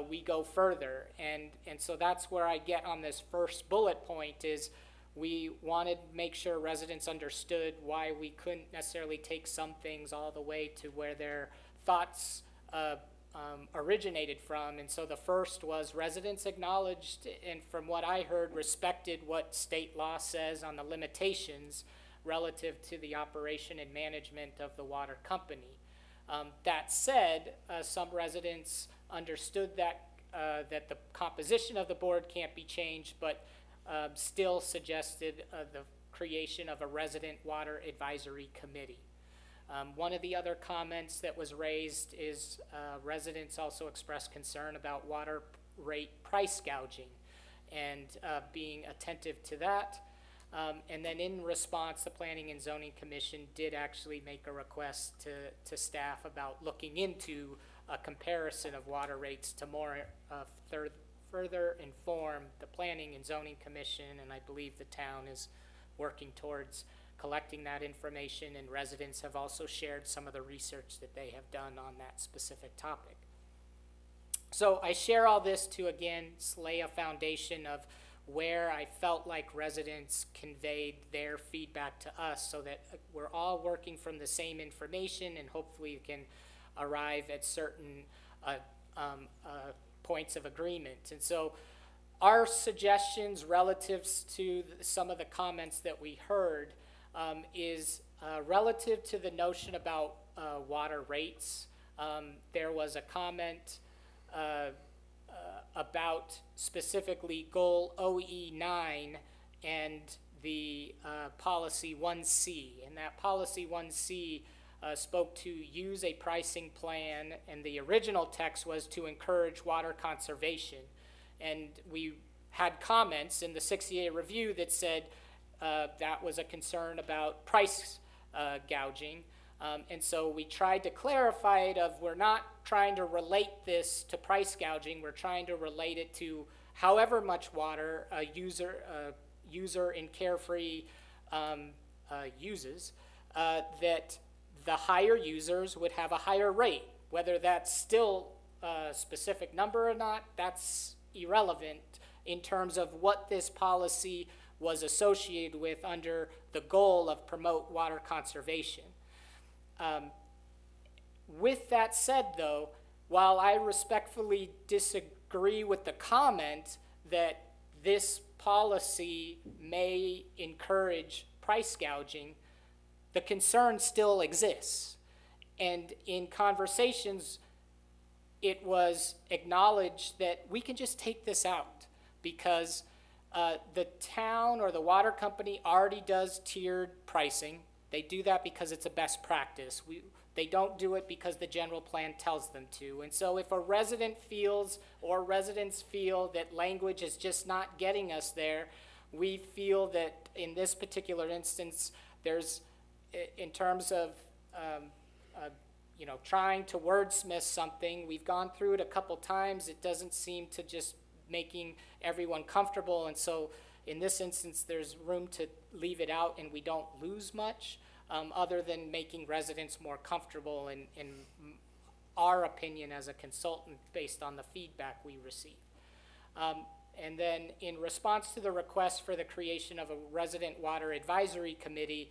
we go further. And so that's where I get on this first bullet point is we wanted to make sure residents understood why we couldn't necessarily take some things all the way to where their thoughts originated from. And so the first was residents acknowledged, and from what I heard, respected what state law says on the limitations relative to the operation and management of the water company. That said, some residents understood that that the composition of the board can't be changed, but still suggested the creation of a resident water advisory committee. One of the other comments that was raised is residents also expressed concern about water rate price gouging and being attentive to that. And then in response, the Planning and Zoning Commission did actually make a request to staff about looking into a comparison of water rates to more further inform the Planning and Zoning Commission, and I believe the town is working towards collecting that information, and residents have also shared some of the research that they have done on that specific topic. So I share all this to, again, lay a foundation of where I felt like residents conveyed their feedback to us so that we're all working from the same information and hopefully can arrive at certain points of agreement. And so our suggestions relative to some of the comments that we heard is relative to the notion about water rates. There was a comment about specifically goal OE9 and the policy 1C. And that policy 1C spoke to use a pricing plan, and the original text was to encourage water conservation. And we had comments in the 60-day review that said that was a concern about price gouging. And so we tried to clarify it of we're not trying to relate this to price gouging, we're trying to relate it to however much water a user in Carefree uses, that the higher users would have a higher rate. Whether that's still a specific number or not, that's irrelevant in terms of what this policy was associated with under the goal of promote water conservation. With that said, though, while I respectfully disagree with the comment that this policy may encourage price gouging, the concern still exists. And in conversations, it was acknowledged that we can just take this out because the town or the water company already does tiered pricing. They do that because it's a best practice. They don't do it because the general plan tells them to. And so if a resident feels or residents feel that language is just not getting us there, we feel that in this particular instance, there's, in terms of trying to wordsmith something, we've gone through it a couple times. It doesn't seem to just making everyone comfortable. And so in this instance, there's room to leave it out and we don't lose much other than making residents more comfortable in our opinion as a consultant based on the feedback we receive. And then in response to the request for the creation of a resident water advisory committee,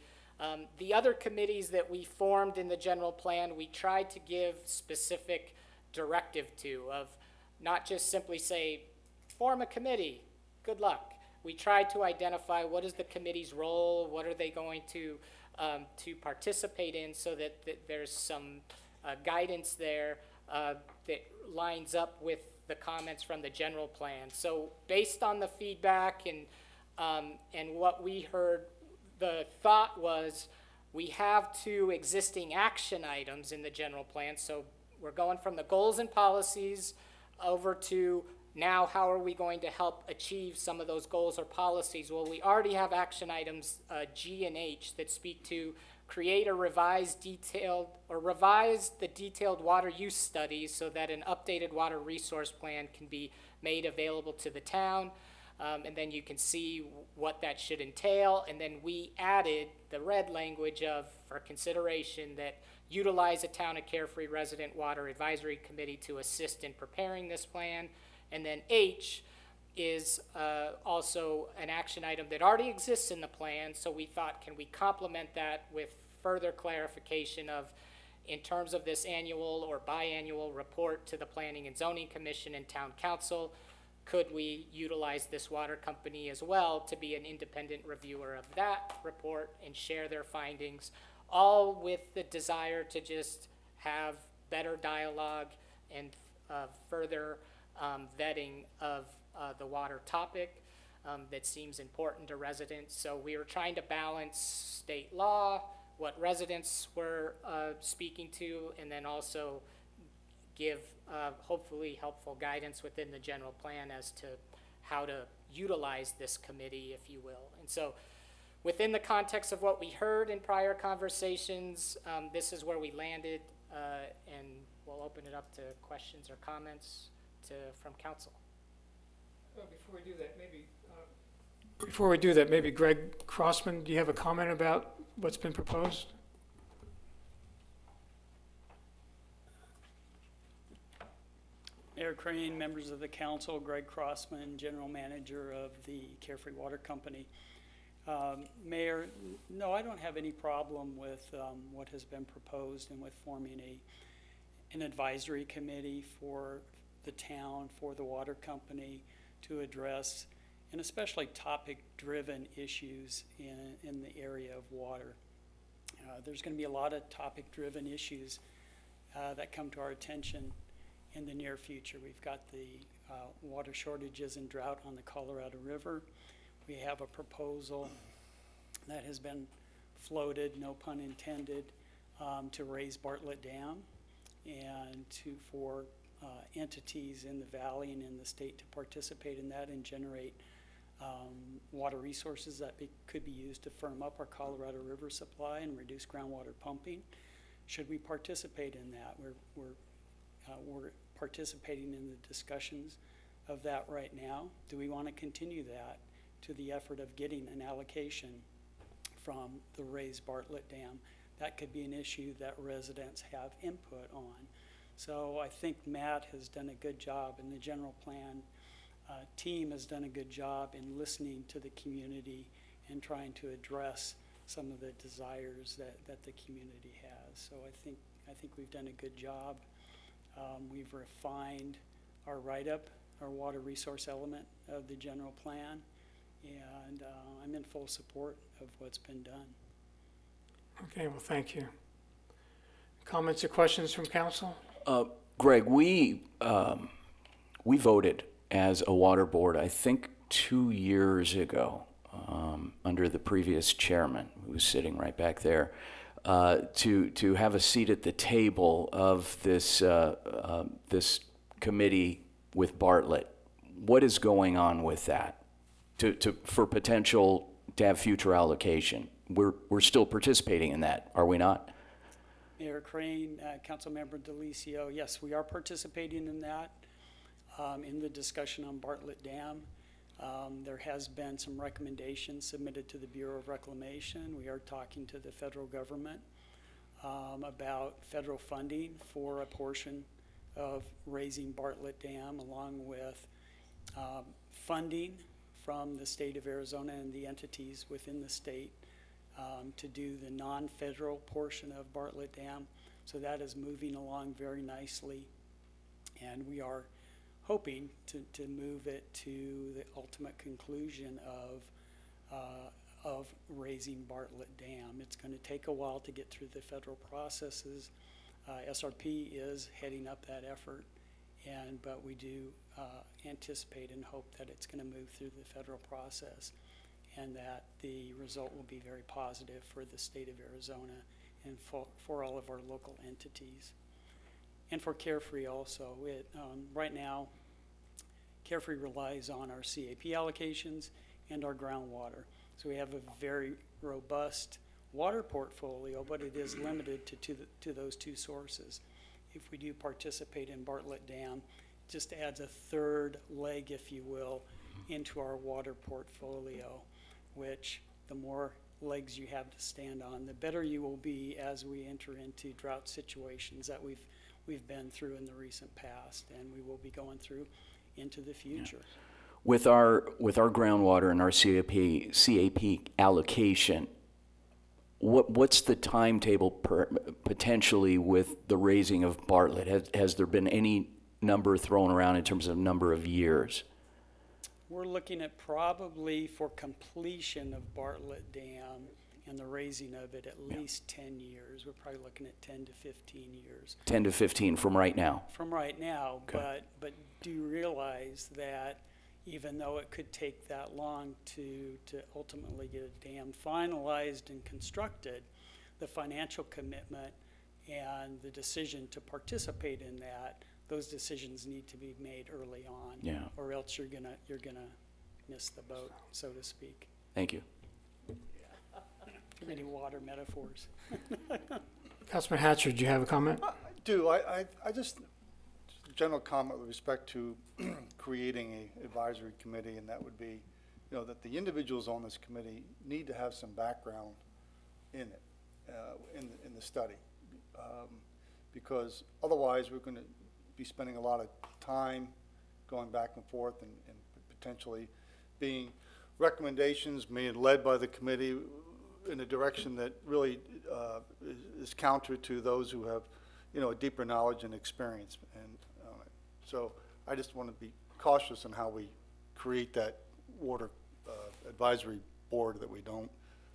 the other committees that we formed in the general plan, we tried to give specific directive to, of not just simply say, form a committee, good luck. We tried to identify what is the committee's role, what are they going to participate in, so that there's some guidance there that lines up with the comments from the general plan. So based on the feedback and what we heard, the thought was we have 2 existing action items in the general plan. So we're going from the goals and policies over to now how are we going to help achieve some of those goals or policies? Well, we already have action items G and H that speak to create a revise the detailed water use studies so that an updated water resource plan can be made available to the town. And then you can see what that should entail. And then we added the red language of, for consideration, that utilize a Town of Carefree Resident Water Advisory Committee to assist in preparing this plan. And then H is also an action item that already exists in the plan. So we thought, can we complement that with further clarification of in terms of this annual or biannual report to the Planning and Zoning Commission and Town Council, could we utilize this water company as well to be an independent reviewer of that report and share their findings, all with the desire to just have better dialogue and further vetting of the water topic that seems important to residents. So we were trying to balance state law, what residents were speaking to, and then also give hopefully helpful guidance within the general plan as to how to utilize this committee, if you will. And so within the context of what we heard in prior conversations, this is where we landed, and we'll open it up to questions or comments from council. Before we do that, maybe Greg Crossman, do you have a comment about what's been proposed? Mayor Crane, members of the council, Greg Crossman, General Manager of the Carefree Water Company. Mayor, no, I don't have any problem with what has been proposed and with forming an advisory committee for the town, for the water company to address, and especially topic-driven issues in the area of water. There's going to be a lot of topic-driven issues that come to our attention in the near future. We've got the water shortages and drought on the Colorado River. We have a proposal that has been floated, no pun intended, to raise Bartlett Dam and for entities in the valley and in the state to participate in that and generate water resources that could be used to firm up our Colorado River supply and reduce groundwater pumping. Should we participate in that? We're participating in the discussions of that right now. Do we want to continue that to the effort of getting an allocation from the raised Bartlett Dam? That could be an issue that residents have input on. So I think Matt has done a good job, and the general plan team has done a good job in listening to the community and trying to address some of the desires that the community has. So I think we've done a good job. We've refined our write-up, our water resource element of the general plan, and I'm in full support of what's been done. Okay, well, thank you. Comments or questions from council? Greg, we voted as a water board, I think 2 years ago, under the previous chairman, who was sitting right back there, to have a seat at the table of this this committee with Bartlett. What is going on with that? For potential to have future allocation, we're still participating in that, are we not? Mayor Crane, Councilmember Delicio, yes, we are participating in that, in the discussion on Bartlett Dam. There has been some recommendations submitted to the Bureau of Reclamation. We are talking to the federal government about federal funding for a portion of raising Bartlett Dam, along with funding from the state of Arizona and the entities within the state to do the non-federal portion of Bartlett Dam. So that is moving along very nicely, and we are hoping to move it to the ultimate conclusion of raising Bartlett Dam. It's going to take a while to get through the federal processes. SRP is heading up that effort, but we do anticipate and hope that it's going to move through the federal process and that the result will be very positive for the state of Arizona and for all of our local entities. And for Carefree also. Right now, Carefree relies on our CAP allocations and our groundwater. So we have a very robust water portfolio, but it is limited to those two sources. If we do participate in Bartlett Dam, it just adds a third leg, if you will, into our water portfolio, which the more legs you have to stand on, the better you will be as we enter into drought situations that we've been through in the recent past, and we will be going through into the future. Yeah. With our groundwater and our CAP allocation, what's the timetable potentially with the raising of Bartlett? Has there been any number thrown around in terms of number of years? We're looking at probably for completion of Bartlett Dam and the raising of it at least 10 years. We're probably looking at 10 to 15 years. 10 to 15 from right now? From right now, Okay. but do you realize that even though it could take that long to ultimately get a dam finalized and constructed, the financial commitment and the decision to participate in that, those decisions need to be made early on. Yeah. Or else you're gonna miss the boat, so to speak. Thank you. Too many water metaphors. Councilman Hatcher, do you have a comment? I do. I just, general comment with respect to creating a advisory committee, and that would be, you know, that the individuals on this committee need to have some background in it, in the study. Because otherwise we're going to be spending a lot of time going back and forth and potentially being recommendations being led by the committee in a direction that really is counter to those who have, you know, a deeper knowledge and experience. And so I just want to be cautious in how we create that water advisory board, that we don't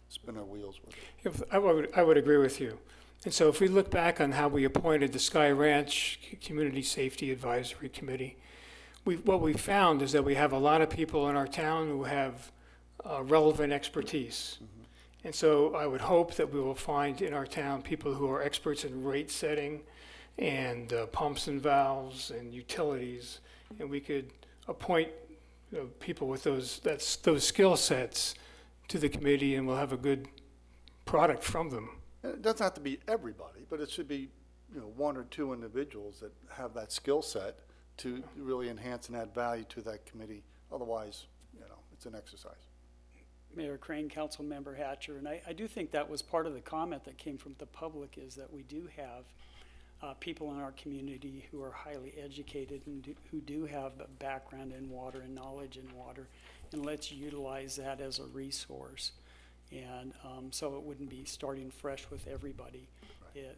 spin our wheels with it. I would agree with you. And so if we look back on how we appointed the Sky Ranch Community Safety Advisory Committee, what we found is that we have a lot of people in our town who have relevant expertise. And so I would hope that we will find in our town people who are experts in rate setting and pumps and valves and utilities, and we could appoint, you know, people with those skill sets to the committee, and we'll have a good product from them. And it doesn't have to be everybody, but it should be, you know, one or two individuals that have that skill set to really enhance and add value to that committee. Otherwise, you know, it's an exercise. Mayor Crane, Council Member Hatcher, and I do think that was part of the comment that came from the public, is that we do have people in our community who are highly educated and who do have a background in water and knowledge in water, and let's utilize that as a resource. And so it wouldn't be starting fresh with everybody,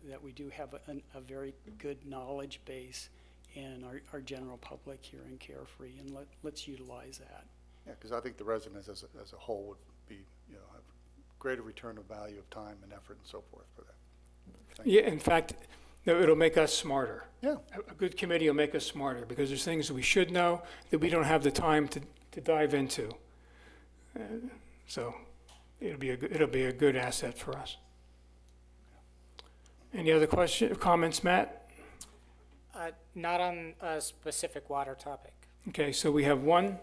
that we do have a very good knowledge base in our general public here in Carefree, and let's utilize that. Yeah, because I think the residents as a whole would be, you know, have greater return of value of time and effort and so forth for that. Thank you. Yeah, in fact, no, it'll make us smarter. Yeah. A good committee will make us smarter, because there's things that we should know that we don't have the time to dive into. So it'll be a good asset for us. Any other comments, Matt? Not on a specific water topic. Okay, so we have one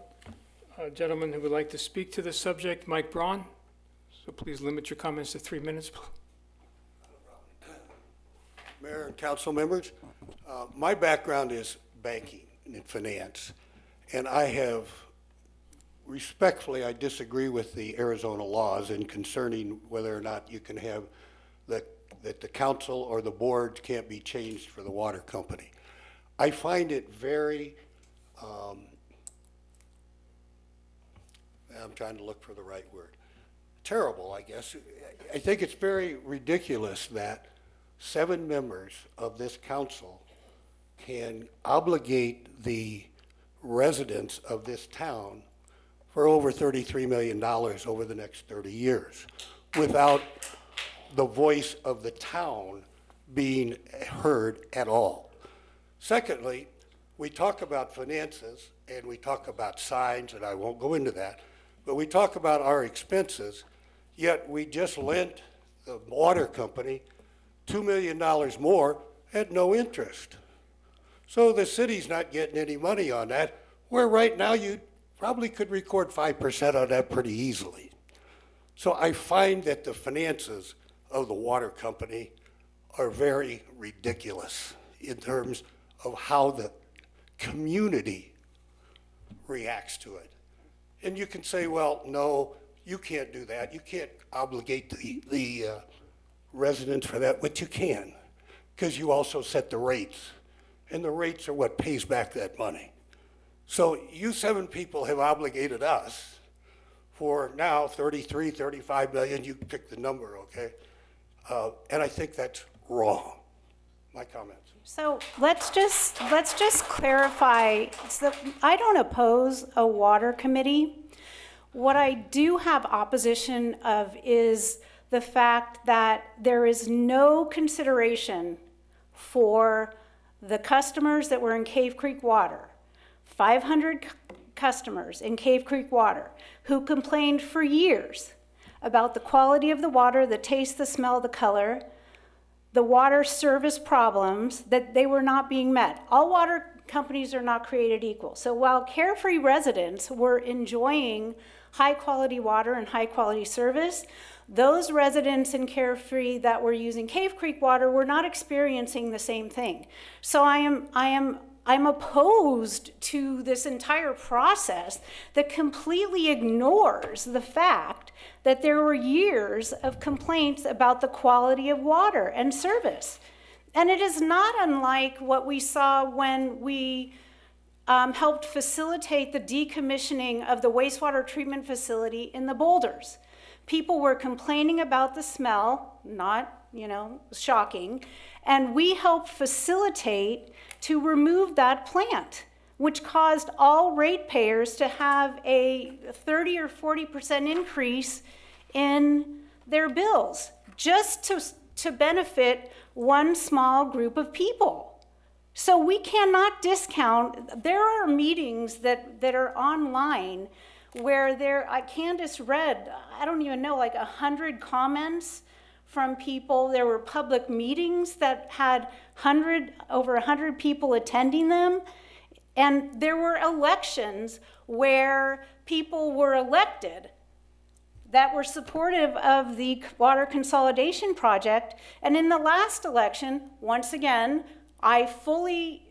gentleman who would like to speak to the subject, Mike Braun. So please limit your comments to 3 minutes. Mayor and council members, my background is banking and finance, and respectfully, I disagree with the Arizona laws in concerning whether or not you can have that the council or the board can't be changed for the water company. I find it very, I'm trying to look for the right word, terrible, I guess. I think it's very ridiculous that 7 members of this council can obligate the residents of this town for over $33 million over the next 30 years without the voice of the town being heard at all. Secondly, we talk about finances and we talk about signs, and I won't go into that, but we talk about our expenses, yet we just lent the water company $2 million more at no interest. So the city's not getting any money on that, where right now you probably could record 5% on that pretty easily. So I find that the finances of the water company are very ridiculous in terms of how the community reacts to it. And you can say, well, no, you can't do that. You can't obligate the residents for that, but you can, because you also set the rates. And the rates are what pays back that money. So you 7 people have obligated us for now 33, 35 million, you pick the number, okay? And I think that's wrong. My comments. So let's just clarify, so I don't oppose a water committee. What I do have opposition of is the fact that there is no consideration for the customers that were in Cave Creek Water, 500 customers in Cave Creek Water, who complained for years about the quality of the water, the taste, the smell, the color, the water service problems, that they were not being met. All water companies are not created equal. So while Carefree residents were enjoying high-quality water and high-quality service, those residents in Carefree that were using Cave Creek Water were not experiencing the same thing. So I'm opposed to this entire process that completely ignores the fact that there were years of complaints about the quality of water and service. And it is not unlike what we saw when we helped facilitate the decommissioning of the wastewater treatment facility in the Boulders. People were complaining about the smell, not, shocking, and we helped facilitate to remove that plant, which caused all ratepayers to have a 30 or 40% increase in their bills, just to benefit one small group of people. So we cannot discount. There are meetings that are online where Candace read, I don't even know, like 100 comments from people. There were public meetings that had over 100 people attending them. And there were elections where people were elected that were supportive of the water consolidation project. And in the last election, once again, I fully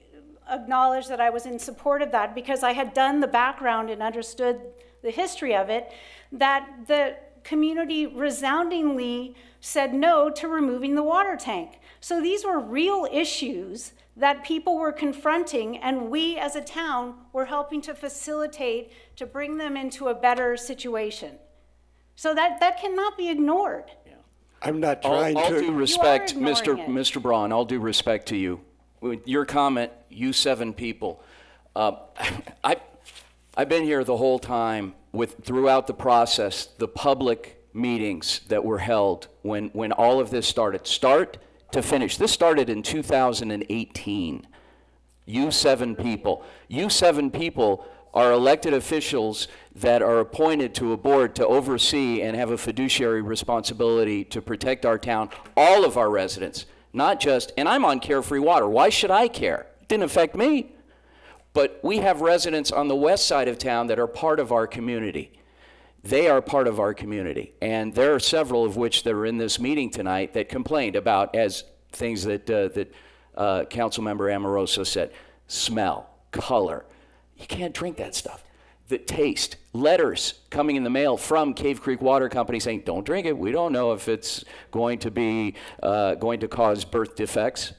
acknowledge that I was in support of that because I had done the background and understood the history of it, that the community resoundingly said no to removing the water tank. So these were real issues that people were confronting, and we as a town were helping to facilitate to bring them into a better situation. So that cannot be ignored. I'm not trying All to. due respect, You are ignoring it. Mr. Braun, all due respect to you. Your comment, you 7 people. I've been here the whole time throughout the process, the public meetings that were held when all of this started, start to finish. This started in 2018. You 7 people. You 7 people are elected officials that are appointed to a board to oversee and have a fiduciary responsibility to protect our town, all of our residents, not just, and I'm on Carefree Water. Why should I care? It didn't affect me. But we have residents on the west side of town that are part of our community. They are part of our community. And there are several of which that are in this meeting tonight that complained about as things that Councilmember Amoroso said, smell, color. You can't drink that stuff. The taste, letters coming in the mail from Cave Creek Water Company saying, don't drink it. We don't know if it's going to be, going to cause birth defects.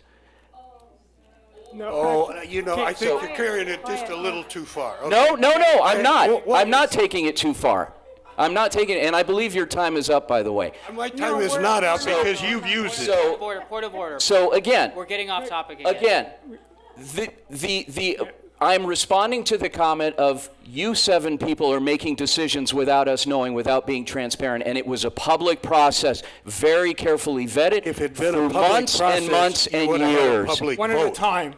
I think you're carrying it just a little too far. Okay. No, I'm not. What I'm not is- taking it too far. I'm not taking it, and I believe your time is up, by the way. My time is not up because you've used it. So, Point of order. so again, We're getting off topic again. I'm responding to the comment of you 7 people are making decisions without us knowing, without being transparent, and it was a public process, very carefully vetted If it'd been a through public months process, and months you and would have had a years. public One at a vote. time.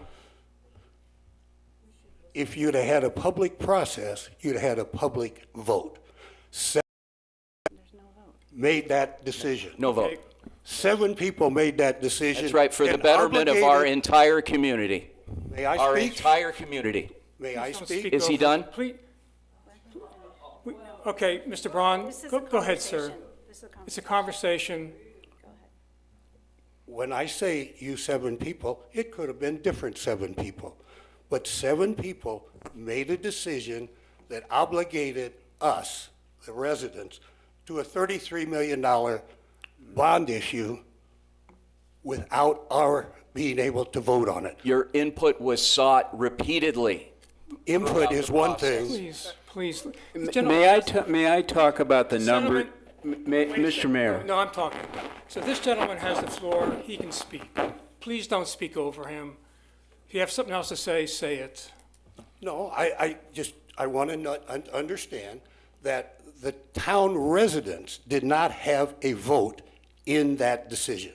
If you'd have had a public process, you'd have had a public vote. 7 made that decision. No vote. 7 people made that decision. That's right, for the and betterment of our obligated- entire community. May I Our speak? entire community. May I Don't speak? Is he over- done? Please. Okay, Mr. Braun, This is a go ahead, sir. conversation. This is a It's a conversation. When I say you 7 people, it could have been different 7 people. But 7 people made a decision that obligated us, the residents, to a $33 million bond issue without our being able to vote on it. Your input was sought repeatedly. Input is one thing. Please. May I talk about the number? Mr. Mayor. No, I'm talking. So this gentleman has the floor, he can speak. Please don't speak over him. If you have something else to say, say it. No, I want to understand that the town residents did not have a vote in that decision.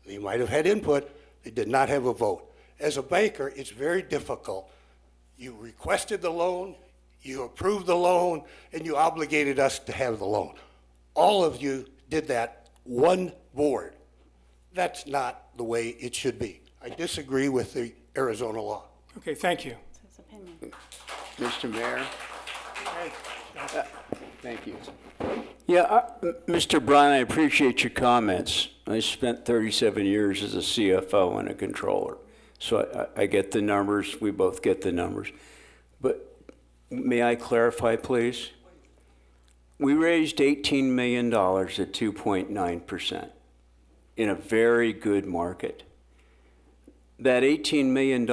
They might have had input, they did not have a vote. As a banker, it's very difficult. You requested the loan, you approved the loan, and you obligated us to have the loan. All of you did that, one board. That's not the way it should be. I disagree with the Arizona law. Okay, thank you. His opinion. Mr. Mayor? Thank you. Yeah, Mr. Bryan, I appreciate your comments. I spent 37 years as a CFO and a controller, so I get the numbers. We both get the numbers. But may I clarify, please? We raised $18 million at 2.9% in a very good market. That $18 million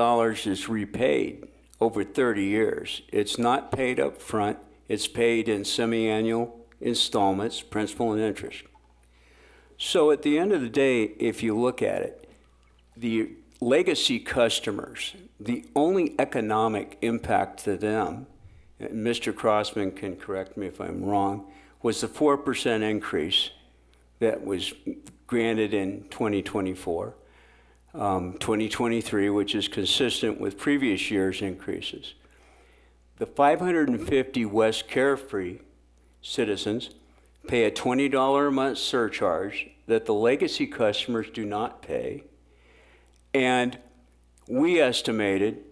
is repaid over 30 years. It's not paid up front. It's paid in semi-annual installments, principal and interest. So at the end of the day, if you look at it, the legacy customers, the only economic impact to them, and Mr. Crossman can correct me if I'm wrong, was the 4% increase that was granted in 2024, 2023, which is consistent with previous year's increases. The 550 West Carefree citizens pay a $20 a month surcharge that the legacy customers do not pay. And we estimated,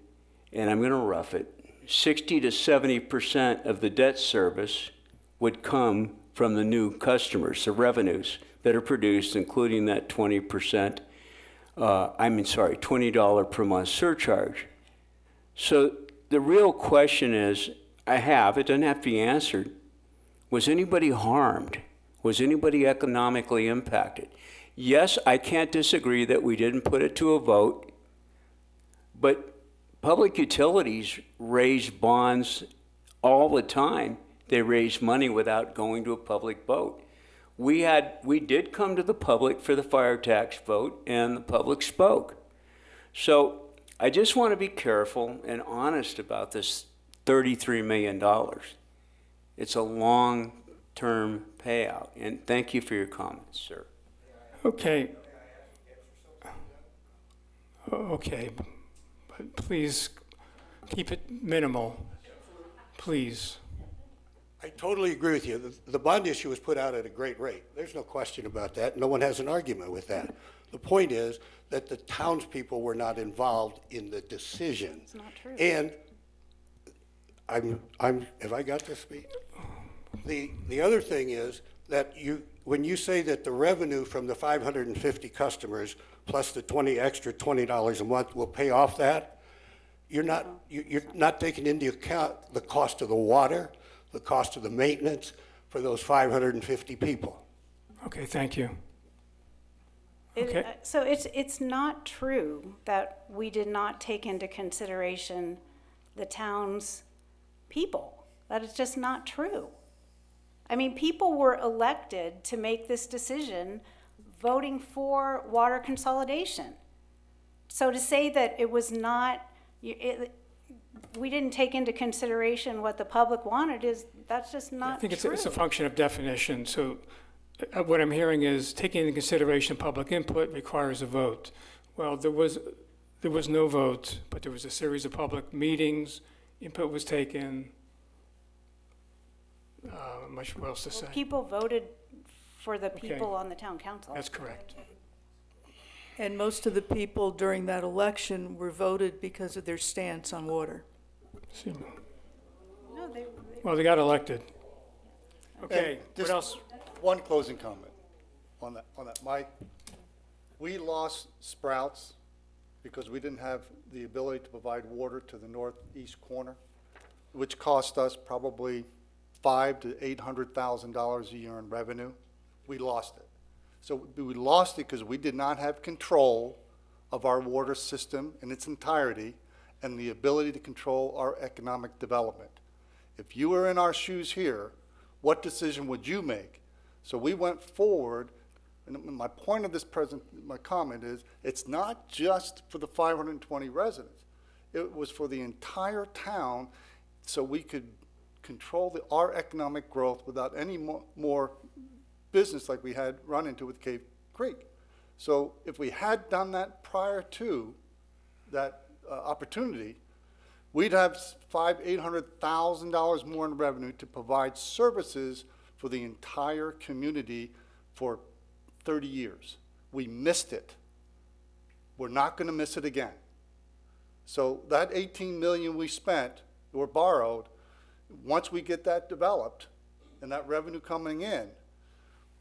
and I'm going to rough it, 60 to 70% of the debt service would come from the new customers, the revenues that are produced, including that 20%, $20 per month surcharge. So the real question is, it doesn't have to be answered, was anybody harmed? Was anybody economically impacted? Yes, I can't disagree that we didn't put it to a vote, but public utilities raise bonds all the time. They raise money without going to a public vote. We did come to the public for the fire tax vote, and the public spoke. So I just want to be careful and honest about this $33 million. It's a long-term payout, and thank you for your comments, sir. Okay. Okay, but please keep it minimal, please. I totally agree with you. The bond issue was put out at a great rate. There's no question about that. No one has an argument with that. The point is that the townspeople were not involved in the decision. It's not true. And have I got to speak? The other thing is that when you say that the revenue from the 550 customers plus the extra $20 a month will pay off that, you're not taking into account the cost of the water, the cost of the maintenance for those 550 people. Okay, thank you. Okay. So it's not true that we did not take into consideration the town's people. That is just not true. I mean, people were elected to make this decision voting for water consolidation. So to say that it was not, we didn't take into consideration what the public wanted that's just not true. I think it's a function of definition. So what I'm hearing is taking into consideration public input requires a vote. Well, there was no vote, but there was a series of public meetings, input was taken. Much else to say. People voted for the people on the town council. That's correct. And most of the people during that election were voted because of their stance on water. No, Well, they got elected. Okay, And what just else? One closing comment on that. Mike, we lost Sprouts because we didn't have the ability to provide water to the northeast corner, which cost us probably $500,000 to $800,000 a year in revenue. We lost it. So we lost it because we did not have control of our water system in its entirety and the ability to control our economic development. If you were in our shoes here, what decision would you make So we went forward, and my point of this my comment is, it's not just for the 520 residents. It was for the entire town, so we could control our economic growth without any more business like we had run into with Cave Creek. So if we had done that prior to that opportunity, we'd have $800,000 more in revenue to provide services for the entire community for 30 years. We missed it. We're not going to miss it again. So that 18 million we spent or borrowed, once we get that developed and that revenue coming in,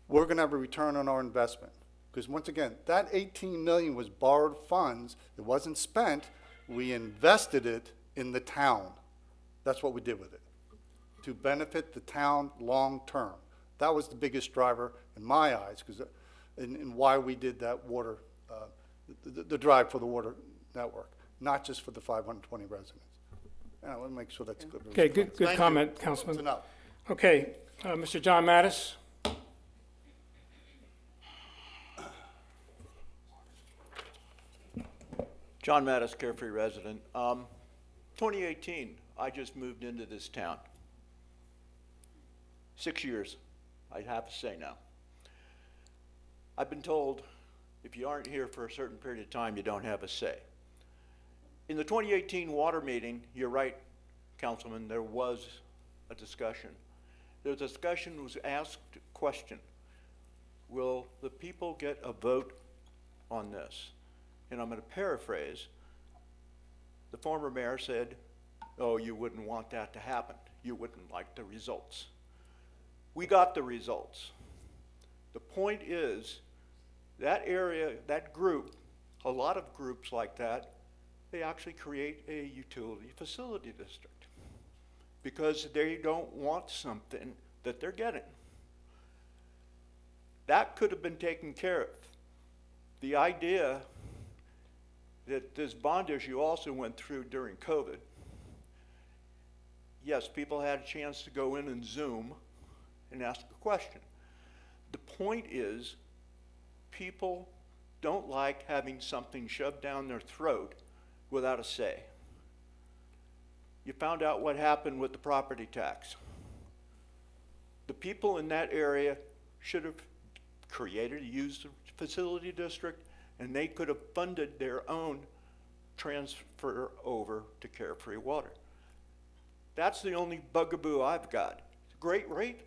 we're going to have a return on our investment. Because once again, that 18 million was borrowed funds. It wasn't spent. We invested it in the town. That's what we did with it, to benefit the town long term. That was the biggest driver in my eyes, because in why we did that water, the drive for the water network, not just for the 520 residents. And I want to make sure that's good. Okay, good Thank comment, you. Councilman. That's enough. Okay, Mr. John Mattis? John Mattis, Carefree resident. 2018, I just moved into this town. 6 years, I have to say now. I've been told if you aren't here for a certain period of time, you don't have a say. In the 2018 water meeting, you're right, Councilman, there was a discussion. The discussion was asked question, will the people get a vote on this? And I'm going to paraphrase. The former mayor said, oh, you wouldn't want that to happen. You wouldn't like the results. We got the results. The point is, that area, that group, a lot of groups like that, they actually create a utility facility district because they don't want something that they're getting. That could have been taken care of. The idea that this bond issue also went through during COVID. Yes, people had a chance to go in and Zoom and ask a question. The point is, people don't like having something shoved down their throat without a say. You found out what happened with the property tax. The people in that area should have created a used facility district, and they could have funded their own transfer over to Carefree Water. That's the only bugaboo I've got. Great rate,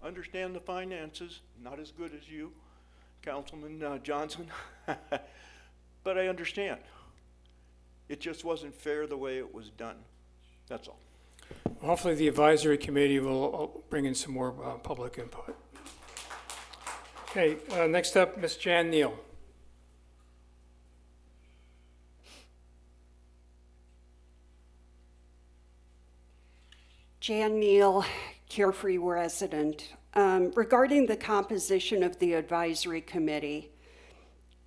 understand the finances, not as good as you, Councilman Johnson, but I understand. It just wasn't fair the way it was done. That's all. Hopefully the advisory committee will bring in some more public input. Okay, next up, Ms. Jan Neal. Jan Neal, Carefree resident. Regarding the composition of the advisory committee,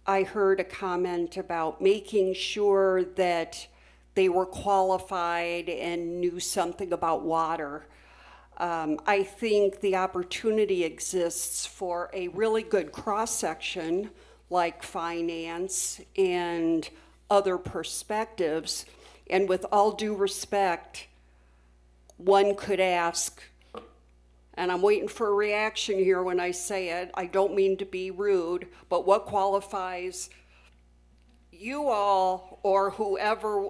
I heard a comment about making sure that they were qualified and knew something about water. I think the opportunity exists for a really good cross-section like finance and other perspectives. And with all due respect, one could ask, and I'm waiting for a reaction here when I say it, I don't mean to be rude, but what qualifies you all or whoever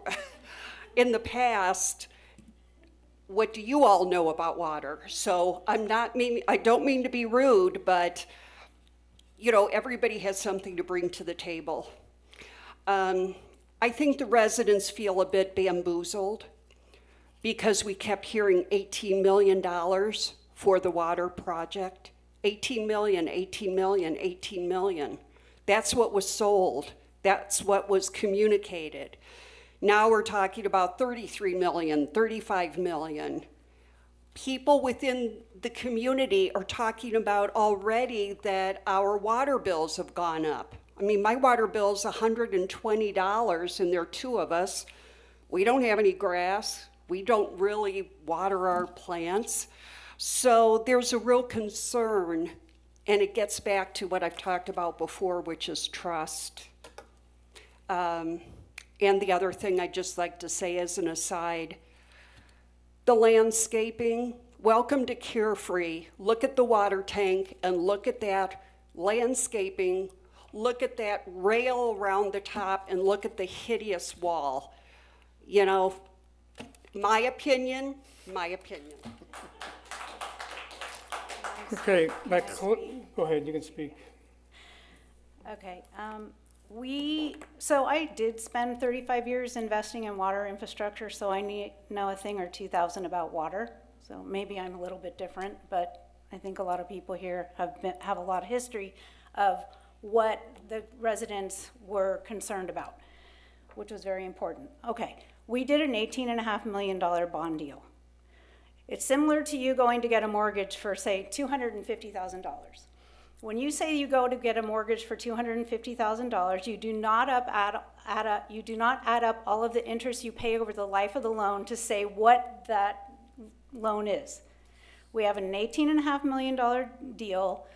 in the past, what do you all know about water? So I don't mean to be rude, but you know, everybody has something to bring to the table. I think the residents feel a bit bamboozled because we kept hearing $18 million for the water project. 18 million, 18 million, 18 million. That's what was sold. That's what was communicated. Now we're talking about 33 million, 35 million. People within the community are talking about already that our water bills have gone up. I mean, my water bill's $120 and there are two of us. We don't have any grass. We don't really water our plants. So there's a real concern And it gets back to what I've talked about before, which is trust. And the other thing I'd just like to say as an aside, the landscaping, welcome to Carefree. Look at the water tank and look at that landscaping. Look at that rail around the top and look at the hideous wall. You know, my opinion. Okay, go ahead, you can speak. Okay, so I did spend 35 years investing in water infrastructure, so I know a thing or 2,000 about water. So maybe I'm a little bit different, but I think a lot of people here have a lot of history of what the residents were concerned about, which was very important. Okay, we did an $18.5 million bond deal. It's similar to you going to get a mortgage for, say, $250,000. When you say you go to get a mortgage for $250,000, you do not add up all of the interest you pay over the life of the loan to say what that loan is. We have an $18.5 million deal.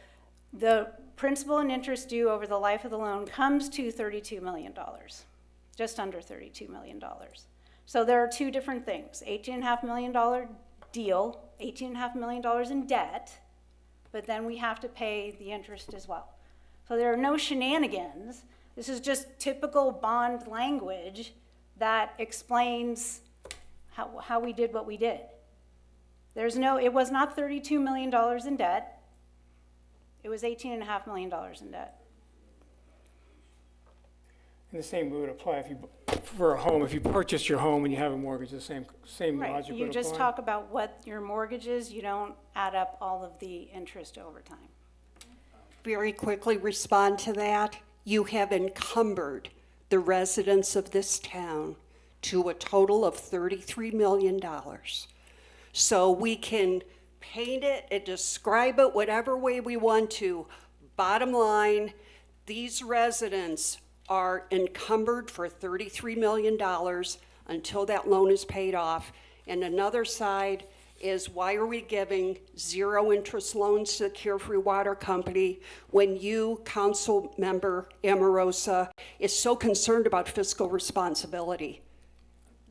The principal and interest due over the life of the loan comes to $32 million, just under $32 million. So there are two different things: $18.5 million deal, $18.5 million in debt, but then we have to pay the interest as well. So there are no shenanigans. This is just typical bond language that explains how we did what we did. It was not $32 million in debt. It was $18.5 million in debt. And the same would apply for a home. If you purchase your home and you have a mortgage, the same Right, logic would apply. you just talk about what your mortgage is, you don't add up all of the interest over time. Very quickly respond to that. You have encumbered the residents of this town to a total of $33 million. So we can paint it and describe it whatever way we want to. Bottom line, these residents are encumbered for $33 million until that loan is paid off. And another side is, why are we giving zero interest loans to the Carefree Water Company when you, Council Member Amorosa, is so concerned about fiscal responsibility?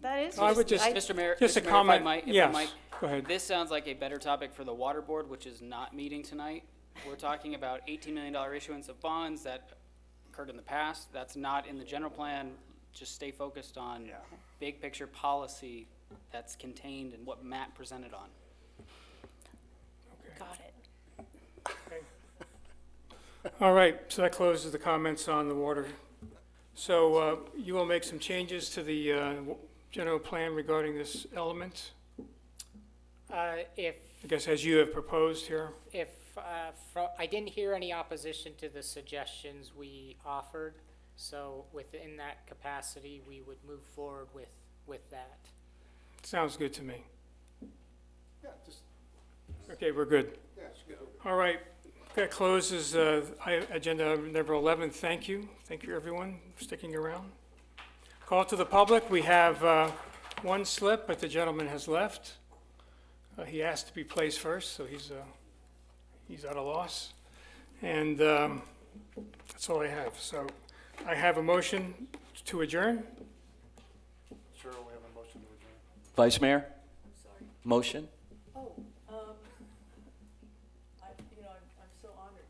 That is. I would just, Mr. Mayor, just a Mr. Mayor, comment. if I might, Yes, go ahead. This sounds like a better topic for the water board, which is not meeting tonight. We're talking about $18 million issuance of bonds that occurred in the past. That's not in the general plan. Just stay focused on big picture policy that's contained in what Matt presented on. Got it. All right, so that closes the comments on the water. So you will make some changes to the general plan regarding this element, I guess, as you have proposed here. I didn't hear any opposition to the suggestions we offered, so within that capacity, we would move forward with that. Sounds good to me. Yeah, just, Okay, we're good. yeah, it's good. All right, that closes agenda number 11. Thank you. Thank you, everyone, for sticking around. Call to the public. We have one slip, but the gentleman has left. He asked to be placed first, so he's at a loss. And that's all I have. So I have a motion to adjourn. Sure, we have a motion to adjourn. Vice Mayor? I'm sorry. Motion? Oh, I'm so honored.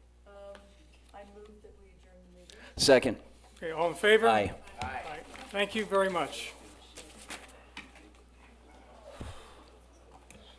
I move that we adjourn the meeting. Second. Okay, all in favor? Aye. Aye. Thank you very much.